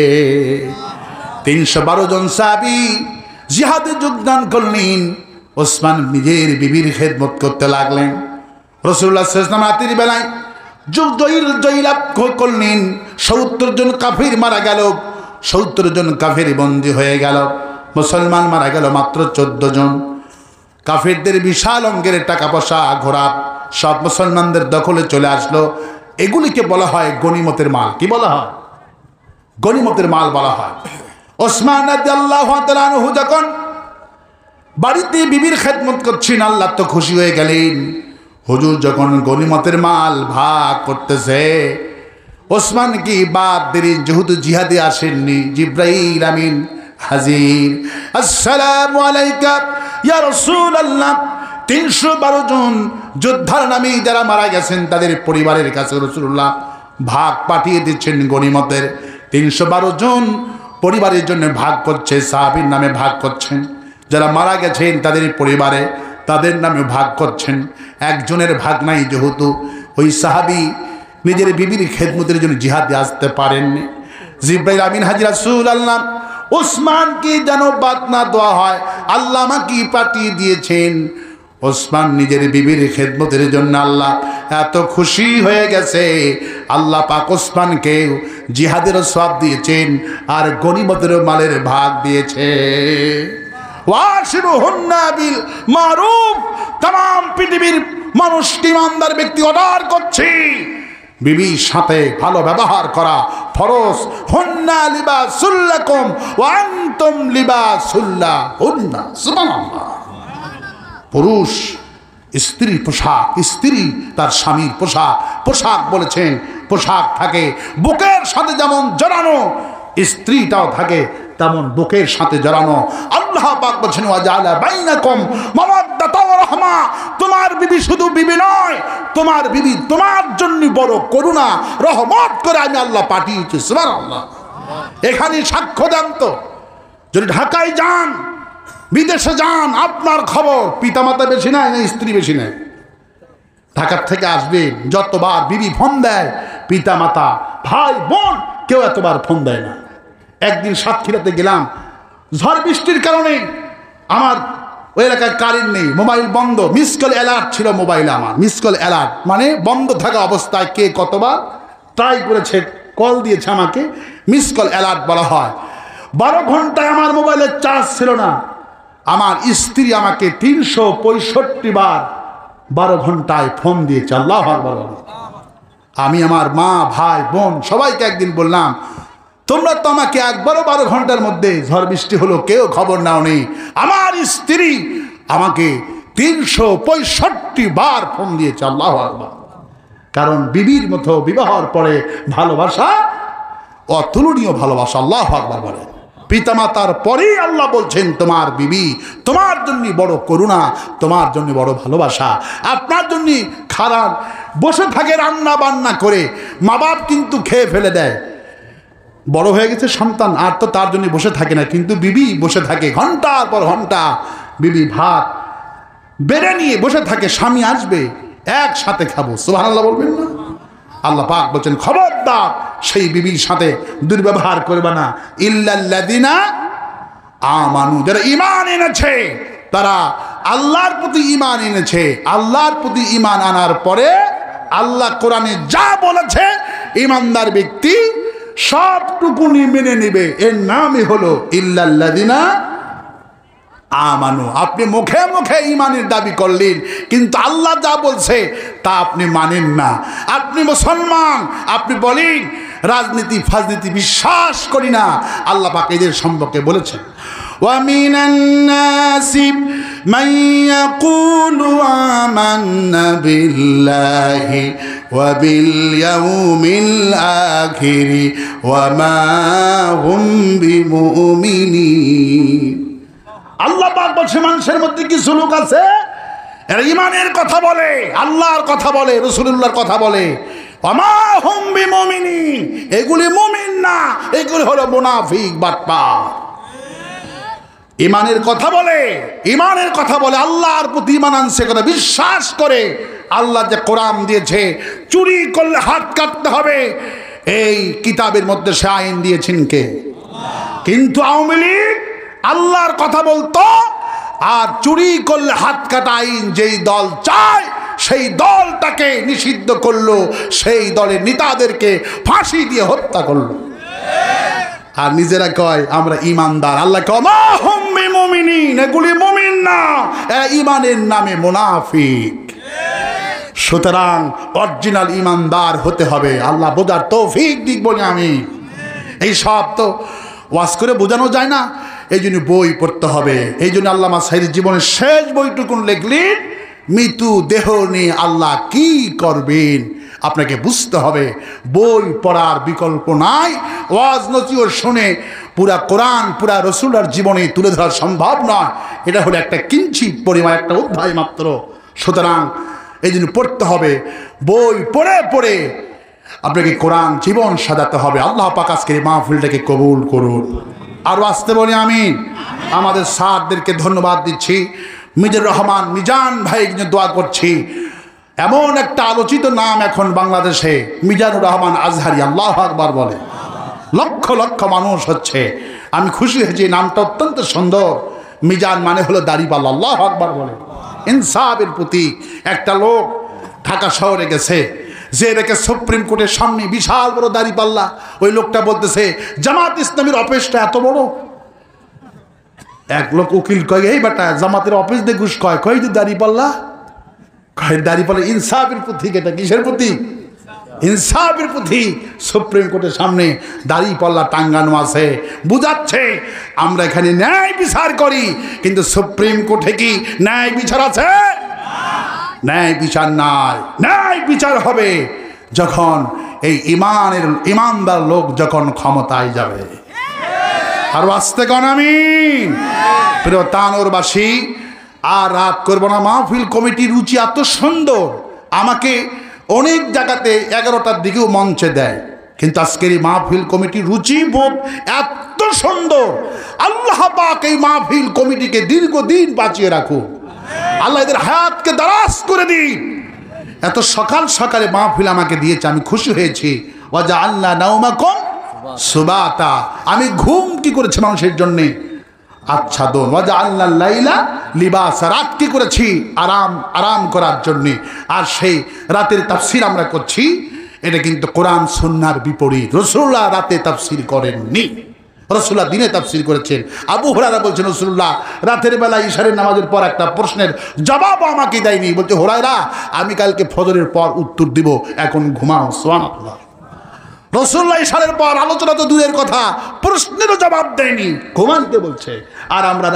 312 জন সাহাবী জিহাদে যোগদান করলেন। ওসমান নিজের বিবির খেদমত করতে লাগলেন। রাসূলুল্লাহ সাল্লাল্লাহু আলাইহি ওয়াসাল্লাম রাতের বেলায় জয়লাভ করলেন। 70 জন কাফির মারা গেল, 70 জন কাফির বন্দী হয়ে গেল। মুসলমান মারা গেল মাত্র 14 জন। কাফিরদের বিশাল অঙ্কের টাকা পয়সা ঘোড়া সব মুসলমানদের দখলে চলে আসলো। এগুলিকে বলা হয় গনিমতের মাল। কি বলা হয়? গনিমতের মাল বলা হয়। ওসমান রাদিয়াল্লাহু তাআলা আনহু যখন বাড়িতে বিবির খেদমত করছেন, আল্লাহ তো খুশি হয়ে গেলেন। হুজুর যখন গনিমতের মাল ভাগ করতেছে, ওসমান কি বাদ দেরি, যেহেতু জিহাদে আসেননি, জিবরাইল আমিন হাজির, আসসালামু আলাইকা ইয়া রাসূলুল্লাহ। 312 জন যোদ্ধার নামে যারা মারা গেছেন তাদের পরিবারের কাছে রাসূলুল্লাহ ভাগ পাঠিয়ে দিচ্ছেন গনিমতের। 312 জন পরিবারের জন্য ভাগ করছে, সাহাবীর নামে ভাগ করছেন। যারা মারা গেছেন তাদের পরিবারে তাদের নামে ভাগ করছেন। একজনের ভাগ নাই, যেহেতু ওই সাহাবী নিজের বিবির খেদমতের জন্য জিহাদে আসতে পারেননি। জিবরাইল আমিন হাজির, রাসূলুল্লাহ ওসমানকে যেন বাদ না দেওয়া হয়, আল্লাহ আমাকে পাঠিয়ে দিয়েছেন। ওসমান নিজের বিবির খেদমতের জন্য আল্লাহ এত খুশি হয়ে গেছে, আল্লাহ পাক ওসমানকে জিহাদের সওয়াব দিয়েছেন আর গনিমতের মালের ভাগ দিয়েছে। ওয়াশিরুহুন্না বিল মারুফ, तमाम পৃথিবীর মানুষকে ইমানদার ব্যক্তি অর্ডার করছি বিবির সাথে ভালো ব্যবহার করা ফরজ। হুন্না লিবাসুল লাকুম ওয়া আনতুম লিবাসুল লাহুন্না। সুবহানাল্লাহ। পুরুষ স্ত্রীর পোশাক, স্ত্রী তার স্বামীর পোশাক। পোশাক বলেছেন পোশাক থাকে বুকের সাথে যেমন জড়ানো, স্ত্রীটাও থাকে তেমন বুকের সাথে জড়ানো। আল্লাহ পাক বলেছেন ওয়াজালা বাইনাকুম মাওয়াদ্দাতা ওয়া রাহমা, তোমার বিবি শুধু বিবি নয়, তোমার বিবি তোমার জন্য বড় করুণা রহমত করে আমি আল্লাহ পাঠিয়েছি। সুবহানাল্লাহ। এখানে সাক্ষ্য দেন তো, যদি ঢাকায় যান, বিদেশে যান, আপনার খবর পিতামাতা বেশি নেয় না স্ত্রী বেশি নেয়? ঢাকার থেকে আসবেন, যতবার বিবি ফোন দেয়, পিতামাতা ভাই বোন কেউ এতবার ফোন দেয় না। একদিন সাতক্ষীরাতে গেলাম, ঝড় বৃষ্টির কারণে আমার ওই এলাকায় কারেন্ট নেই, মোবাইল বন্ধ, মিস কল অ্যালার্ট ছিল মোবাইলে আমার। মিস কল অ্যালার্ট মানে বন্ধ থাকা অবস্থায় কে কতবার ট্রাই করেছে কল দিয়েছে আমাকে, মিস কল অ্যালার্ট বলা হয়। 12 ঘন্টায় আমার মোবাইলের চার্জ ছিল না। আমার স্ত্রী আমাকে 365 বার 12 ঘন্টায় ফোন দিয়েছে। আল্লাহু আকবার। আমি আমার মা, ভাই, বোন সবাইকে একদিন বললাম, তোমরা তো আমাকে একবারও 12 ঘন্টার মধ্যে ঝড় বৃষ্টি হলো কেউ খবর নাও নেই। আমার স্ত্রী আমাকে 365 বার ফোন দিয়েছে। আল্লাহু আকবার। কারণ বিবির মতো বিবাহর পরে ভালোবাসা অতুলনীয় ভালোবাসা। আল্লাহু আকবার বলে। পিতামাতার পরেই আল্লাহ বলছেন তোমার বিবি তোমার জন্য বড় করুণা, তোমার জন্য বড় ভালোবাসা। আপনার জন্য খারাপ বসে থাকে রান্না বান্না করে, মা বাপ কিন্তু খেয়ে ফেলে দেয়। বড় হয়ে গেছে সন্তান, আর তো তার জন্য বসে থাকে না, কিন্তু বিবি বসে থাকে ঘন্টার পর ঘন্টা। বিবি ভাত বেড়ে নিয়ে বসে থাকে, স্বামী আসবে একসাথে খাবো। সুবহানাল্লাহ বলবেন না? আল্লাহ পাক বলছেন খবরদার সেই বিবির সাথে দুর্ব্যবহার করবে না। ইল্লাল্লাযিনা আমানু, যারা ঈমান এনেছে, তারা আল্লাহর প্রতি ঈমান এনেছে। আল্লাহর প্রতি ঈমান আনার পরে আল্লাহ কোরআনে যা বলেছে ঈমানদার ব্যক্তি সবটুকুনি মেনে নেবে। এর নামই হলো ইল্লাল্লাযিনা আমানু। আপনি মুখে মুখে ঈমানের দাবি করলেন, কিন্তু আল্লাহ যা বলছে তা আপনি মানেন না। আপনি মুসলমান, আপনি বলেন রাজনীতি ফাজনীতি বিশ্বাস করি না। আল্লাহ পাক এদের সম্পর্কে বলেছেন, وَمِنَ النَّاسِ مَن يَقُولُ آمَنَّا بِاللَّهِ وَبِالْيَوْمِ الْآخِرِ وَمَا هُمْ بِمُؤْمِنِينَ। আল্লাহ পাক বলছে মানুষের মধ্যে কিছু লোক আছে এরা ঈমানের কথা বলে, আল্লাহর কথা বলে, রাসূলুল্লাহর কথা বলে, ওমা হুম বিমুমিনিন, এগুলি মুমিন না, এগুলি হলো মুনাফিক বাটপার। ঈমানের কথা বলে, ঈমানের কথা বলে, আল্লাহর প্রতি ঈমান আনছে, কথা বিশ্বাস করে আল্লাহ যে কোরআন দিয়েছে চুরি করলে হাত কাটতে হবে, এই কিতাবের মধ্যে সে আইন দিয়েছেন কে? কিন্তু আওয়ামী লীগ আল্লাহর কথা বলতো আর চুরি করলে হাত কাটা আইন যেই দল চায় সেই দলটাকে নিষিদ্ধ করলো, সেই দলের নেতাদেরকে ফাঁসি দিয়ে হত্যা করলো। আর নিজেরা কয় আমরা ঈমানদার। আল্লাহ কয় মা হুম বিমুমিনিন, এগুলি মুমিন না, এরা ঈমানের নামে মুনাফিক। সুতরাং অরিজিনাল ঈমানদার হতে হবে। আল্লাহ বোঝার তৌফিক দিক বলে আমি এই সব তো ওয়াজ করে বোঝানো যায় না, এই জন্য বই পড়তে হবে। এই জন্য আল্লামা সাঈদীর জীবনের শেষ বইটুকুন লিখলেন মৃত্যু দেহ নিয়ে আল্লাহ কি করবেন আপনাকে বুঝতে হবে। বই পড়ার বিকল্প নাই। ওয়াজ নসিহত শুনে পুরা কোরআন পুরা রাসূলের জীবনে তুলে ধরা সম্ভব নয়। এটা হলো একটা কিঞ্চিত পরিমাণ, একটা অধ্যায় মাত্র। সুতরাং এই জন্য পড়তে হবে, বই পড়ে পড়ে আপনাকে কোরআন জীবন সাজাতে হবে। আল্লাহ পাক আজকের এই মাহফিলটাকে কবুল করুন। আর আসতে বলি আমি আমাদের স্যারদেরকে ধন্যবাদ দিচ্ছি। মিজানুর রহমান মিজান ভাই দোয়া করছি। এমন একটা আলোচিত নাম এখন বাংলাদেশে মিজানুর রহমান আজহারি। আল্লাহু আকবার বলে, লক্ষ লক্ষ মানুষ হচ্ছে। আমি খুশি হয়েছি, নামটা অত্যন্ত সুন্দর। মিজান মানে হলো দাড়িপাল্লা। আল্লাহু আকবার বলে। ইনসাফের প্রতি একটা লোক ঢাকা শহরে গেছে, যে রেখে সুপ্রিম কোর্টের সামনে বিশাল বড় দাড়িপাল্লা। ওই লোকটা বলতেছে জামাত ইসলামের অফিসটা এত বড়। এক লোক উকিল কয় এই বেটা জামাতের অফিস দিয়ে ঘুষ কয়, কয় যে দাড়িপাল্লা, কয় দাড়িপাল্লা ইনসাফের প্রতীক। এটা কিসের প্রতীক? ইনসাফের প্রতীক। সুপ্রিম কোর্টের সামনে দাড়িপাল্লা টাঙ্গানো আছে, বুঝাচ্ছে আমরা এখানে ন্যায় বিচার করি, কিন্তু সুপ্রিম কোর্টে কি ন্যায় বিচার আছে? ন্যায় বিচার নাই। ন্যায় বিচার হবে যখন এই ইমানদার লোক যখন ক্ষমতায় যাবে। আর আসতে কন আমিন। প্রিয় তানোরবাসী, আর রাত করবো না। মাহফিল কমিটির রুচি এত সুন্দর, আমাকে অনেক জায়গাতে 11টার দিকেও মঞ্চে দেয়, কিন্তু আজকের এই মাহফিল কমিটির রুচি বোধ এত সুন্দর। আল্লাহ পাক এই মাহফিল কমিটিকে দীর্ঘদিন বাঁচিয়ে রাখুন। আল্লাহ এদের হায়াতকে দারাজ করে দিন। এত সকাল সকালে মাহফিল আমাকে দিয়েছে, আমি খুশি হয়েছি। ওয়াজা আল্লাহ নাউমাকুম সুবাতা, আমি ঘুম কি করেছি মানুষের জন্যে আচ্ছাদন। ওয়াজা আল্লাহ লাইলা লিবাসা, রাত কি করেছি আরাম করার জন্যে। আর সেই রাতের তাফসীর আমরা করছি। এটা কিন্তু কোরআন সুন্নাহর বিপরীত। রাসূলুল্লাহ রাতে তাফসীর করেননি, রাসূলুল্লাহ দিনে তাফসীর করেছেন। আবু হুরায়রা বলছেন রাসূলুল্লাহ রাতের বেলা ইশারের নামাজের পর একটা প্রশ্নের জবাব আমাকে দেয়নি। বলছে হুরায়রা আমি কালকে ফজরের পর উত্তর দিব, এখন ঘুমাও। সুবহানাল্লাহ। রাসূলুল্লাহ ইশারের পর আলোচনা তো দূরের কথা, প্রশ্নেরও জবাব দেয়নি, ঘুমাইতে বলছে। আর আমরা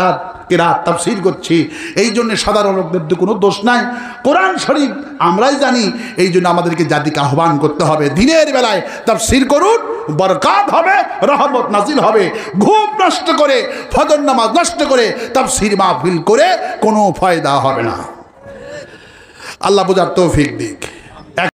রাত তাফসীর করছি। এই জন্য সাধারণ লোকদের তো কোনো দোষ নাই, কোরআন শরীফ আমরাই জানি। এই জন্য আমাদেরকে জাতিকে আহ্বান করতে হবে, দিনের বেলায় তাফসীর করুন, বরকত হবে, রহমত নাজিল হবে। ঘুম নষ্ট করে, ফজর নামাজ নষ্ট করে তাফসীর মাহফিল করে কোনো ফায়দা হবে না। আল্লাহ বুঝার তৌফিক দিক।